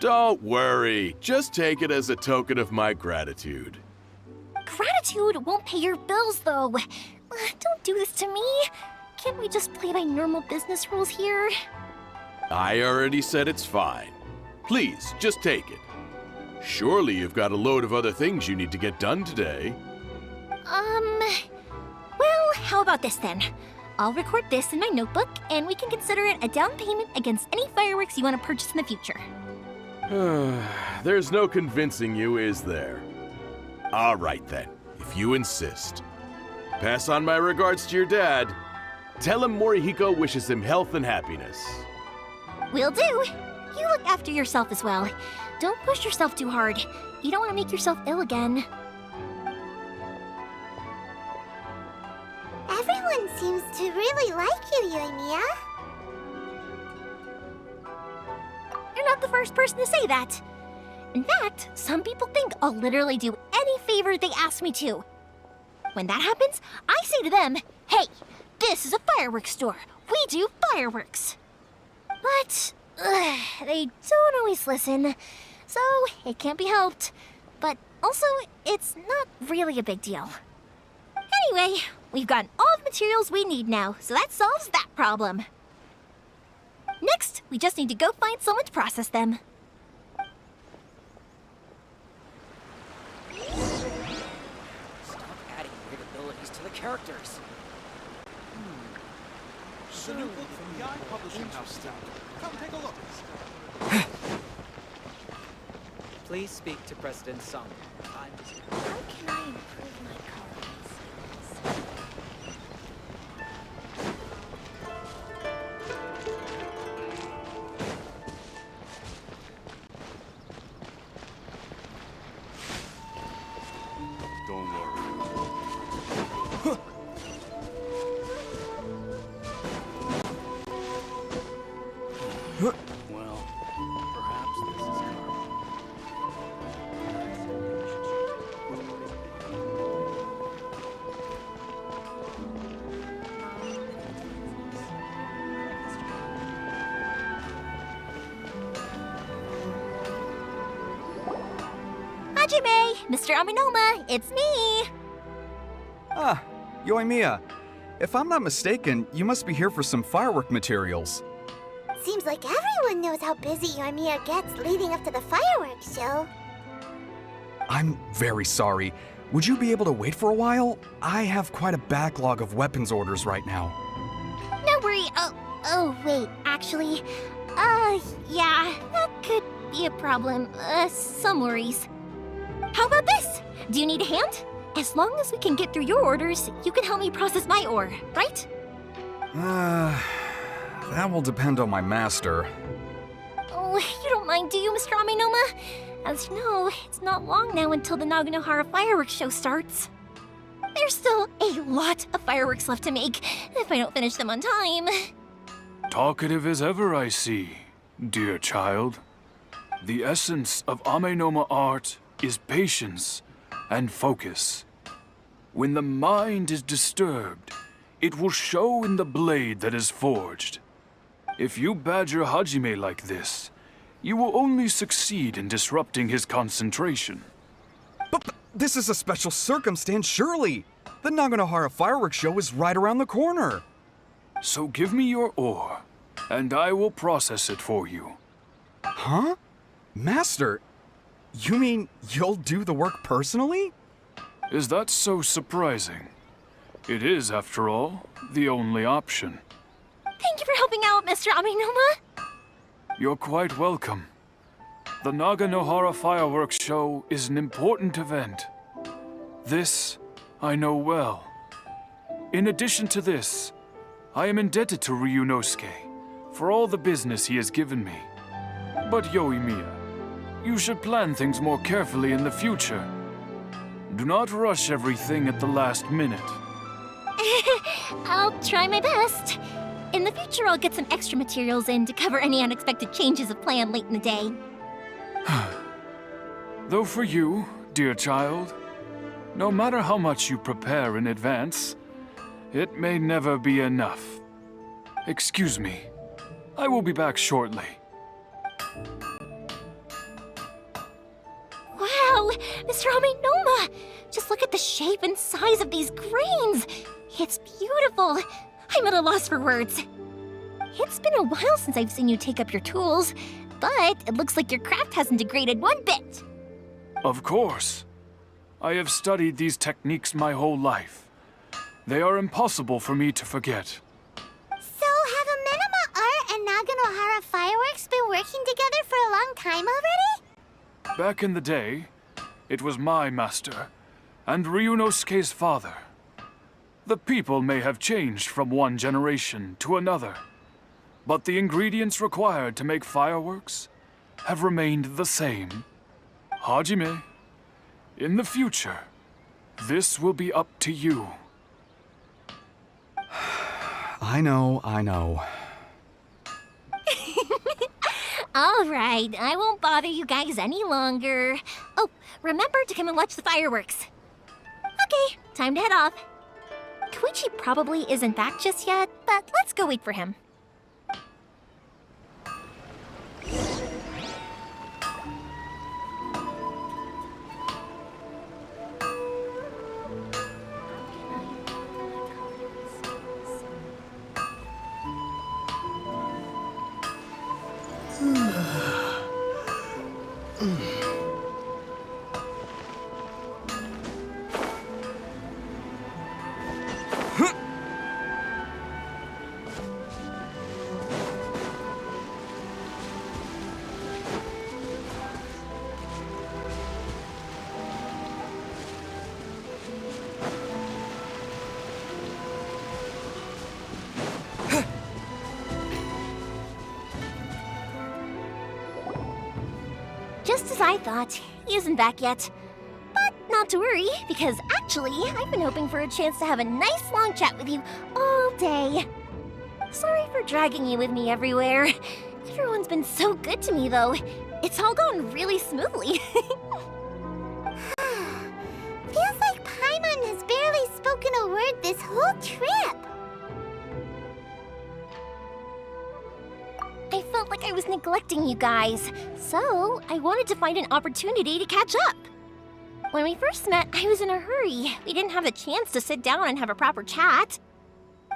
Don't worry. Just take it as a token of my gratitude. Gratitude won't pay your bills, though. Don't do this to me. Can't we just play by normal business rules here? I already said it's fine. Please, just take it. Surely you've got a load of other things you need to get done today. Well, how about this then? I'll record this in my notebook, and we can consider it a down payment against any fireworks you want to purchase in the future. There's no convincing you, is there? All right then, if you insist. Pass on my regards to your dad. Tell him Morihiko wishes him health and happiness. Will do. You look after yourself as well. Don't push yourself too hard. You don't want to make yourself ill again. Everyone seems to really like you, Yoimiya. You're not the first person to say that. In fact, some people think I'll literally do any favor they ask me to. When that happens, I say to them, hey, this is a fireworks store. We do fireworks. But they don't always listen, so it can't be helped. But also, it's not really a big deal. Anyway, we've gotten all the materials we need now, so that solves that problem. Next, we just need to go find someone to process them. Stop adding weird abilities to the characters. The new book from the Publishing House is out. Come take a look. Please speak to President Sung. How can I improve my coloring skills? Don't worry. Well, perhaps this is karma. Hajime, Mr. Aminoma, it's me! Ah, Yoimiya. If I'm not mistaken, you must be here for some firework materials. Seems like everyone knows how busy Yoimiya gets leading up to the fireworks show. I'm very sorry. Would you be able to wait for a while? I have quite a backlog of weapons orders right now. No worry. Oh, wait, actually, yeah, that could be a problem. Some worries. How about this? Do you need a hand? As long as we can get through your orders, you can help me process my ore, right? That will depend on my master. Oh, you don't mind, do you, Mr. Amenoma? As you know, it's not long now until the Naganohara fireworks show starts. There's still a lot of fireworks left to make, if I don't finish them on time. Talkative as ever, I see, dear child. The essence of Amenoma art is patience and focus. When the mind is disturbed, it will show in the blade that is forged. If you badger Hajime like this, you will only succeed in disrupting his concentration. But this is a special circumstance, surely. The Naganohara fireworks show is right around the corner. So give me your ore, and I will process it for you. Huh? Master, you mean you'll do the work personally? Is that so surprising? It is, after all, the only option. Thank you for helping out, Mr. Amenoma. You're quite welcome. The Naganohara fireworks show is an important event. This I know well. In addition to this, I am indebted to Ryunosuke for all the business he has given me. But Yoimiya, you should plan things more carefully in the future. Do not rush everything at the last minute. I'll try my best. In the future, I'll get some extra materials in to cover any unexpected changes of plan late in the day. Though for you, dear child, no matter how much you prepare in advance, it may never be enough. Excuse me. I will be back shortly. Wow, Mr. Amenoma! Just look at the shape and size of these grains! It's beautiful! I'm at a loss for words. It's been a while since I've seen you take up your tools, but it looks like your craft hasn't degraded one bit. Of course. I have studied these techniques my whole life. They are impossible for me to forget. So, have Amenoma Art and Naganohara Fireworks been working together for a long time already? Back in the day, it was my master, and Ryunosuke's father. The people may have changed from one generation to another, but the ingredients required to make fireworks have remained the same. Hajime, in the future, this will be up to you. I know. All right, I won't bother you guys any longer. Oh, remember to come and watch the fireworks. Okay, time to head off. Koichi probably isn't back just yet, but let's go wait for him. Just as I thought, he isn't back yet. But not to worry, because actually, I've been hoping for a chance to have a nice long chat with you all day. Sorry for dragging you with me everywhere. Everyone's been so good to me, though. It's all gone really smoothly. Feels like Paimon has barely spoken a word this whole trip. I felt like I was neglecting you guys, so I wanted to find an opportunity to catch up. When we first met, I was in a hurry. We didn't have a chance to sit down and have a proper chat.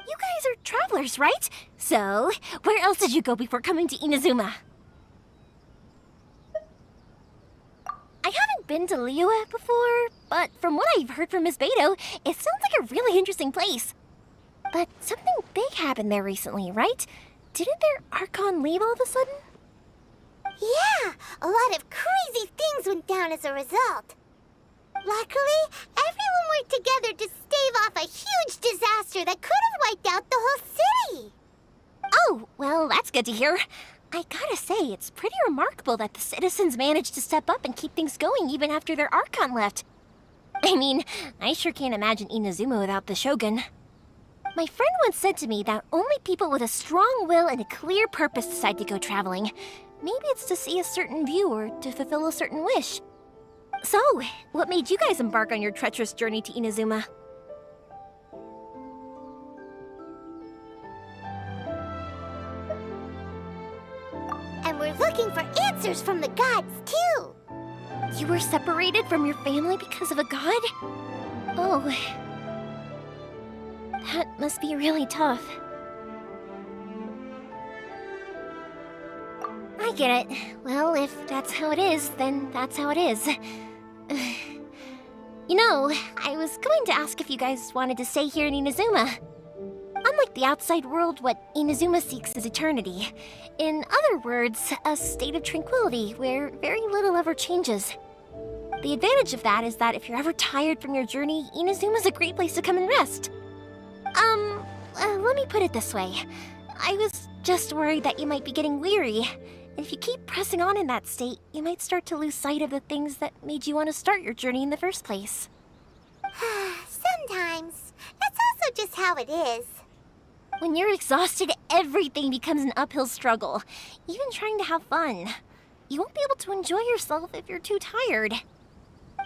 You guys are travelers, right? So, where else did you go before coming to Inazuma? I haven't been to Liyue before, but from what I've heard from Miss Beto, it sounds like a really interesting place. But something big happened there recently, right? Didn't their Archon leave all of a sudden? Yeah, a lot of crazy things went down as a result. Luckily, everyone worked together to stave off a huge disaster that could have wiped out the whole city. Oh, well, that's good to hear. I gotta say, it's pretty remarkable that the citizens managed to step up and keep things going even after their Archon left. I mean, I sure can't imagine Inazuma without the Shogun. My friend once said to me that only people with a strong will and a clear purpose decide to go traveling. Maybe it's to see a certain view or to fulfill a certain wish. So, what made you guys embark on your treacherous journey to Inazuma? And we're looking for answers from the gods, too. You were separated from your family because of a god? Oh. That must be really tough. I get it. Well, if that's how it is, then that's how it is. You know, I was going to ask if you guys wanted to stay here in Inazuma. Unlike the outside world, what Inazuma seeks is eternity. In other words, a state of tranquility where very little ever changes. The advantage of that is that if you're ever tired from your journey, Inazuma's a great place to come and rest. Let me put it this way. I was just worried that you might be getting weary. If you keep pressing on in that state, you might start to lose sight of the things that made you want to start your journey in the first place. Sometimes. That's also just how it is. When you're exhausted, everything becomes an uphill struggle, even trying to have fun. You won't be able to enjoy yourself if you're too tired.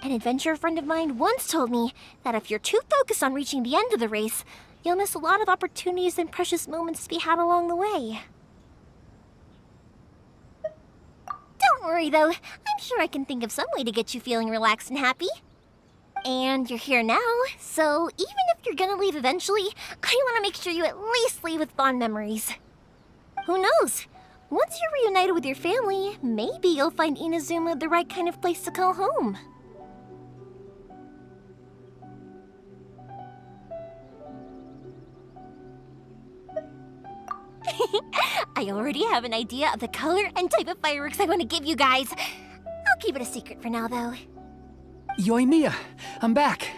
An adventurer friend of mine once told me that if you're too focused on reaching the end of the race, you'll miss a lot of opportunities and precious moments to be had along the way. Don't worry though, I'm sure I can think of some way to get you feeling relaxed and happy. And you're here now, so even if you're gonna leave eventually, I want to make sure you at least leave with fond memories. Who knows? Once you're reunited with your family, maybe you'll find Inazuma the right kind of place to call home. I already have an idea of the color and type of fireworks I want to give you guys. I'll keep it a secret for now, though. Yoimiya, I'm back.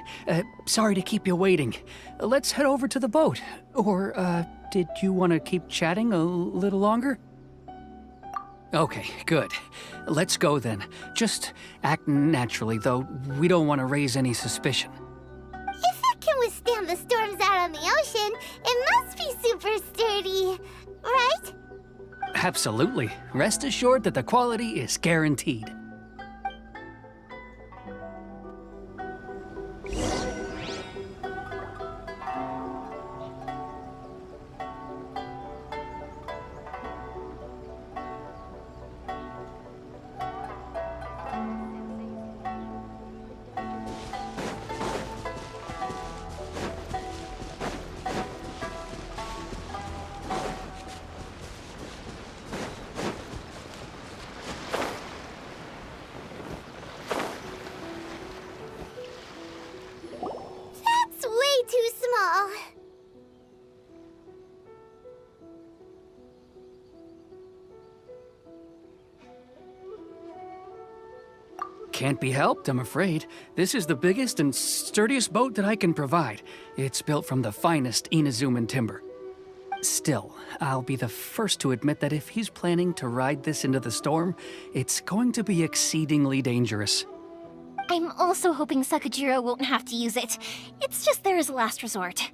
Sorry to keep you waiting. Let's head over to the boat. Or, did you want to keep chatting a little longer? Okay, good. Let's go then. Just act naturally, though. We don't want to raise any suspicion. If it can withstand the storms out on the ocean, it must be super sturdy, right? Absolutely. Rest assured that the quality is guaranteed. Too small. Can't be helped, I'm afraid. This is the biggest and sturdiest boat that I can provide. It's built from the finest Inazuman timber. Still, I'll be the first to admit that if he's planning to ride this into the storm, it's going to be exceedingly dangerous. I'm also hoping Sakajiro won't have to use it. It's just there as a last resort.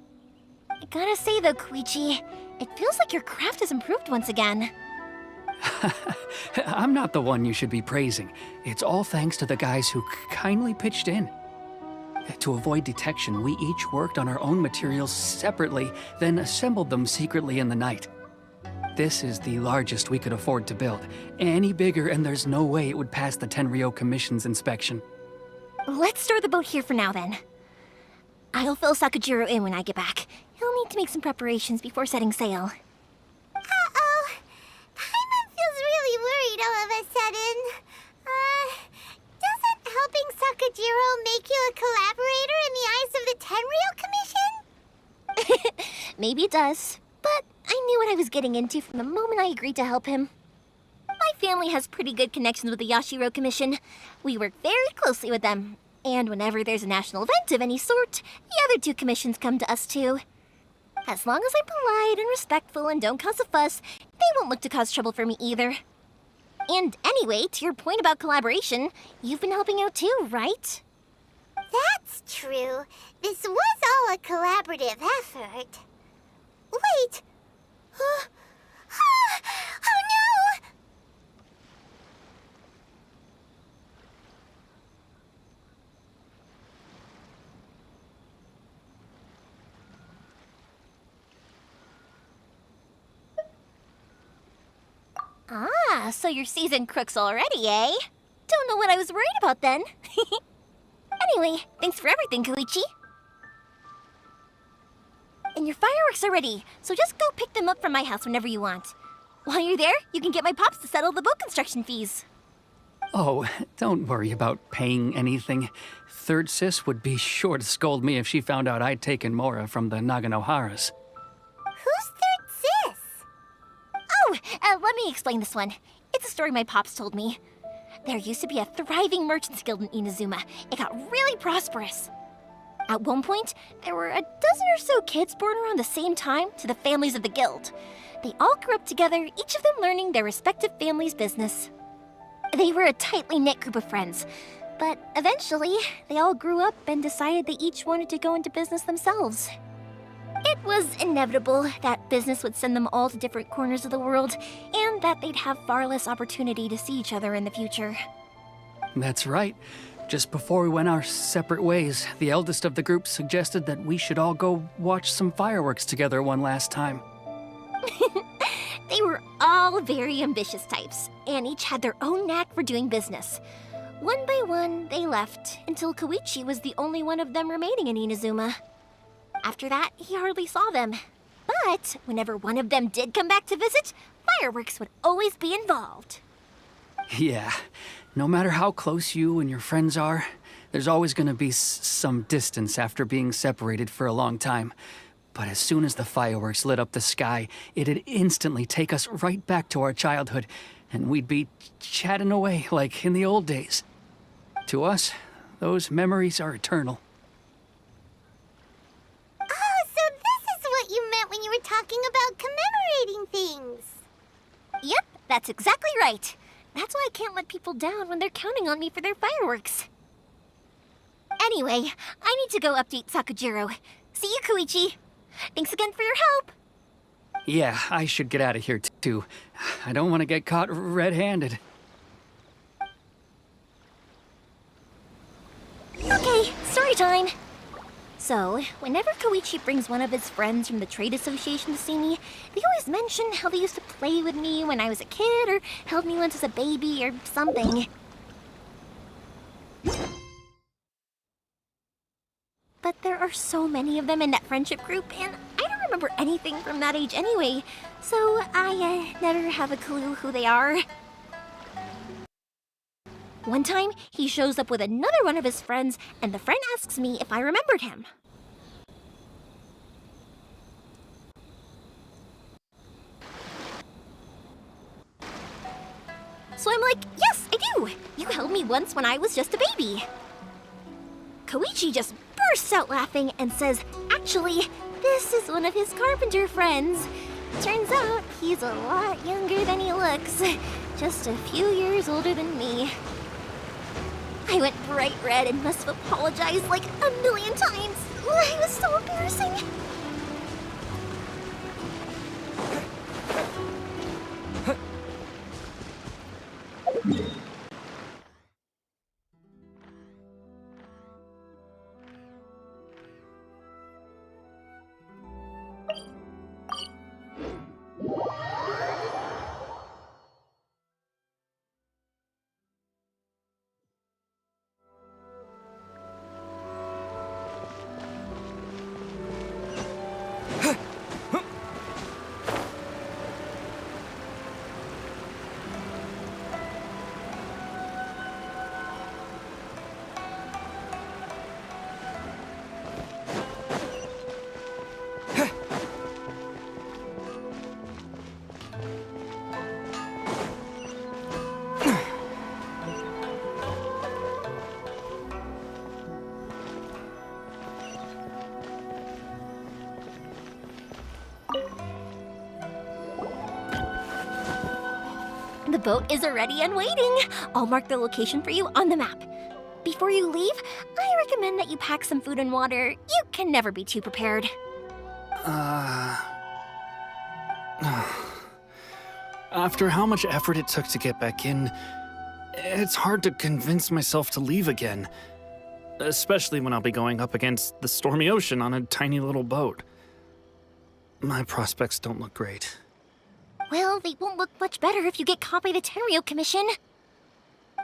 I gotta say though, Koichi, it feels like your craft has improved once again. I'm not the one you should be praising. It's all thanks to the guys who kindly pitched in. To avoid detection, we each worked on our own materials separately, then assembled them secretly in the night. This is the largest we could afford to build. Any bigger and there's no way it would pass the Tenryou Commission's inspection. Let's store the boat here for now, then. I'll fill Sakajiro in when I get back. He'll need to make some preparations before setting sail. Uh-oh. Paimon feels really worried all of a sudden. Doesn't helping Sakajiro make you a collaborator in the eyes of the Tenryou Commission? Maybe it does, but I knew what I was getting into from the moment I agreed to help him. My family has pretty good connections with the Yashiro Commission. We work very closely with them, and whenever there's a national event of any sort, the other two commissions come to us too. As long as I'm polite and respectful and don't cause a fuss, they won't look to cause trouble for me either. And anyway, to your point about collaboration, you've been helping out too, right? That's true. This was all a collaborative effort. Wait! Oh no! Ah, so you're seasoned crooks already, eh? Don't know what I was worried about then. Anyway, thanks for everything, Koichi. And your fireworks are ready, so just go pick them up from my house whenever you want. While you're there, you can get my pops to settle the boat construction fees. Oh, don't worry about paying anything. Third Sis would be sure to scold me if she found out I'd taken Mora from the Naganoharas. Who's Third Sis? Oh, let me explain this one. It's a story my pops told me. There used to be a thriving merchants guild in Inazuma. It got really prosperous. At one point, there were a dozen or so kids born around the same time to the families of the guild. They all grew up together, each of them learning their respective family's business. They were a tightly knit group of friends, but eventually, they all grew up and decided they each wanted to go into business themselves. It was inevitable that business would send them all to different corners of the world, and that they'd have far less opportunity to see each other in the future. That's right. Just before we went our separate ways, the eldest of the group suggested that we should all go watch some fireworks together one last time. They were all very ambitious types, and each had their own knack for doing business. One by one, they left, until Koichi was the only one of them remaining in Inazuma. After that, he hardly saw them. But whenever one of them did come back to visit, fireworks would always be involved. Yeah, no matter how close you and your friends are, there's always gonna be some distance after being separated for a long time. But as soon as the fireworks lit up the sky, it'd instantly take us right back to our childhood, and we'd be chatting away like in the old days. To us, those memories are eternal. Oh, so this is what you meant when you were talking about commemorating things. Yep, that's exactly right. That's why I can't let people down when they're counting on me for their fireworks. Anyway, I need to go update Sakajiro. See you, Koichi. Thanks again for your help. Yeah, I should get out of here too. I don't want to get caught red-handed. Okay, story time. So, whenever Koichi brings one of his friends from the trade association to see me, they always mention how they used to play with me when I was a kid or held me once as a baby or something. But there are so many of them in that friendship group, and I don't remember anything from that age anyway, so I never have a clue who they are. One time, he shows up with another one of his friends, and the friend asks me if I remembered him. So I'm like, yes, I do! You held me once when I was just a baby. Koichi just bursts out laughing and says, actually, this is one of his carpenter friends. Turns out, he's a lot younger than he looks. Just a few years older than me. I went bright red and must have apologized like a million times. It was so embarrassing. The boat is ready and waiting. I'll mark the location for you on the map. Before you leave, I recommend that you pack some food and water. You can never be too prepared. After how much effort it took to get back in, it's hard to convince myself to leave again. Especially when I'll be going up against the stormy ocean on a tiny little boat. My prospects don't look great. Well, they won't look much better if you get caught by the Tenryou Commission.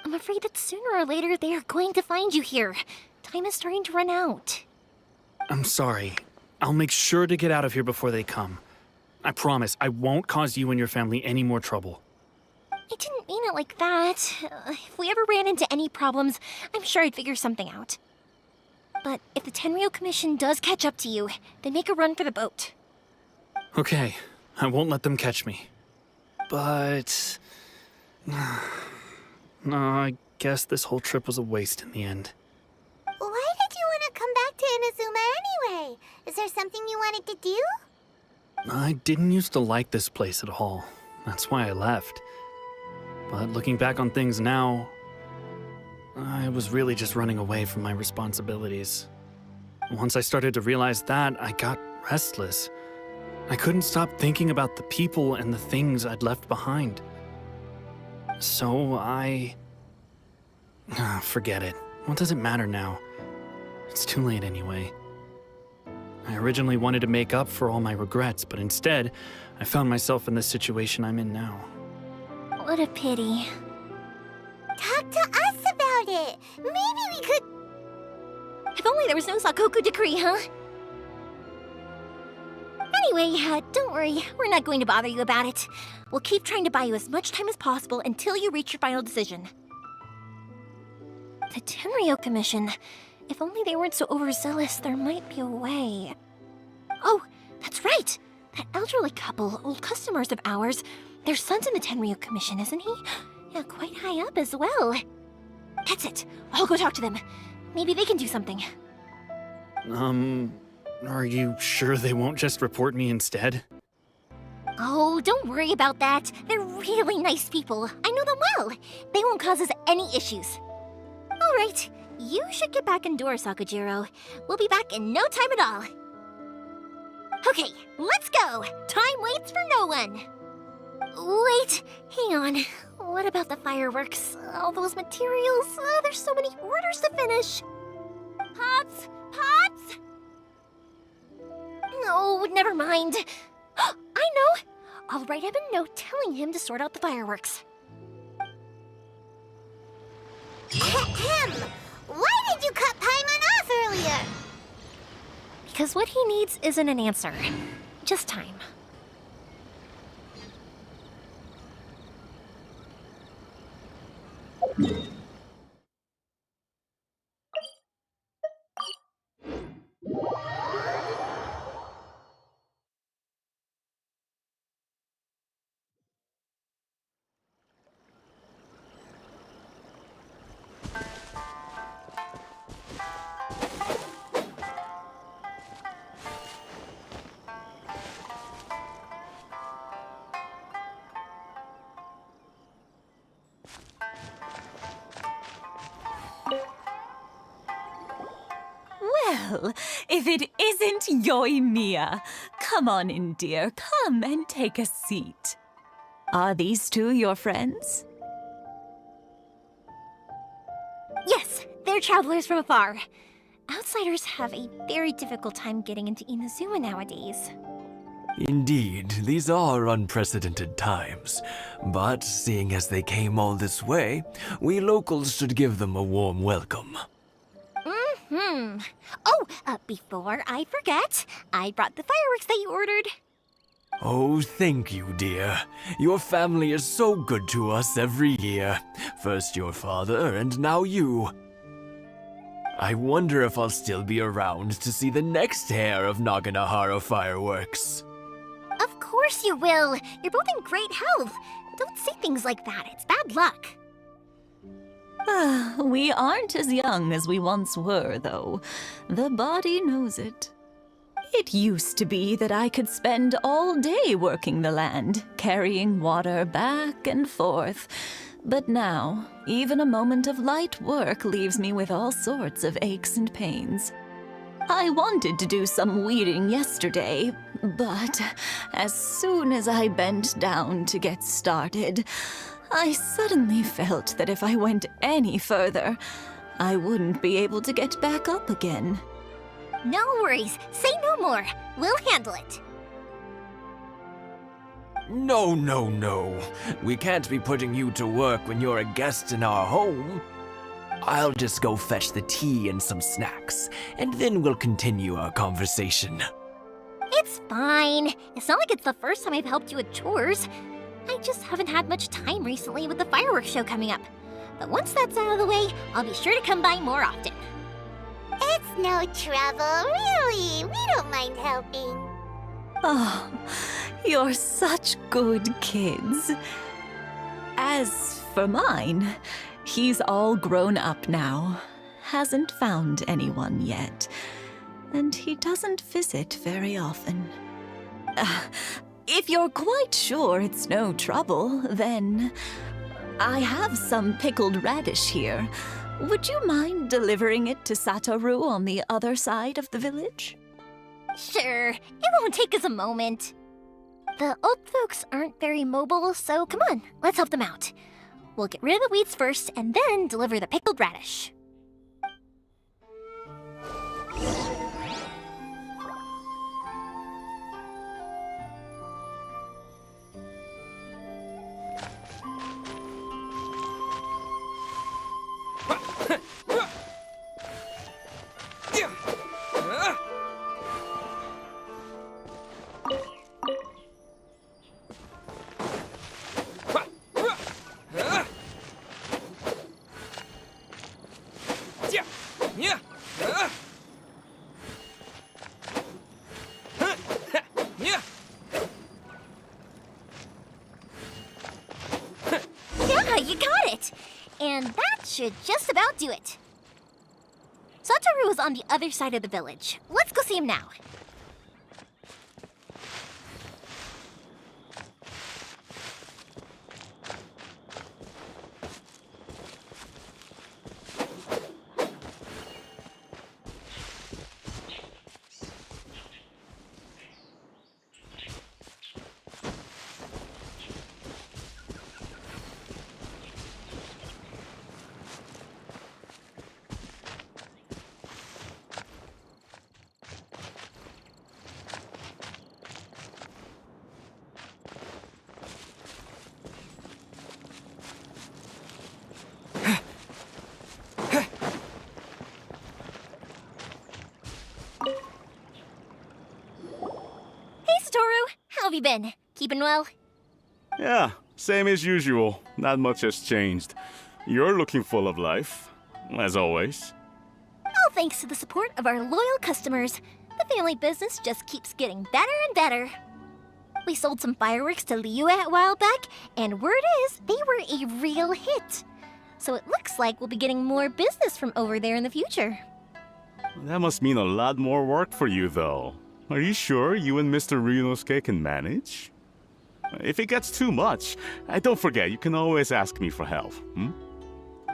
I'm afraid that sooner or later they are going to find you here. Time is starting to run out. I'm sorry. I'll make sure to get out of here before they come. I promise I won't cause you and your family any more trouble. I didn't mean it like that. If we ever ran into any problems, I'm sure I'd figure something out. But if the Tenryou Commission does catch up to you, then make a run for the boat. Okay, I won't let them catch me. But... no, I guess this whole trip was a waste in the end. Why did you want to come back to Inazuma anyway? Is there something you wanted to do? I didn't used to like this place at all. That's why I left. But looking back on things now, I was really just running away from my responsibilities. Once I started to realize that, I got restless. I couldn't stop thinking about the people and the things I'd left behind. So forget it. What does it matter now? It's too late anyway. I originally wanted to make up for all my regrets, but instead, I found myself in the situation I'm in now. What a pity. Talk to us about it. Maybe we could... If only there was no Sakoku decree, huh? Anyway, don't worry. We're not going to bother you about it. We'll keep trying to buy you as much time as possible until you reach your final decision. The Tenryou Commission. If only they weren't so overzealous, there might be a way. Oh, that's right! That elderly couple, old customers of ours, their son's in the Tenryou Commission, isn't he? Yeah, quite high up as well. That's it. I'll go talk to them. Maybe they can do something. Are you sure they won't just report me instead? Oh, don't worry about that. They're really nice people. I know them well. They won't cause us any issues. All right. You should get back indoors, Sakujiro. We'll be back in no time at all. Okay, let's go. Time waits for no one. Wait, hang on. What about the fireworks? All those materials? There's so many orders to finish. Pops! Pops! No, never mind. I know. I'll write him a note telling him to sort out the fireworks. Ahem! Why did you cut Paimon off earlier? Because what he needs isn't an answer. Just time. Well, if it isn't Yoimiya. Come on in, dear. Come and take a seat. Are these two your friends? Yes, they're travelers from afar. Outsiders have a very difficult time getting into Inazuma nowadays. Indeed, these are unprecedented times. But seeing as they came all this way, we locals should give them a warm welcome. Oh, before I forget, I brought the fireworks that you ordered. Oh, thank you, dear. Your family is so good to us every year. First your father, and now you. I wonder if I'll still be around to see the next hair of Naganohara fireworks. Of course you will. You're both in great health. Don't say things like that. It's bad luck. We aren't as young as we once were, though. The body knows it. It used to be that I could spend all day working the land, carrying water back and forth. But now, even a moment of light work leaves me with all sorts of aches and pains. I wanted to do some weeding yesterday, but as soon as I bent down to get started, I suddenly felt that if I went any further, I wouldn't be able to get back up again. No worries. Say no more. We'll handle it. No, no, no. We can't be putting you to work when you're a guest in our home. I'll just go fetch the tea and some snacks, and then we'll continue our conversation. It's fine. It's not like it's the first time I've helped you with chores. I just haven't had much time recently with the fireworks show coming up. But once that's out of the way, I'll be sure to come by more often. It's no trouble, really. We don't mind helping. Oh, you're such good kids. As for mine, he's all grown up now, hasn't found anyone yet, and he doesn't visit very often. If you're quite sure it's no trouble, then I have some pickled radish here. Would you mind delivering it to Satoru on the other side of the village? Sure, it won't take us a moment. The old folks aren't very mobile, so come on, let's help them out. We'll get rid of the weeds first and then deliver the pickled radish. Yeah, you got it! And that should just about do it. Satoru is on the other side of the village. Let's go see him now. How have you been? Keeping well? Yeah, same as usual. Not much has changed. You're looking full of life, as always. All thanks to the support of our loyal customers, the family business just keeps getting better and better. We sold some fireworks to Liyue a while back, and word is they were a real hit. So it looks like we'll be getting more business from over there in the future. That must mean a lot more work for you, though. Are you sure you and Mr. Ryunosuke can manage? If it gets too much, don't forget, you can always ask me for help, hmm?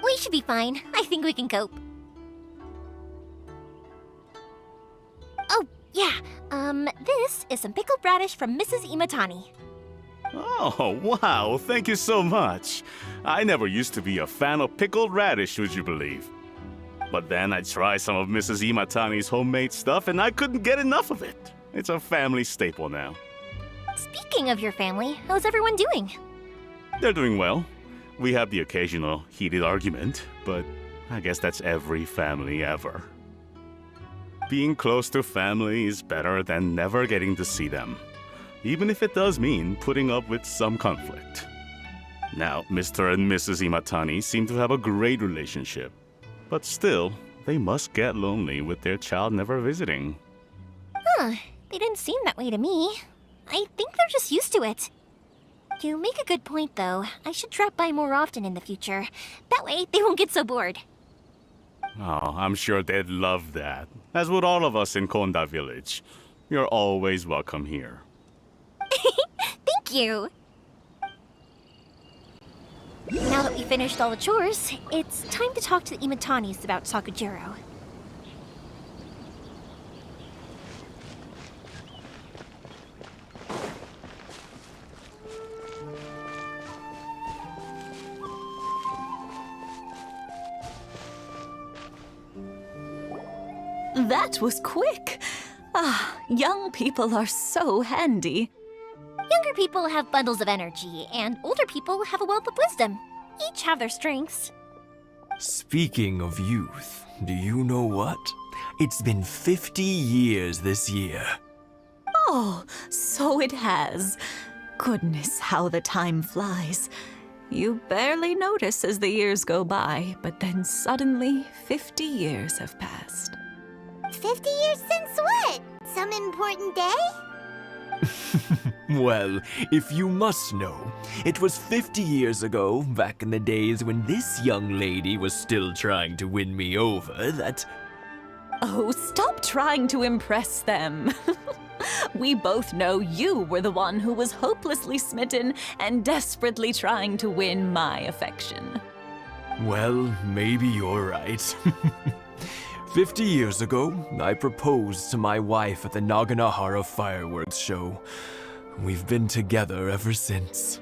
We should be fine. I think we can cope. Oh, yeah. This is some pickled radish from Mrs. Imatani. Oh, wow, thank you so much. I never used to be a fan of pickled radish, would you believe? But then I tried some of Mrs. Imatani's homemade stuff and I couldn't get enough of it. It's a family staple now. Speaking of your family, how's everyone doing? They're doing well. We have the occasional heated argument, but I guess that's every family ever. Being close to family is better than never getting to see them, even if it does mean putting up with some conflict. Now, Mr. and Mrs. Imatani seem to have a great relationship. But still, they must get lonely with their child never visiting. Huh, they didn't seem that way to me. I think they're just used to it. You make a good point, though. I should drop by more often in the future. That way, they won't get so bored. Oh, I'm sure they'd love that, as would all of us in Konda Village. You're always welcome here. Thank you! Now that we finished all the chores, it's time to talk to the Imatanis about Sakujiro. That was quick. Ah, young people are so handy. Younger people have bundles of energy, and older people have a wealth of wisdom. Each have their strengths. Speaking of youth, do you know what? It's been 50 years this year. Oh, so it has. Goodness, how the time flies. You barely notice as the years go by, but then suddenly 50 years have passed. 50 years since what? Some important day? Well, if you must know, it was 50 years ago, back in the days when this young lady was still trying to win me over, that... Oh, stop trying to impress them. We both know you were the one who was hopelessly smitten and desperately trying to win my affection. Well, maybe you're right. 50 years ago, I proposed to my wife at the Naganahara fireworks show. We've been together ever since.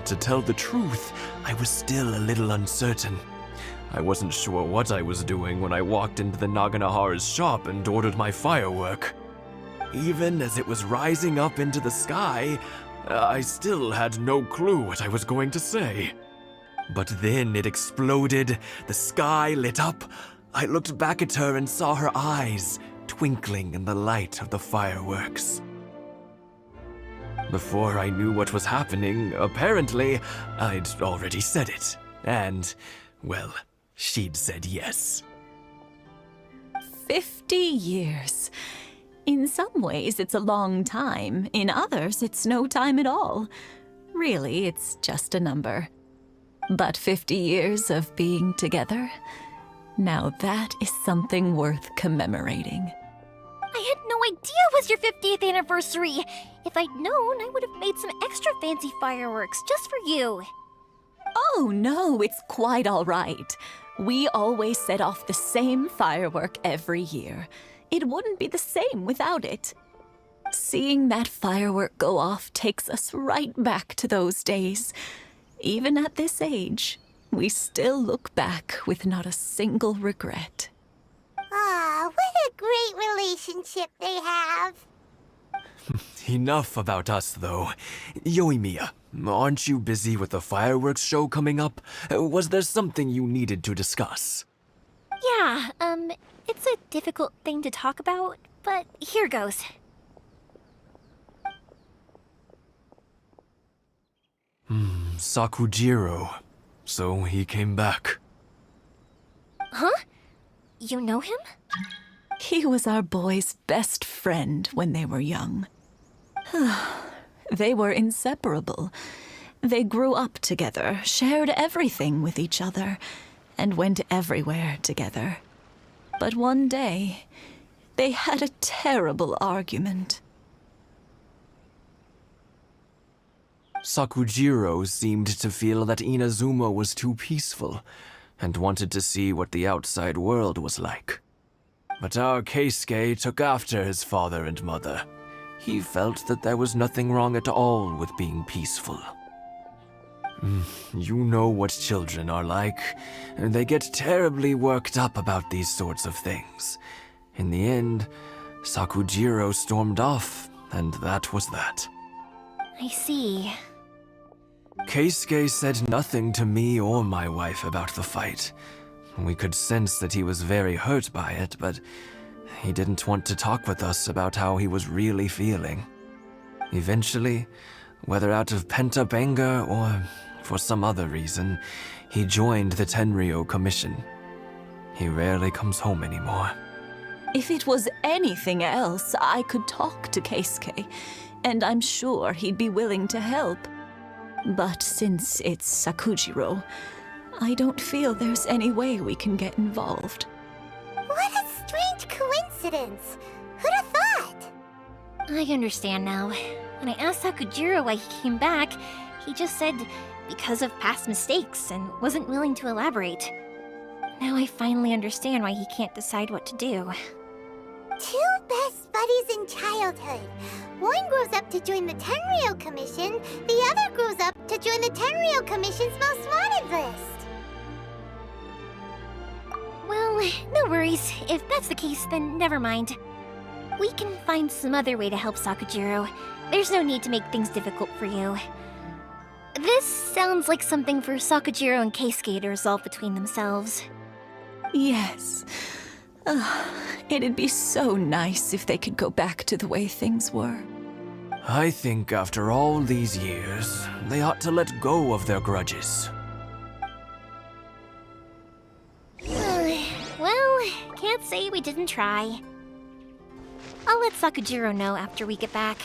To tell the truth, I was still a little uncertain. I wasn't sure what I was doing when I walked into the Naganahara's shop and ordered my firework. Even as it was rising up into the sky, I still had no clue what I was going to say. But then it exploded, the sky lit up. I looked back at her and saw her eyes twinkling in the light of the fireworks. Before I knew what was happening, apparently, I'd already said it. And, well, she'd said yes. 50 years. In some ways, it's a long time. In others, it's no time at all. Really, it's just a number. But 50 years of being together? Now that is something worth commemorating. I had no idea it was your 50th anniversary! If I'd known, I would have made some extra fancy fireworks just for you. Oh no, it's quite all right. We always set off the same firework every year. It wouldn't be the same without it. Seeing that firework go off takes us right back to those days. Even at this age, we still look back with not a single regret. Ah, what a great relationship they have. Enough about us, though. Yoimiya, aren't you busy with the fireworks show coming up? Was there something you needed to discuss? Yeah, it's a difficult thing to talk about, but here goes. Sakujiro. So he came back. Huh? You know him? He was our boy's best friend when they were young. They were inseparable. They grew up together, shared everything with each other, and went everywhere together. But one day, they had a terrible argument. Sakujiro seemed to feel that Inazuma was too peaceful, and wanted to see what the outside world was like. But our Keisuke took after his father and mother. He felt that there was nothing wrong at all with being peaceful. You know what children are like. They get terribly worked up about these sorts of things. In the end, Sakujiro stormed off, and that was that. I see. Keisuke said nothing to me or my wife about the fight. We could sense that he was very hurt by it, but he didn't want to talk with us about how he was really feeling. Eventually, whether out of pent-up anger or for some other reason, he joined the Tenryo Commission. He rarely comes home anymore. If it was anything else, I could talk to Keisuke, and I'm sure he'd be willing to help. But since it's Sakujiro, I don't feel there's any way we can get involved. What a strange coincidence. Who'd have thought? I understand now. When I asked Sakujiro why he came back, he just said because of past mistakes and wasn't willing to elaborate. Now I finally understand why he can't decide what to do. Two best buddies in childhood. One grows up to join the Tenryou Commission, the other grows up to join the Tenryou Commission's most wanted list. Well, no worries. If that's the case, then never mind. We can find some other way to help Sakujiro. There's no need to make things difficult for you. This sounds like something for Sakujiro and Keisuke to resolve between themselves. Yes. It'd be so nice if they could go back to the way things were. I think after all these years, they ought to let go of their grudges. Well, can't say we didn't try. I'll let Sakujiro know after we get back.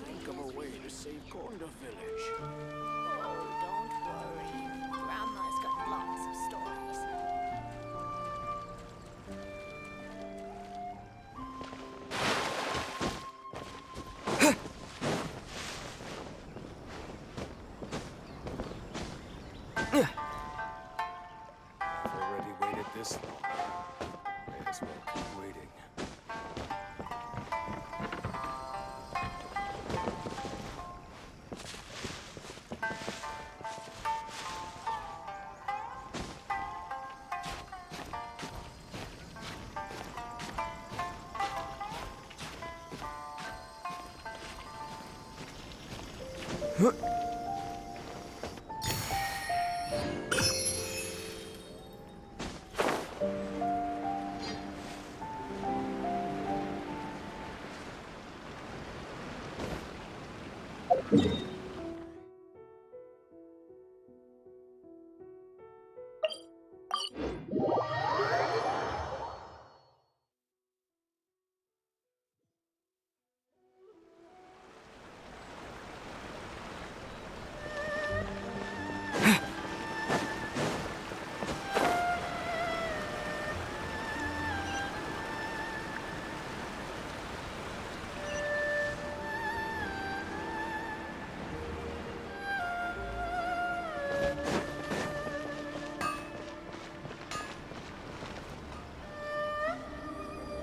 Think of a way to save Corner Village. Oh, don't worry. Grandma's got lots of stories. I've already waited this long. May as well keep waiting.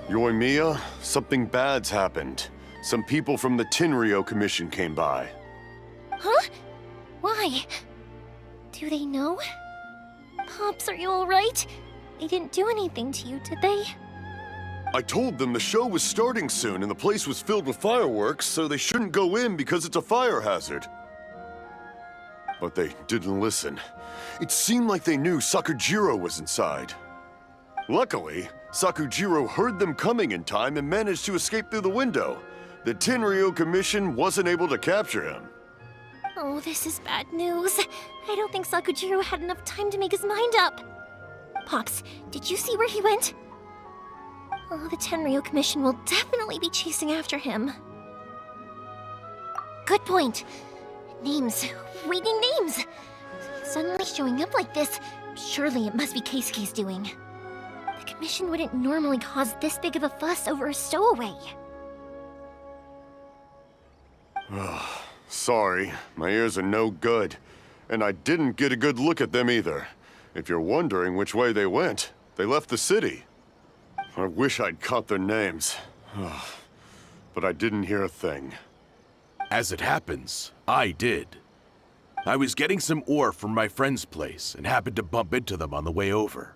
Yoimiya, something bad's happened. Some people from the Tenryou Commission came by. Huh? Why? Do they know? Pops, are you alright? They didn't do anything to you, did they? I told them the show was starting soon and the place was filled with fireworks, so they shouldn't go in because it's a fire hazard. But they didn't listen. It seemed like they knew Sakujiro was inside. Luckily, Sakujiro heard them coming in time and managed to escape through the window. The Tenryou Commission wasn't able to capture him. Oh, this is bad news. I don't think Sakujiro had enough time to make his mind up. Pops, did you see where he went? Oh, the Tenryou Commission will definitely be chasing after him. Good point. Names. Reading names. Suddenly showing up like this, surely it must be Keisuke's doing. The Commission wouldn't normally cause this big of a fuss over a stowaway. Sorry, my ears are no good. And I didn't get a good look at them either. If you're wondering which way they went, they left the city. I wish I'd caught their names. But I didn't hear a thing. As it happens, I did. I was getting some ore from my friend's place and happened to bump into them on the way over.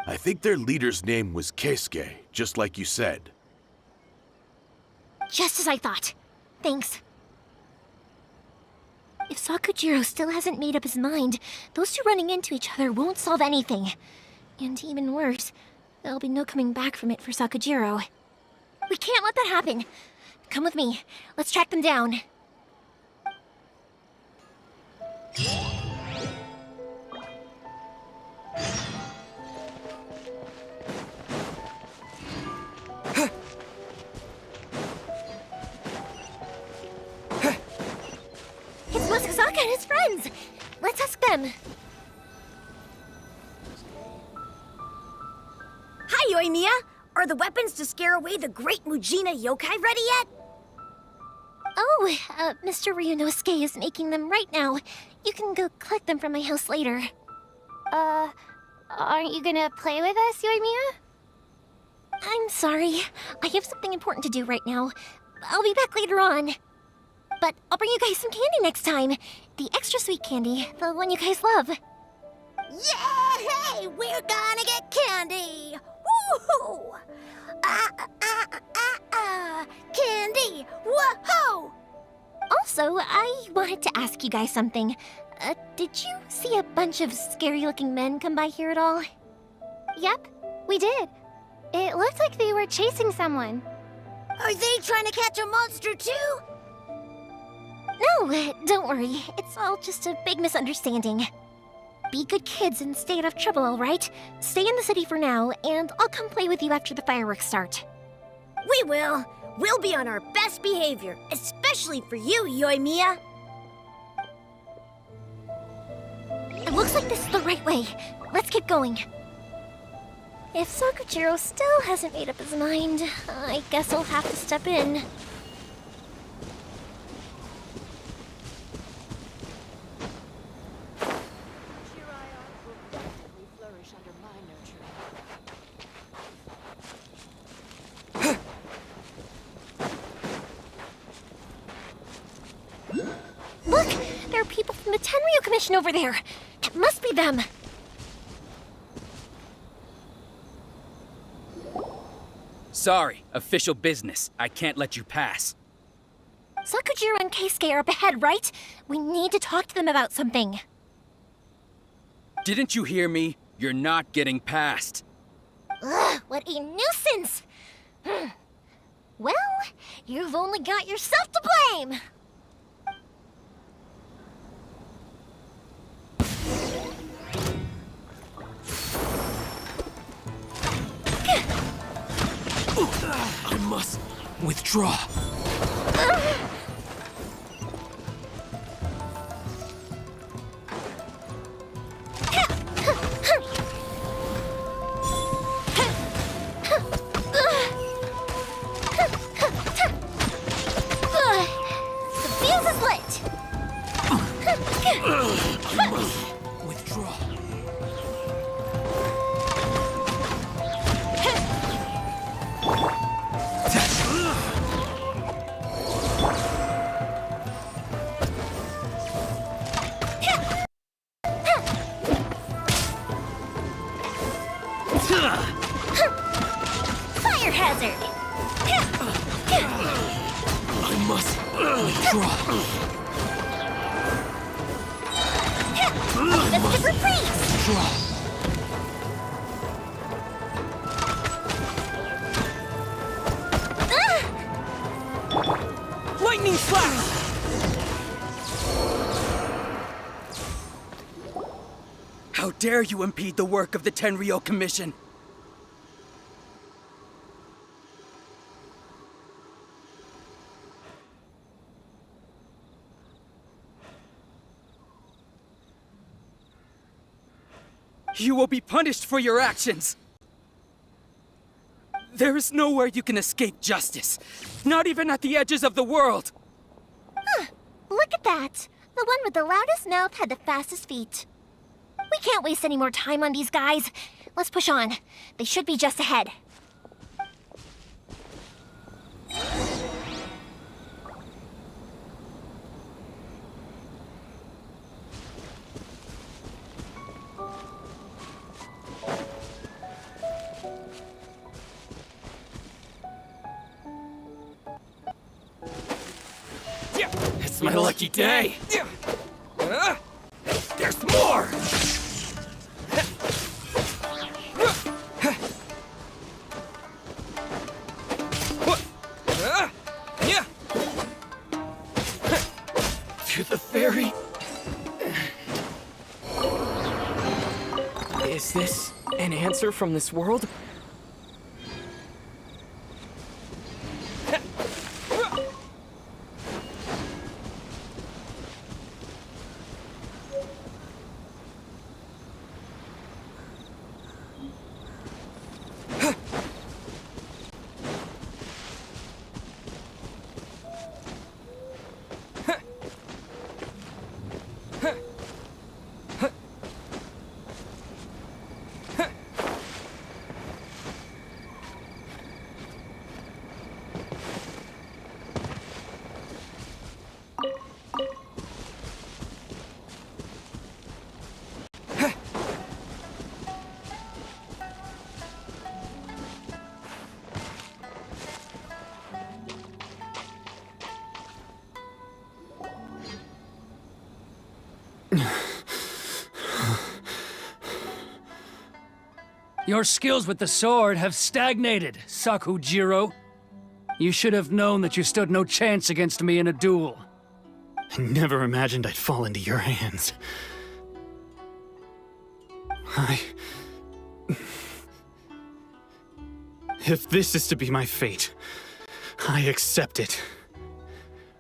I think their leader's name was Keisuke, just like you said. Just as I thought. Thanks. If Sakujiro still hasn't made up his mind, those two running into each other won't solve anything. And even worse, there'll be no coming back from it for Sakujiro. We can't let that happen. Come with me. Let's track them down. and his friends. Let's ask them. Hi, Yoimiya! Are the weapons to scare away the great Mujina yokai ready yet? Oh, Mr. Ryunosuke is making them right now. You can go collect them from my house later. Aren't you gonna play with us, Yoimiya? I'm sorry. I have something important to do right now. I'll be back later on. But I'll bring you guys some candy next time. The extra sweet candy, the one you guys love. Yay! We're gonna get candy! Woohoo! Candy! Woohoo! Also, I wanted to ask you guys something. Did you see a bunch of scary-looking men come by here at all? Yep, we did. It looked like they were chasing someone. Are they trying to catch a monster too? No, don't worry. It's all just a big misunderstanding. Be good kids and stay out of trouble, all right? Stay in the city for now, and I'll come play with you after the fireworks start. We will. We'll be on our best behavior, especially for you, Yoimiya. It looks like this is the right way. Let's keep going. If Sakujiro still hasn't made up his mind, I guess I'll have to step in. Look! There are people from the Tenryu Commission over there! It must be them! Sorry, official business. I can't let you pass. Sakujiro and Keisuke are up ahead, right? We need to talk to them about something. Didn't you hear me? You're not getting past. Ugh, what a nuisance! Well, you've only got yourself to blame! I must withdraw. The fuse is lit! I must withdraw. Fire hazard! I must withdraw. Let's get reprise! Withdraw. Lightning slash! How dare you impede the work of the Tenryu Commission? You will be punished for your actions! There is nowhere you can escape justice, not even at the edges of the world! Huh, look at that! The one with the loudest mouth had the fastest feet. We can't waste any more time on these guys. Let's push on. They should be just ahead. It's my lucky day. There's more! To the ferry. Is this an answer from this world? Your skills with the sword have stagnated, Sakujiro. You should have known that you stood no chance against me in a duel. I never imagined I'd fall into your hands. If this is to be my fate, I accept it.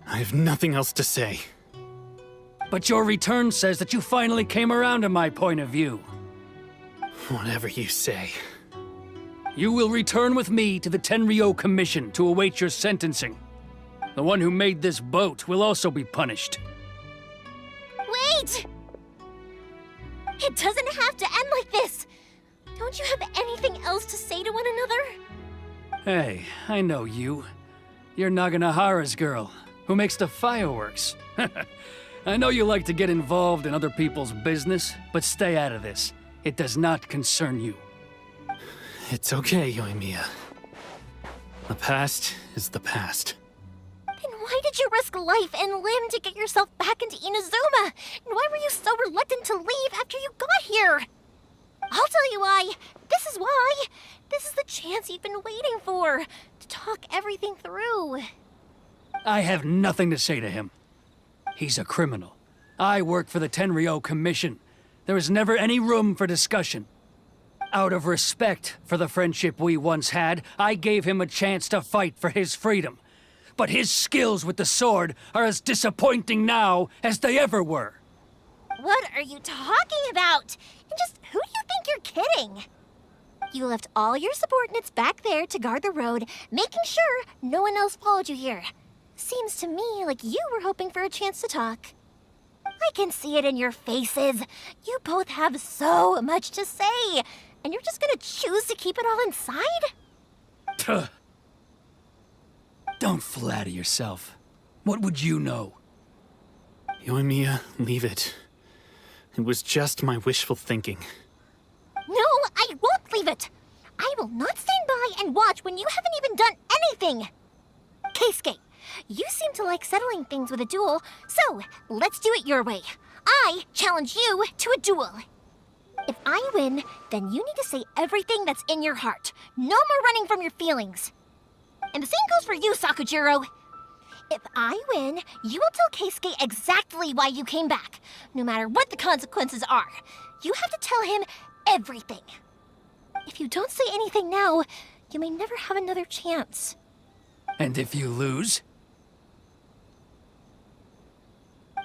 I have nothing else to say. But your return says that you finally came around to my point of view. Whatever you say. You will return with me to the Tenryo Commission to await your sentencing. The one who made this boat will also be punished. Wait! It doesn't have to end like this! Don't you have anything else to say to one another? Hey, I know you. You're Naganahara's girl, who makes the fireworks. I know you like to get involved in other people's business, but stay out of this. It does not concern you. It's okay, Yoimiya. The past is the past. Then why did you risk life and limb to get yourself back into Inazuma? And why were you so reluctant to leave after you got here? I'll tell you why. This is why. This is the chance you've been waiting for, to talk everything through. I have nothing to say to him. He's a criminal. I work for the Tenryo Commission. There is never any room for discussion. Out of respect for the friendship we once had, I gave him a chance to fight for his freedom. But his skills with the sword are as disappointing now as they ever were. What are you talking about? And just who do you think you're kidding? You left all your subordinates back there to guard the road, making sure no one else followed you here. Seems to me like you were hoping for a chance to talk. I can see it in your faces. You both have so much to say, and you're just gonna choose to keep it all inside? Tuh. Don't flatter yourself. What would you know? Yoimiya, leave it. It was just my wishful thinking. No, I won't leave it! I will not stand by and watch when you haven't even done anything! Keisuke, you seem to like settling things with a duel, so let's do it your way. I challenge you to a duel. If I win, then you need to say everything that's in your heart. No more running from your feelings. And the same goes for you, Sakujiro. If I win, you will tell Keisuke exactly why you came back, no matter what the consequences are. You have to tell him everything. If you don't say anything now, you may never have another chance. And if you lose?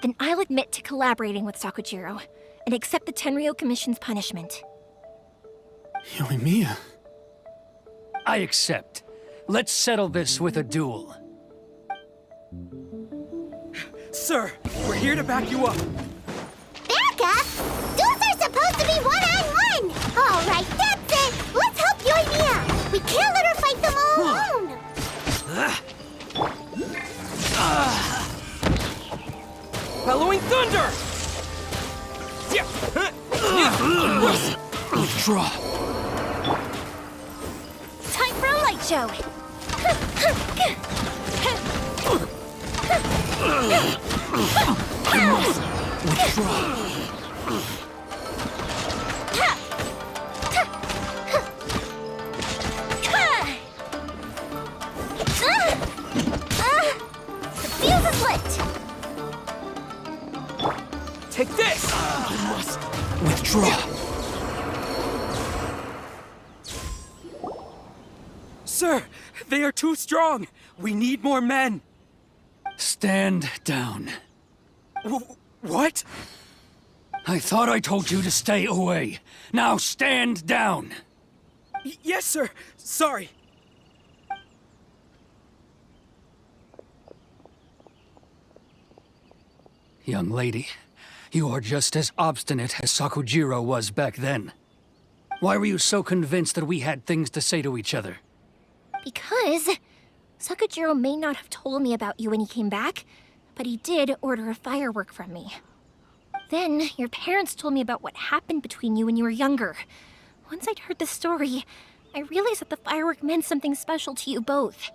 Then I'll admit to collaborating with Sakujiro and accept the Tenryo Commission's punishment. Yoimiya. I accept. Let's settle this with a duel. Sir, we're here to back you up. Back up? Duels are supposed to be one-on-one! All right, that's it! Let's help Yoimiya! We can't let her fight them all alone! Bellowing thunder! Withdraw. Time for a light show! I must withdraw. The fuse is lit! Take this! I must withdraw. Sir, they are too strong. We need more men. Stand down. What? I thought I told you to stay away. Now stand down. Yes, sir. Sorry. Young lady, You are just as obstinate as Sakujiro was back then. Why were you so convinced that we had things to say to each other? Because Sakujiro may not have told me about you when he came back, but he did order a firework from me. Then your parents told me about what happened between you when you were younger. Once I'd heard the story, I realized that the firework meant something special to you both.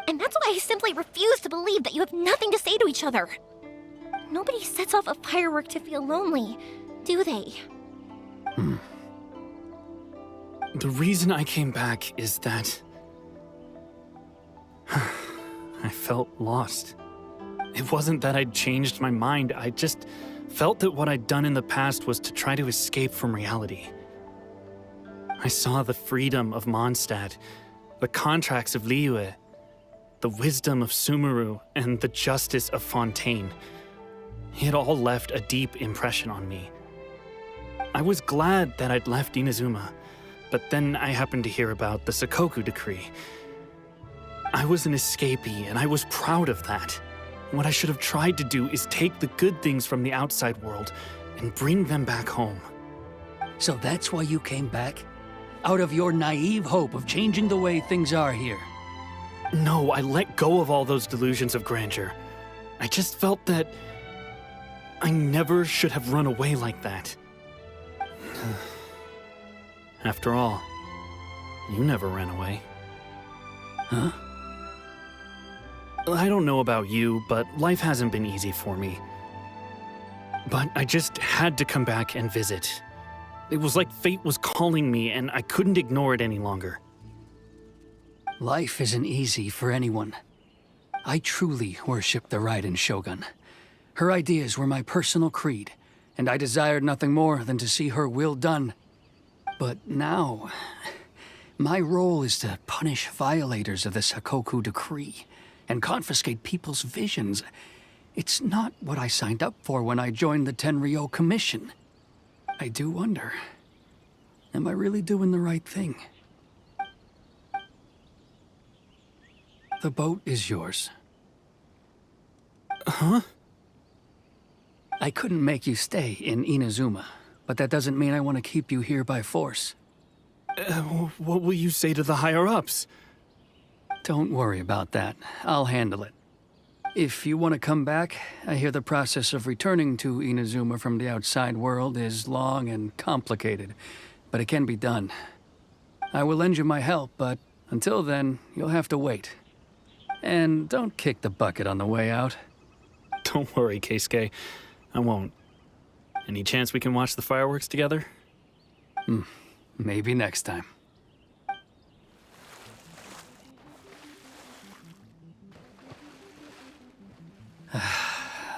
And that's why I simply refuse to believe that you have nothing to say to each other. Nobody sets off a firework to feel lonely, do they? The reason I came back is that I felt lost. It wasn't that I'd changed my mind, I just felt that what I'd done in the past was to try to escape from reality. I saw the freedom of Mondstadt, the contracts of Liyue, the wisdom of Sumeru, and the justice of Fontaine. It all left a deep impression on me. I was glad that I'd left Inazuma, but then I happened to hear about the Sakoku decree. I was an escapee, and I was proud of that. What I should have tried to do is take the good things from the outside world and bring them back home. So that's why you came back? Out of your naive hope of changing the way things are here? No, I let go of all those delusions of grandeur. I just felt that I never should have run away like that. After all, you never ran away. Huh? I don't know about you, but life hasn't been easy for me. But I just had to come back and visit. It was like fate was calling me, and I couldn't ignore it any longer. Life isn't easy for anyone. I truly worship the Raiden Shogun. Her ideas were my personal creed, and I desired nothing more than to see her will done. But now, my role is to punish violators of the Sakoku decree and confiscate people's visions. It's not what I signed up for when I joined the Tenryo Commission. I do wonder, am I really doing the right thing? The boat is yours. Huh? I couldn't make you stay in Inazuma, but that doesn't mean I want to keep you here by force. What will you say to the higher-ups? Don't worry about that. I'll handle it. If you want to come back, I hear the process of returning to Inazuma from the outside world is long and complicated, but it can be done. I will lend you my help, but until then, you'll have to wait. And don't kick the bucket on the way out. Don't worry, Keisuke. I won't. Any chance we can watch the fireworks together? Maybe next time.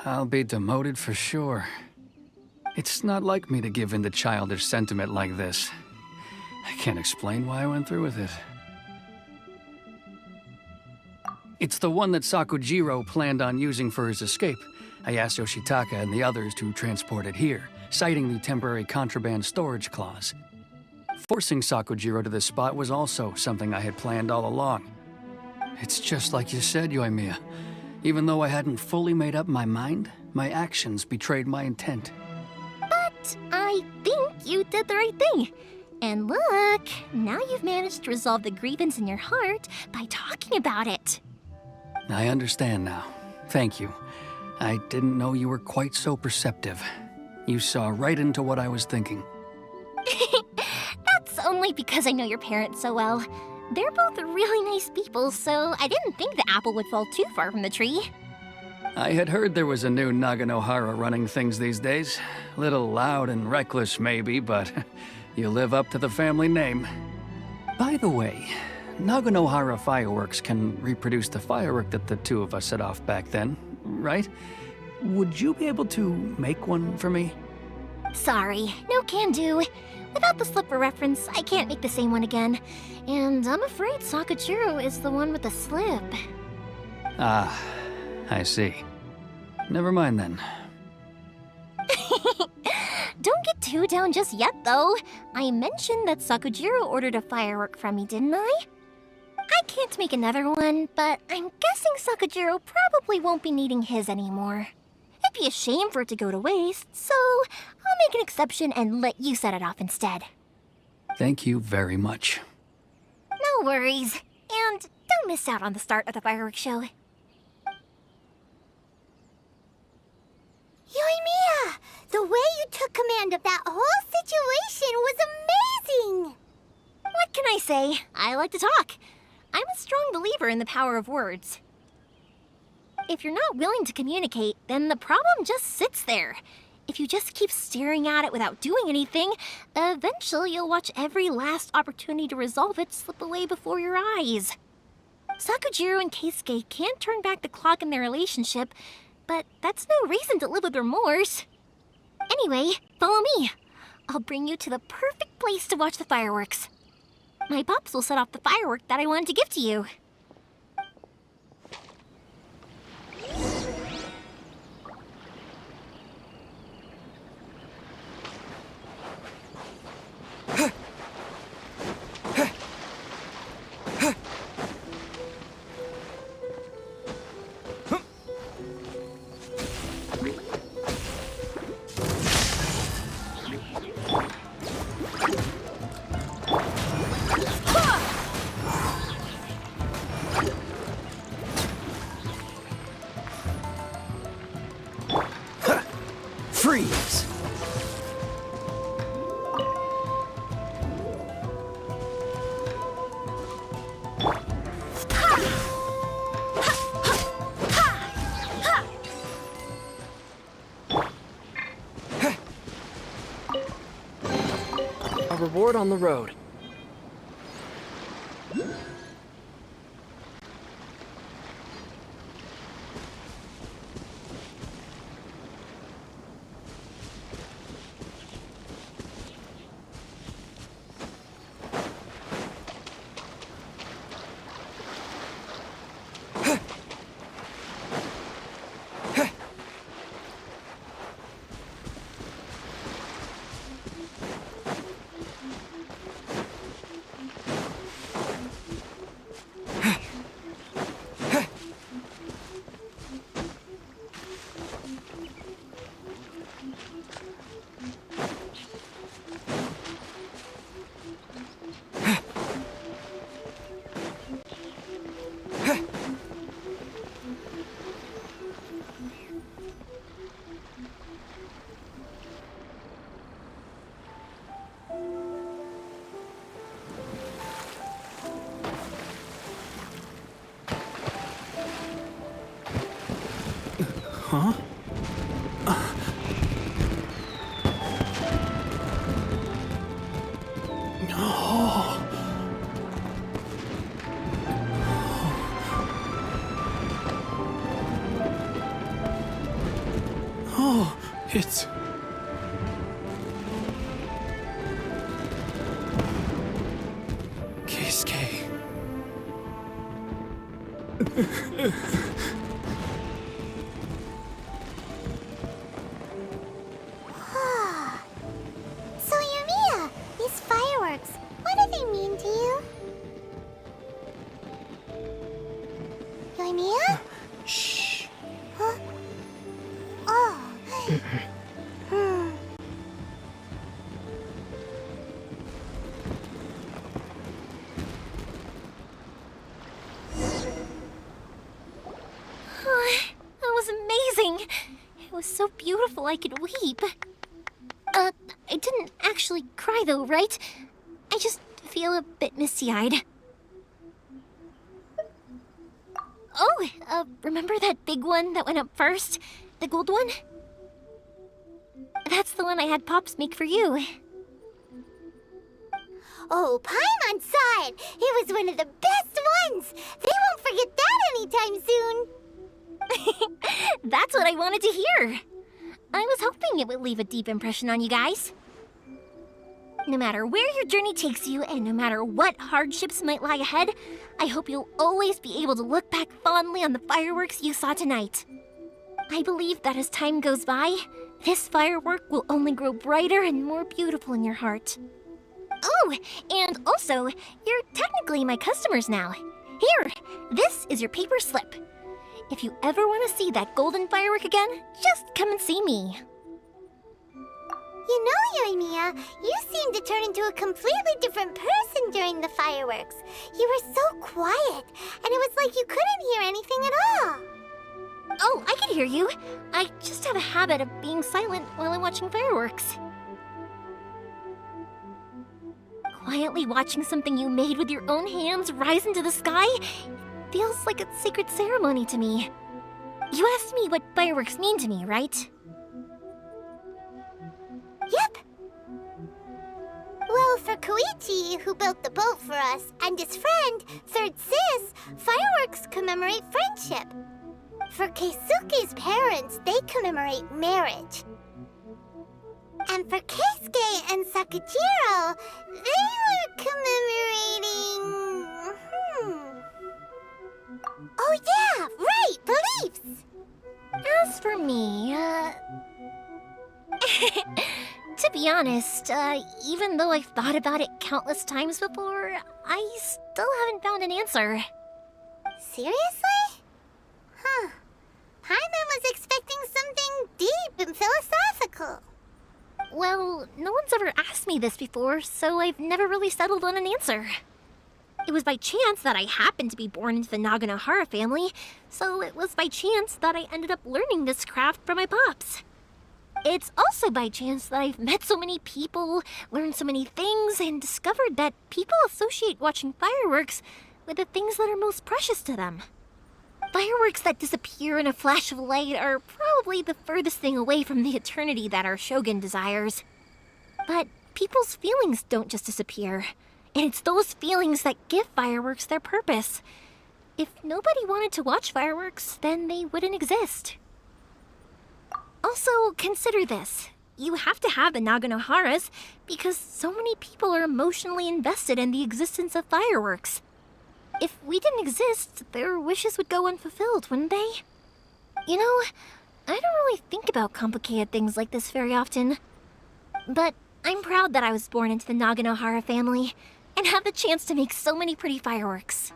I'll be demoted for sure. It's not like me to give in to childish sentiment like this. I can't explain why I went through with it. It's the one that Sakujiro planned on using for his escape. I asked Yoshitaka and the others to transport it here, citing the temporary contraband storage clause. Forcing Sakujiro to this spot was also something I had planned all along. It's just like you said, Yoimiya. Even though I hadn't fully made up my mind, my actions betrayed my intent. But I think you did the right thing. And look, now you've managed to resolve the grievance in your heart by talking about it. I understand now. Thank you. I didn't know you were quite so perceptive. You saw right into what I was thinking. That's only because I know your parents so well. They're both really nice people, so I didn't think the apple would fall too far from the tree. I had heard there was a new Naganohara running things these days. Little loud and reckless, maybe, but you live up to the family name. By the way, Naganohara fireworks can reproduce the firework that the two of us set off back then, right? Would you be able to make one for me? Sorry, no can do. Without the slipper reference, I can't make the same one again. And I'm afraid Sakujiro is the one with the slip. Ah, I see. Never mind then. Don't get too down just yet, though. I mentioned that Sakujiro ordered a firework from me, didn't I? I can't make another one, but I'm guessing Sakujiro probably won't be needing his anymore. be a shame for it to go to waste, so I'll make an exception and let you set it off instead. Thank you very much. No worries. And don't miss out on the start of the fireworks show. Yoimiya! The way you took command of that whole situation was amazing! What can I say? I like to talk. I'm a strong believer in the power of words. If you're not willing to communicate, then the problem just sits there. If you just keep staring at it without doing anything, eventually you'll watch every last opportunity to resolve it slip away before your eyes. Sakujiro and Keisuke can't turn back the clock in their relationship, but that's no reason to live with remorse. Anyway, follow me. I'll bring you to the perfect place to watch the fireworks. My pops will set off the firework that I wanted to give to you. Freeze! A reward on the road. Huh? Oh, it's... Keisuke. So, Yoimiya, these fireworks, what do they mean to you? Yoimiya? Shh. Huh? Oh. That was amazing. It was so beautiful I could weep. I didn't actually cry though, right? I just feel a bit misty-eyed. Oh, remember that big one that went up first? The gold one? That's the one I had Pops make for you. Oh, Paimon saw it! It was one of the best ones! They won't forget that anytime soon! That's what I wanted to hear. I was hoping it would leave a deep impression on you guys. No matter where your journey takes you, and no matter what hardships might lie ahead, I hope you'll always be able to look back fondly on the fireworks you saw tonight. I believe that as time goes by, this firework will only grow brighter and more beautiful in your heart. Oh, and also, you're technically my customers now. Here, this is your paper slip. If you ever want to see that golden firework again, just come and see me. You know, Yoimiya, you seemed to turn into a completely different person during the fireworks. You were so quiet, and it was like you couldn't hear anything at all. Oh, I can hear you. I just have a habit of being silent while I'm watching fireworks. Quietly watching something you made with your own hands rise into the sky feels like a sacred ceremony to me. You asked me what fireworks mean to me, right? Yep. Well, for Koichi, who built the boat for us, and his friend, Third Sis, fireworks commemorate friendship. For Keisuke's parents, they commemorate marriage. And for Keisuke and Sakujiro, they were commemorating... Oh yeah, right, beliefs! As for me, to be honest, even though I've thought about it countless times before, I still haven't found an answer. Seriously? Huh. Paimon was expecting something deep and philosophical. Well, no one's ever asked me this before, so I've never really settled on an answer. It was by chance that I happened to be born into the Naganohara family, so it was by chance that I ended up learning this craft from my pops. It's also by chance that I've met so many people, learned so many things, and discovered that people associate watching fireworks with the things that are most precious to them. Fireworks that disappear in a flash of light are probably the furthest thing away from the eternity that our shogun desires. But people's feelings don't just disappear, and it's those feelings that give fireworks their purpose. If nobody wanted to watch fireworks, then they wouldn't exist. Also, consider this. You have to have the Naganoharas because so many people are emotionally invested in the existence of fireworks. If we didn't exist, their wishes would go unfulfilled, wouldn't they? You know, I don't really think about complicated things like this very often. But I'm proud that I was born into the Naganohara family and have the chance to make so many pretty fireworks.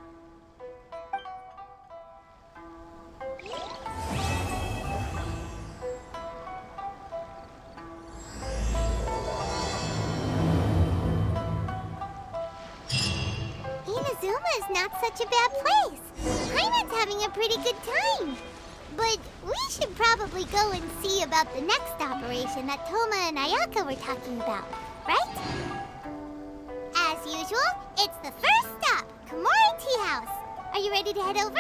Inazuma is not such a bad place. Paimon's having a pretty good time. But we should probably go and see about the next operation that Toma and Ayaka were talking about, right? As usual, it's the first stop, Komori Tea House. Are you ready to head over?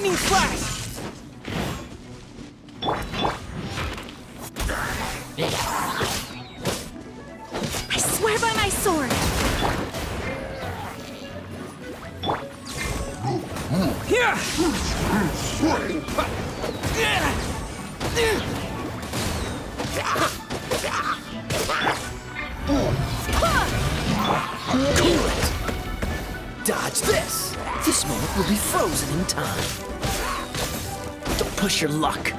Lightning flash! I swear by my sword! Here! Cool it! Dodge this! This moment will be frozen in time. Don't push your luck.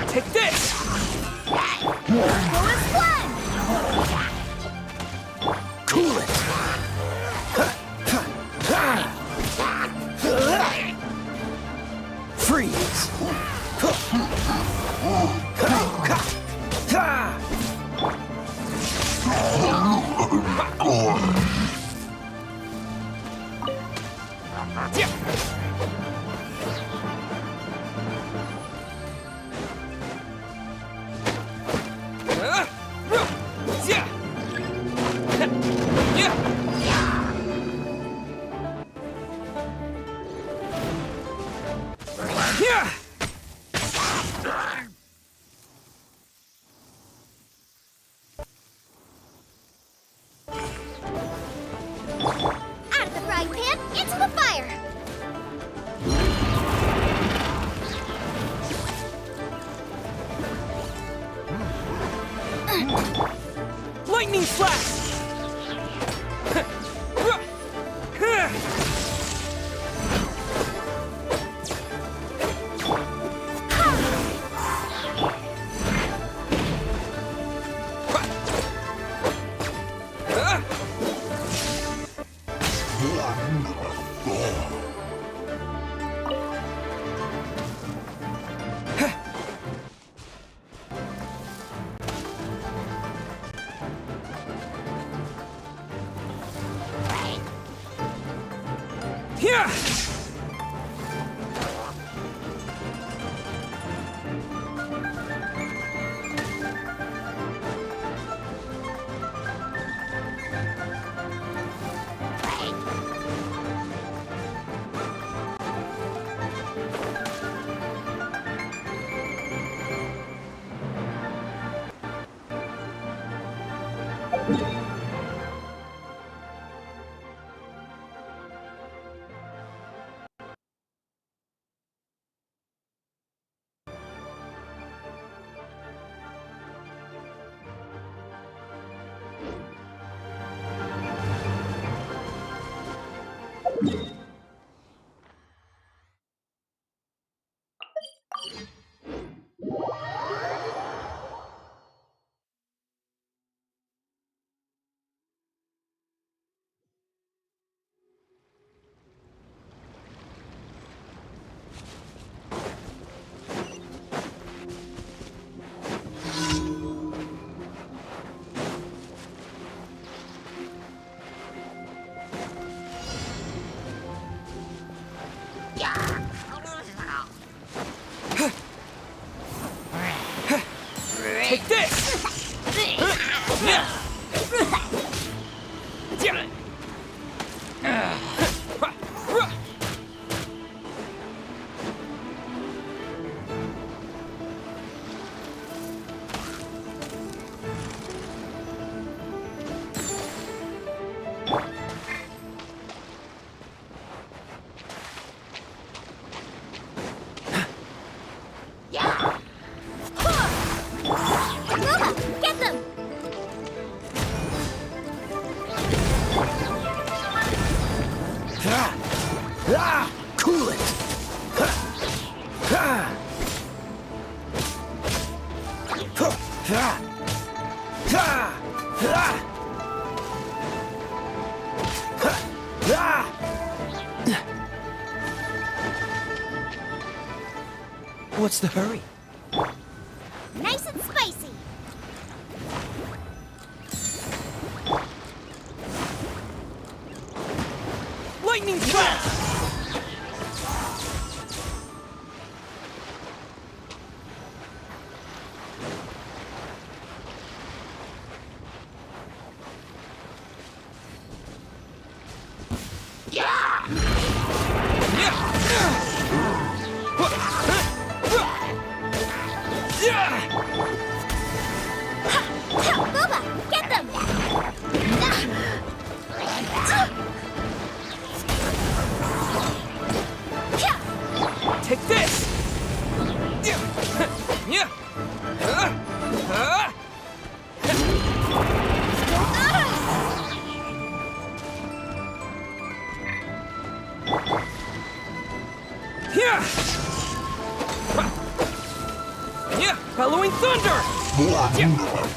Take this! Cool it! Freeze! Out of the frying pan, into the fire! Lightning flash! Yeah! Take this! Get them! Cool it! What's the hurry? Nice and spicy. Lightning flash! Booba, get them! Take this! Bellowing thunder! Lightning flash!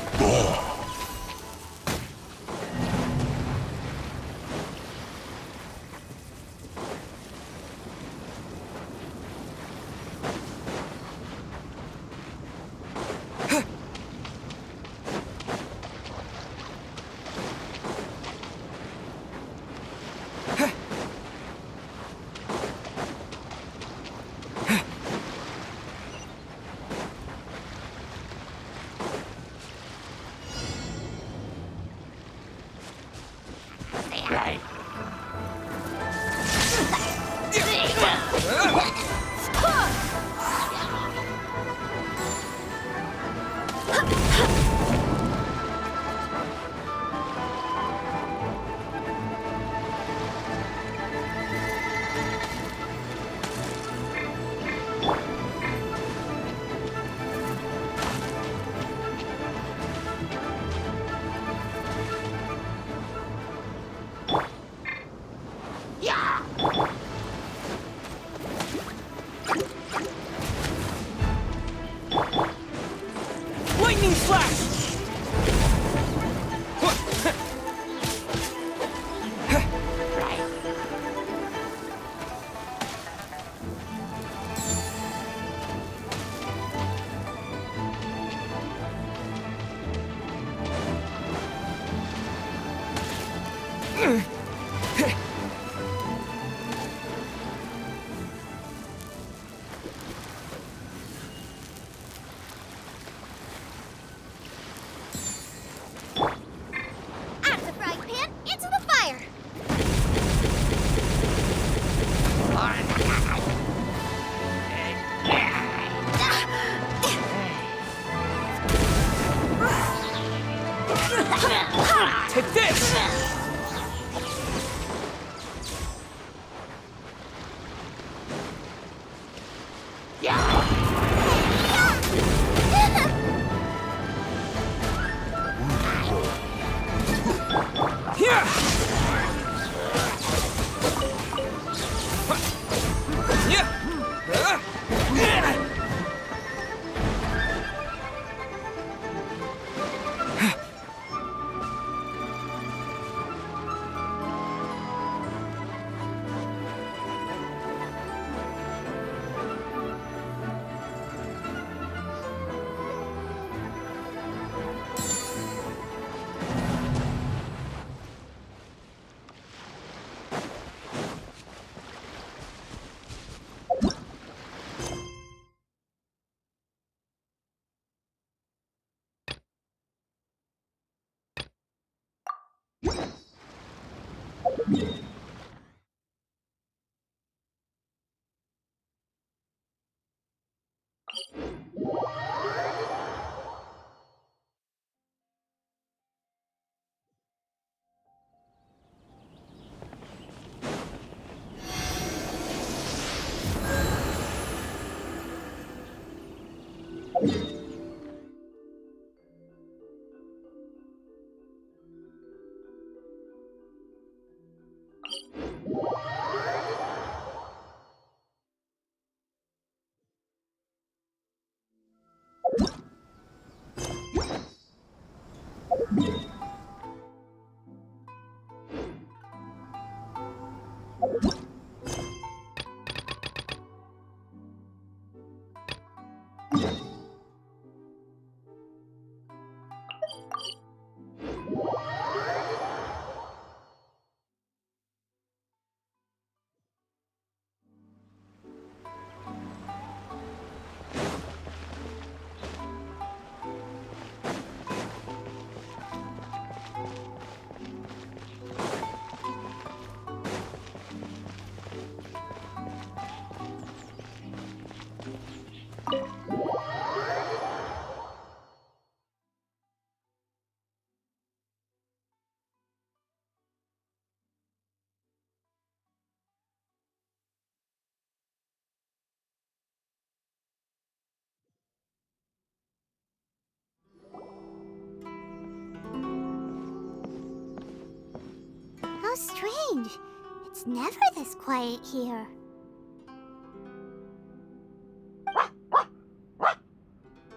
How strange. It's never this quiet here.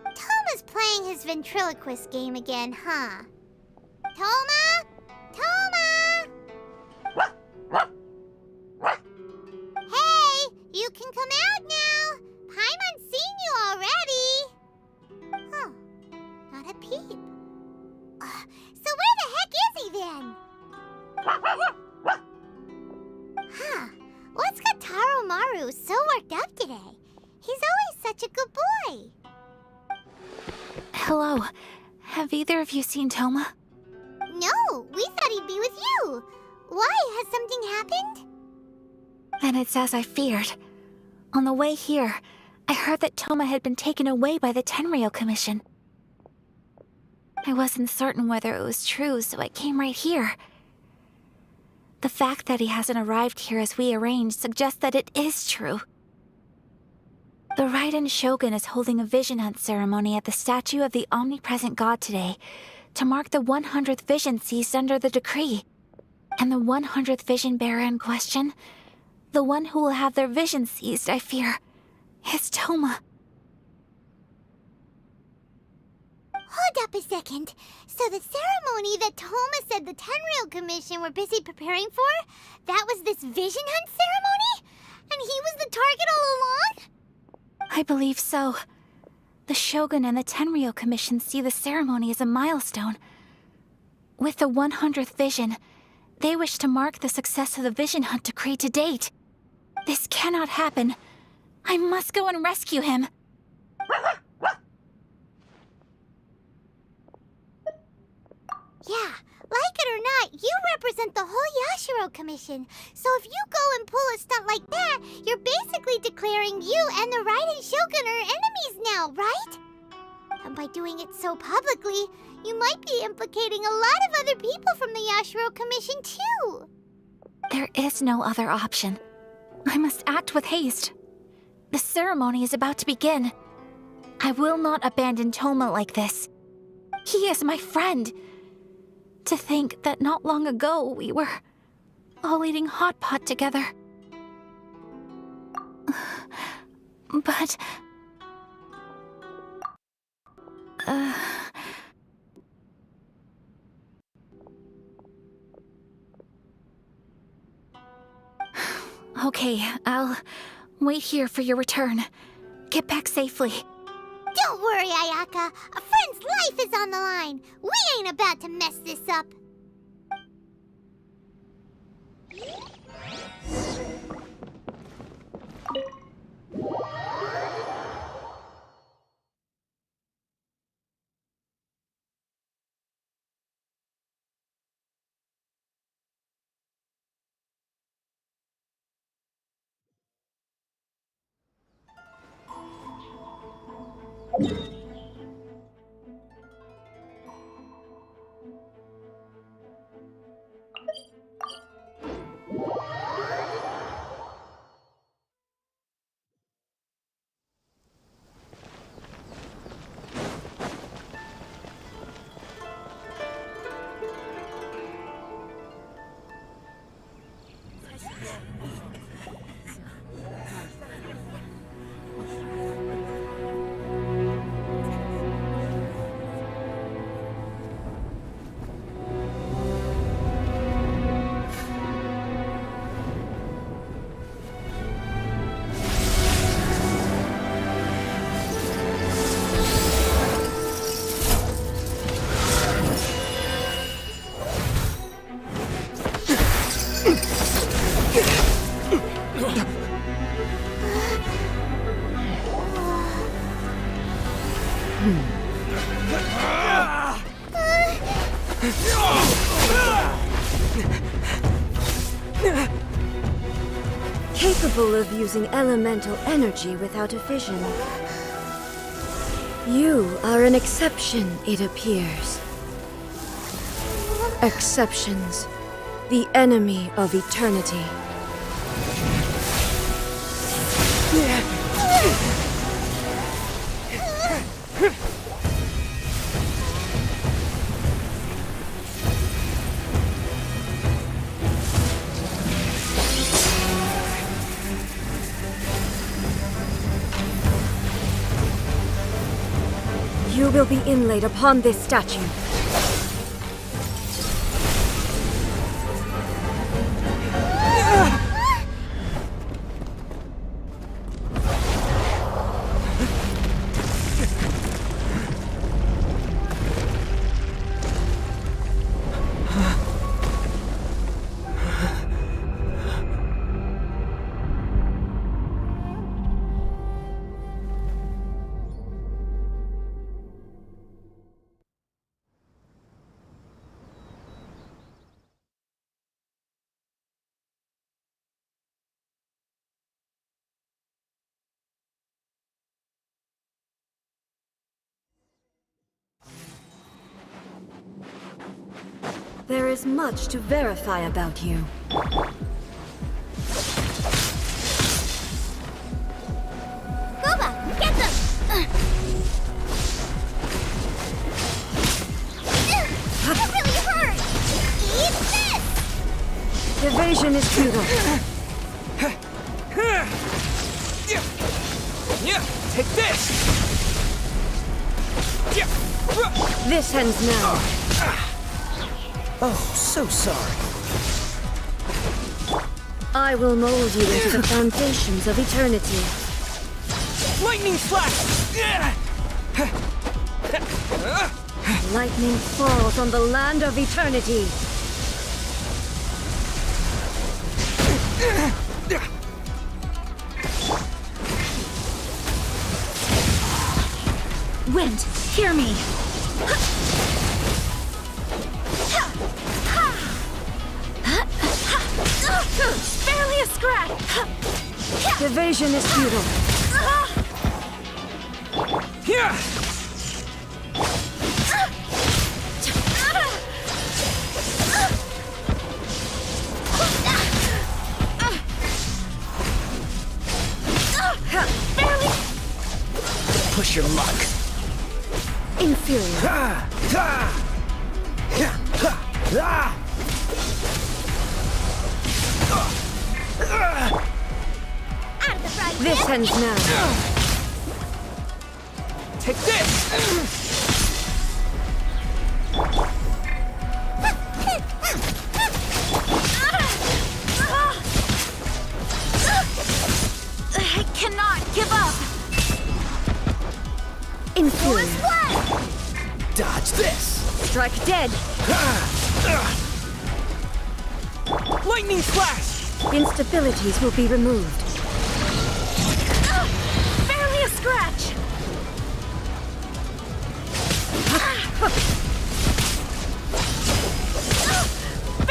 Toma's playing his ventriloquist game again, huh? Toma? Toma! Hey, you can come out now. Paimon's seen you already. Huh, not a peep. So where the heck is he then? Huh, what's got Taro Maru so worked up today? He's always such a good boy. Hello. Have either of you seen Toma? No, we thought he'd be with you. Why? Has something happened? Then it's as I feared. On the way here, I heard that Toma had been taken away by the Tenryou Commission. I wasn't certain whether it was true, so I came right here. The fact that he hasn't arrived here as we arranged suggests that it is true. The Raiden Shogun is holding a vision hunt ceremony at the statue of the omnipresent god today to mark the 100th vision seized under the decree. And the 100th vision bearer in question, the one who will have their vision seized, I fear, is Toma. Hold up a second. So the ceremony that Toma said the Tenryou Commission were busy preparing for, that was this vision hunt ceremony? And he was the target all along? I believe so. The Shogun and the Tenryou Commission see the ceremony as a milestone. With the 100th vision, they wish to mark the success of the vision hunt decree to date. This cannot happen. I must go and rescue him. Yeah, like it or not, you represent the whole Yashiro Commission. So if you go and pull a stunt like that, you're basically declaring you and the Raiden Shogun are enemies now, right? And by doing it so publicly, you might be implicating a lot of other people from the Yashiro Commission too. There is no other option. I must act with haste. The ceremony is about to begin. I will not abandon Toma like this. He is my friend. To think that not long ago we were all eating hot pot together. But... Okay, I'll wait here for your return. Get back safely. Don't worry, Ayaka. A friend's life is on the line. We ain't about to mess this up. Capable of using elemental energy without a fission. You are an exception, it appears. Exceptions. The enemy of eternity. You will be inlaid upon this statue. There is much to verify about you. Kuba, get them! That really hurt! Eat this! Evasion is futile. Take this! This ends now. Oh, so sorry. I will mold you into the foundations of eternity. Lightning slash! Lightning falls on the land of eternity. Wind, hear me. Barely a scratch. Evasion is futile. Here! Push your luck. Inferior. This ends now. Take this! I cannot give up. Inferior. Dodge this. Strike dead. Lightning slash! Instabilities will be removed. Barely a scratch.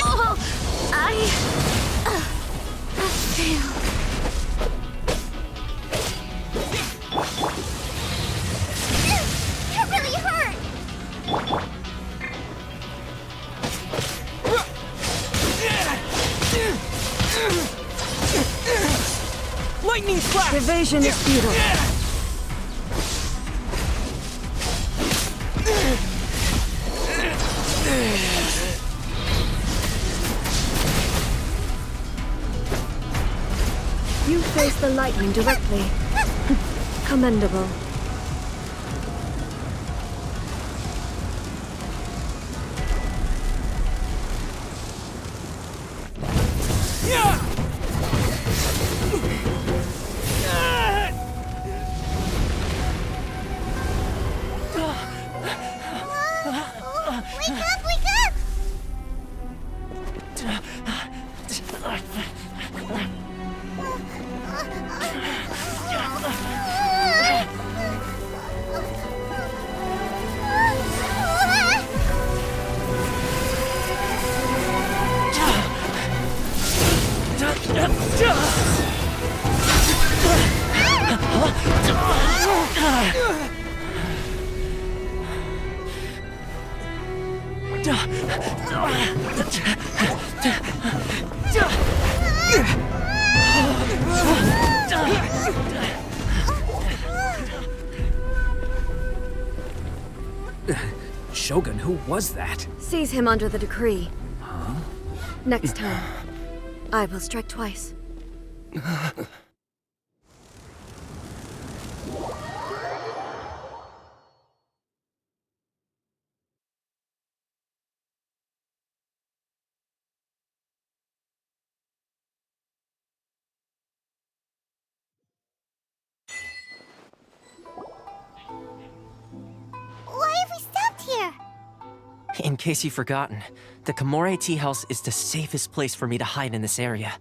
Oh, I failed. That really hurt! Lightning slash! Evasion is futile. You face the lightning directly. Commendable. Wake up, wake up! Shogun, who was that? Seize him under the decree. Huh? Next time, I will strike twice. Why have we stopped here? In case you've forgotten, the Komore Tea House is the safest place for me to hide in this area.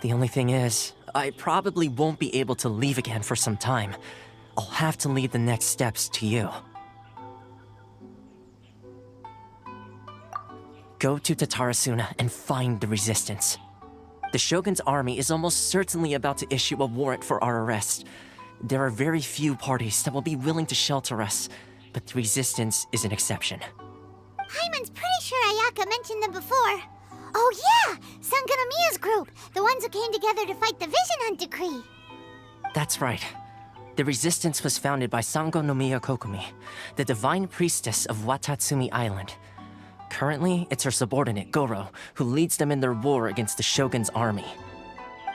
The only thing is, I probably won't be able to leave again for some time. I'll have to leave the next steps to you. Go to Tatarasuna and find the resistance. The Shogun's army is almost certainly about to issue a warrant for our arrest. There are very few parties that will be willing to shelter us, but the resistance is an exception. Hyman's pretty sure Ayaka mentioned them before. Oh yeah! Sangonomiya's group! The ones who came together to fight the Vision Hunt Decree! That's right. The resistance was founded by Sango no Miya Kokumi, the divine priestess of Watatsumi Island. Currently, it's her subordinate, Goro, who leads them in their war against the Shogun's army.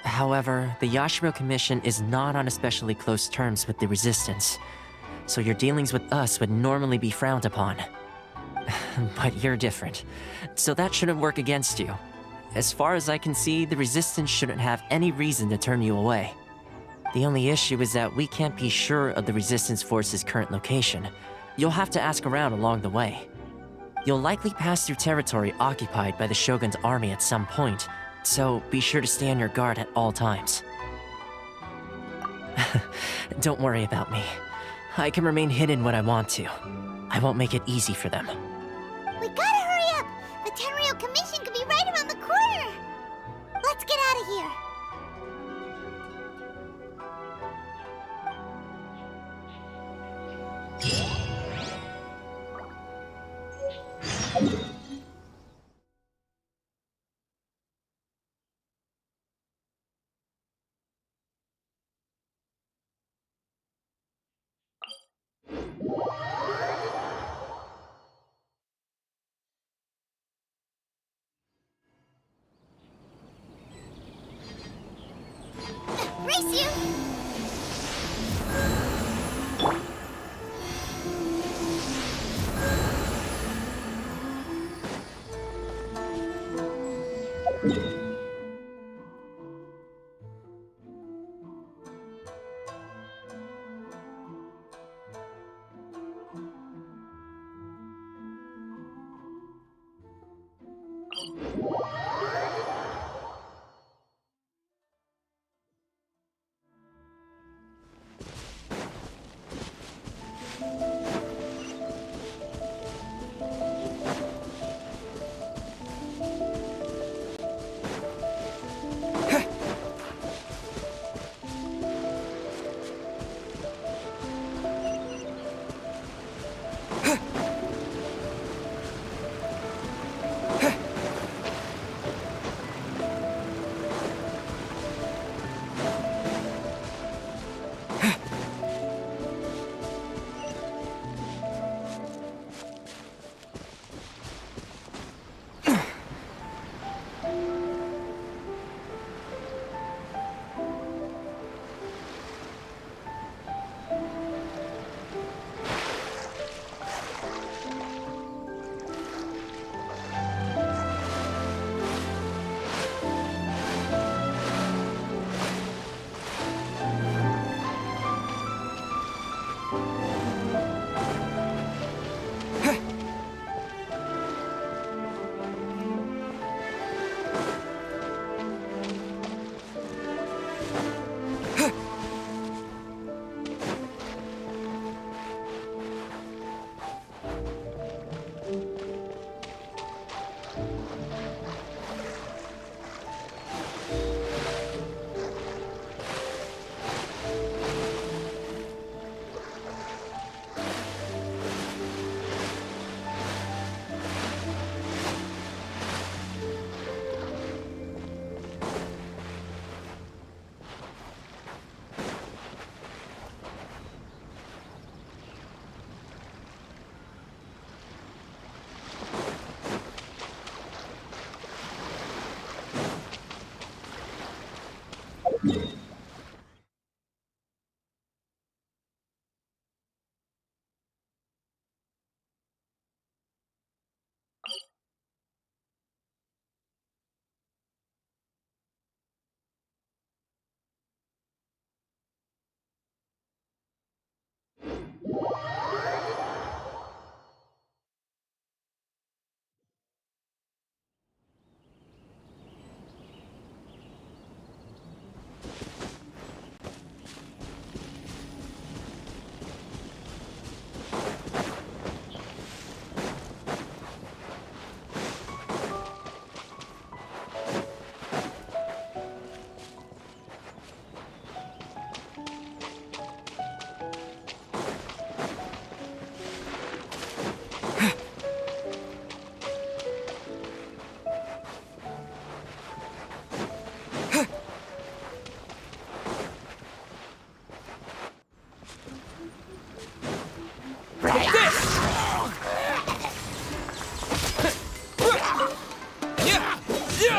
However, the Yashiro Commission is not on especially close terms with the resistance, so your dealings with us would normally be frowned upon. But you're different, so that shouldn't work against you. As far as I can see, the resistance shouldn't have any reason to turn you away. The only issue is that we can't be sure of the resistance force's current location. You'll have to ask around along the way. You'll likely pass through territory occupied by the Shogun's army at some point, so be sure to stay on your guard at all times. Don't worry about me. I can remain hidden when I want to. I won't make it easy for them. We gotta hurry up! The Tenryou Commission could be right around the corner! Let's get out of here! Race you! One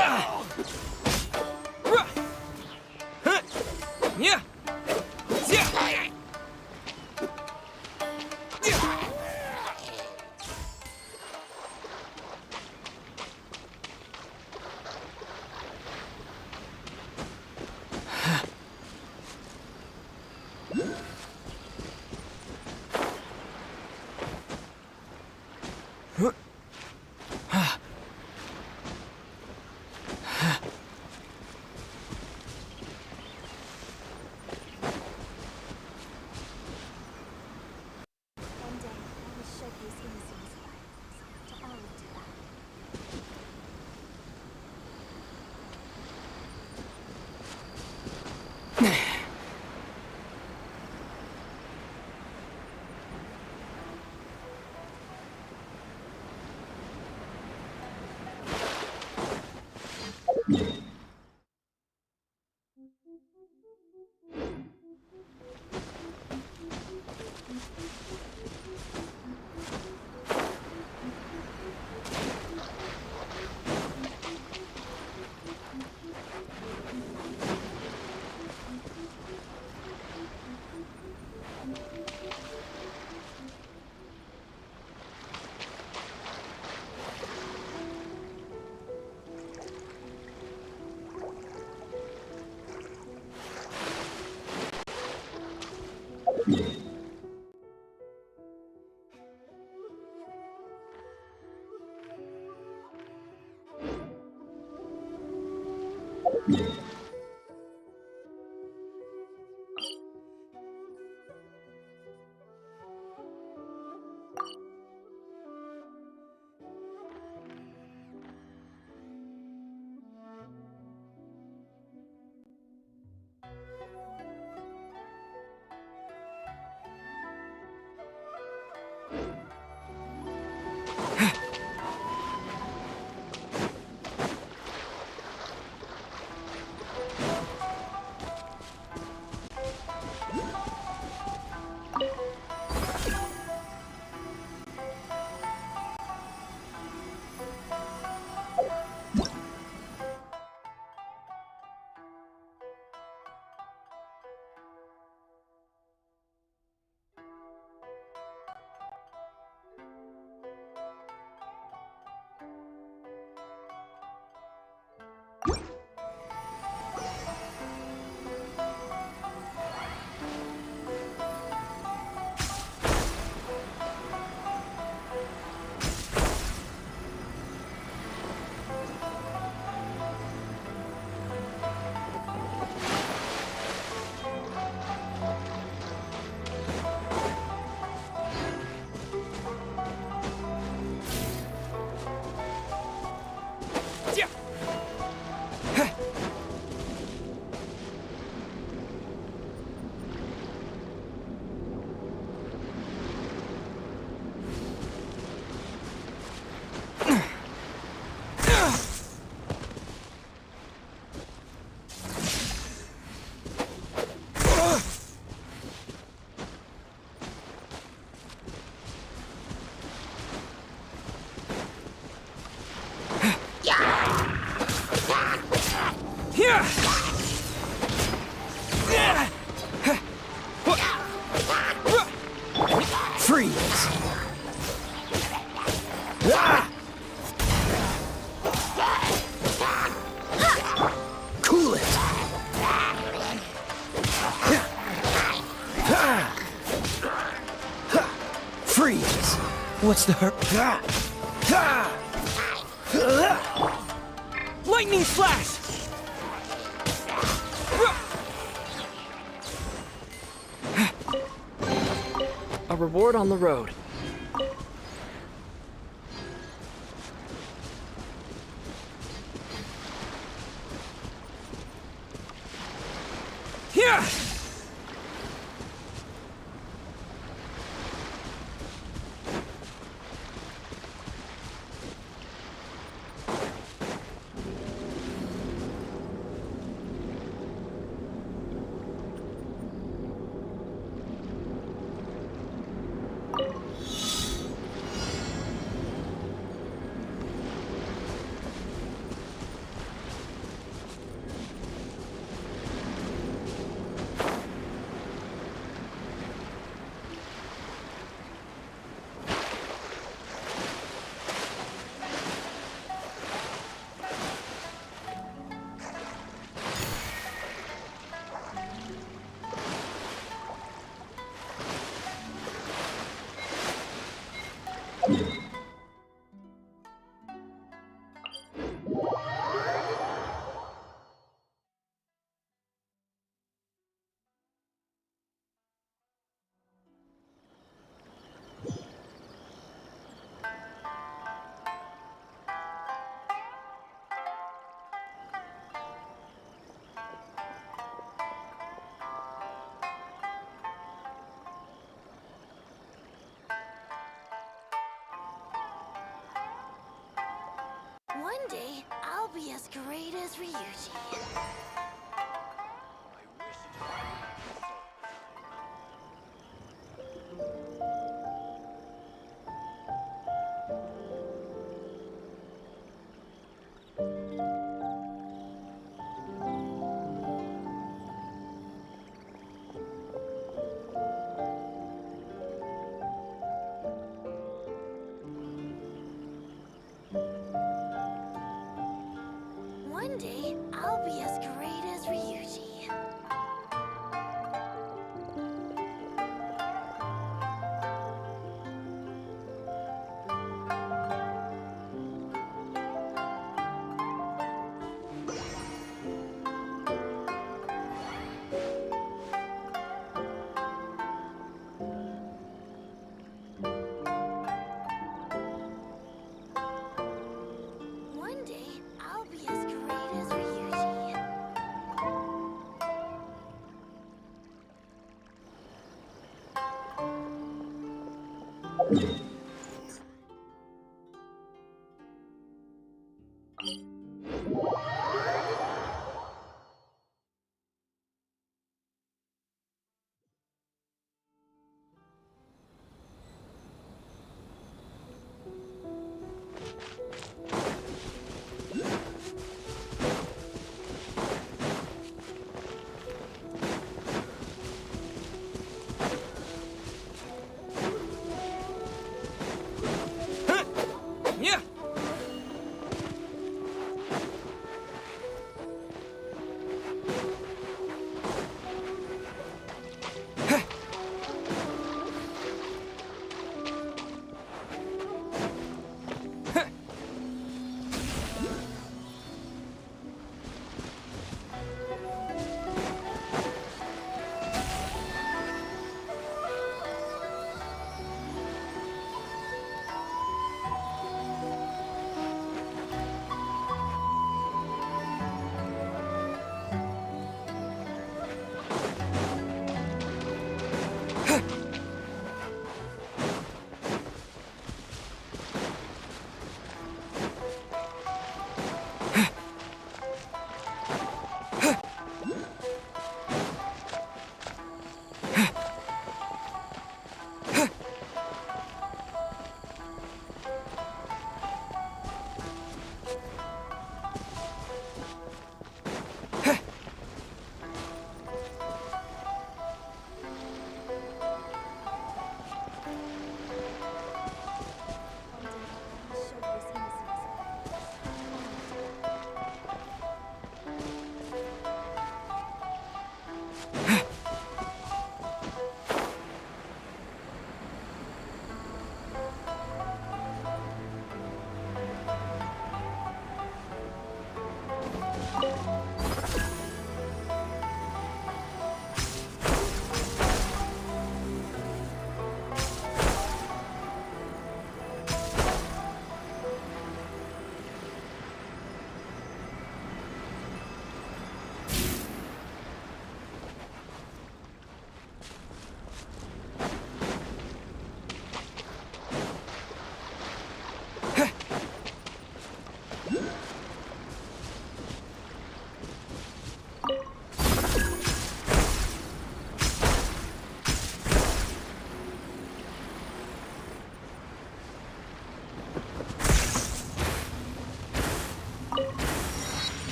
day, I will showcase Inazuma's fireworks to all of Tibet. Freeze! Ah! Cool it! Freeze! What's the hurt? Lightning flash! A reward on the road. Here! as great as Ryuji. One day, I'll be as great as Ryuji. One day, I'll be as great as Ryuji. Yeah.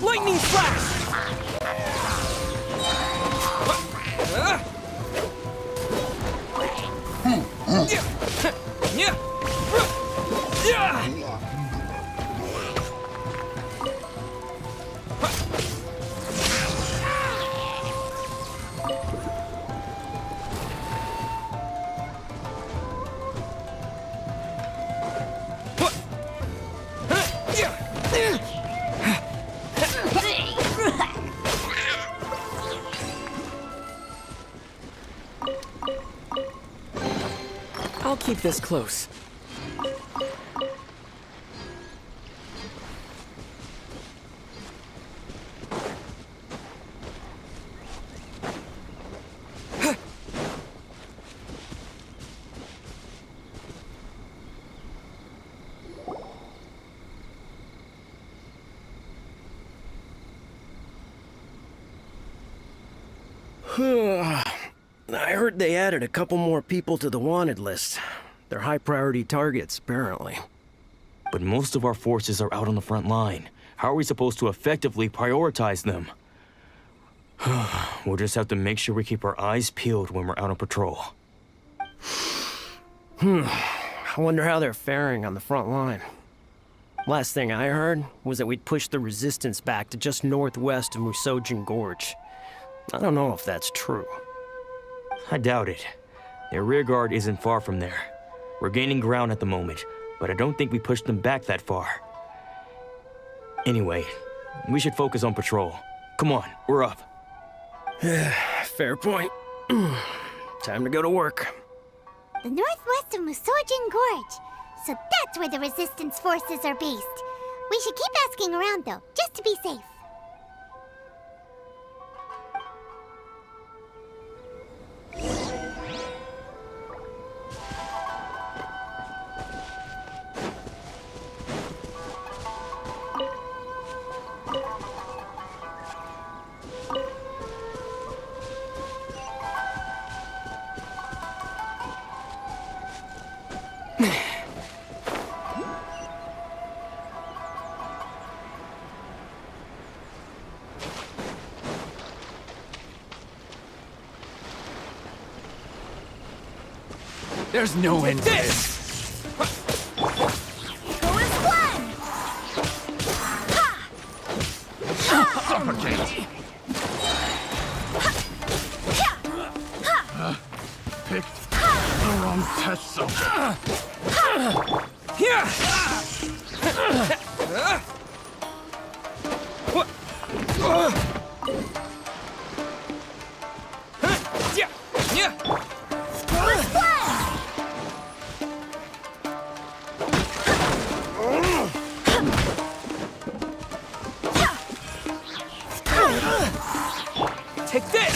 Lightning flash! I'll keep this close. I heard they added a couple more people to the wanted list. They're high-priority targets, apparently. But most of our forces are out on the front line. How are we supposed to effectively prioritize them? We'll just have to make sure we keep our eyes peeled when we're out on patrol. I wonder how they're faring on the front line. Last thing I heard was that we'd pushed the resistance back to just northwest of Musojin Gorge. I don't know if that's true. I doubt it. Their rearguard isn't far from there. We're gaining ground at the moment, but I don't think we pushed them back that far. Anyway, we should focus on patrol. Come on, we're up. Fair point. Time to go to work. The northwest of Musojin Gorge. So that's where the resistance forces are based. We should keep asking around though, just to be safe. There's no end to this. Suffocate! Picked the wrong test subject. Take this!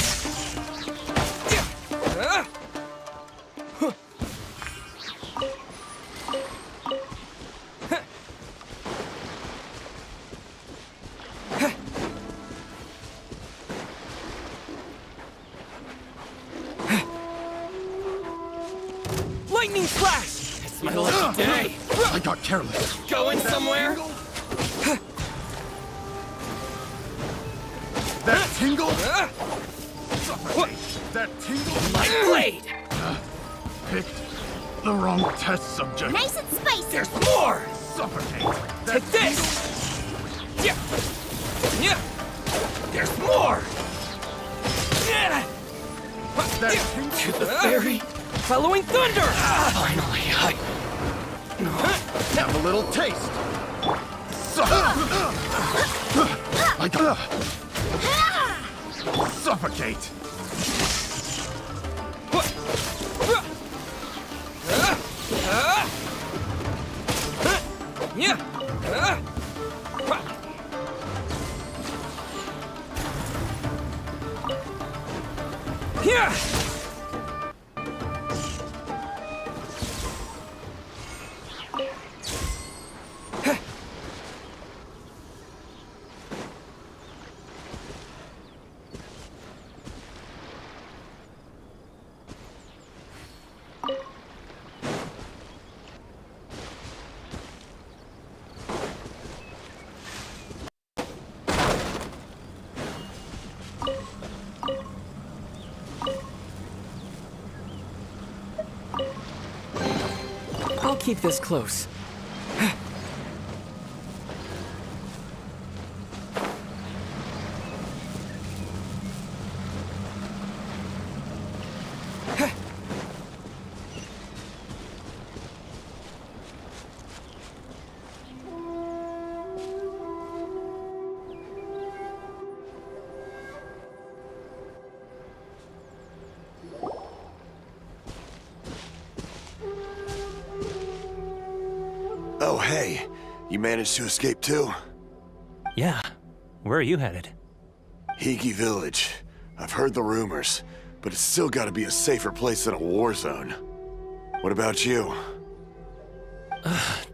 Lightning flash! It's my lucky day. I got careless. Going somewhere? That tingle? Suffocate. That tingle? My blade! Picked the wrong test subject. Nice and spicy. There's more! Suffocate. Take this! There's more! That tingle? To the ferry? Following thunder! Finally, Have a little taste. I got suffocate. keep this close. Oh, hey. You managed to escape too? Yeah. Where are you headed? Higi Village. I've heard the rumors, but it's still gotta be a safer place than a war zone. What about you?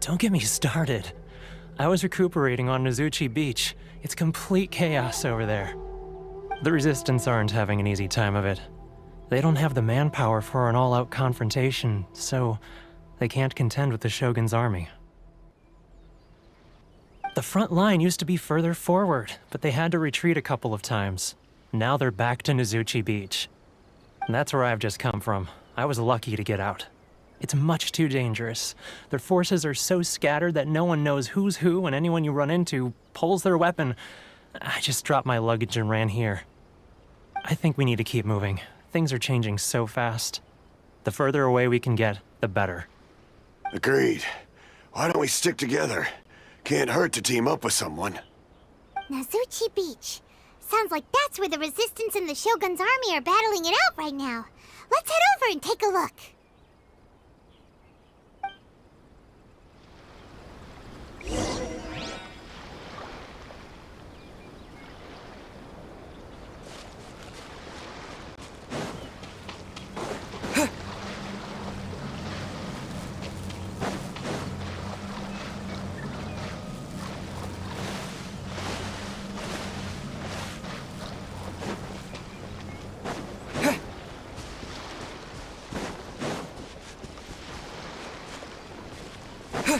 Don't get me started. I was recuperating on Nozuchi Beach. It's complete chaos over there. The Resistance aren't having an easy time of it. They don't have the manpower for an all-out confrontation, so they can't contend with the Shogun's army. The front line used to be further forward, but they had to retreat a couple of times. Now they're back to Nozuchi Beach. And that's where I've just come from. I was lucky to get out. It's much too dangerous. Their forces are so scattered that no one knows who's who, and anyone you run into pulls their weapon. I just dropped my luggage and ran here. I think we need to keep moving. Things are changing so fast. The further away we can get, the better. Agreed. Why don't we stick together? Can't hurt to team up with someone. Nozuchi Beach. Sounds like that's where the Resistance and the Shogun's army are battling it out right now. Let's head over and take a look. Huh.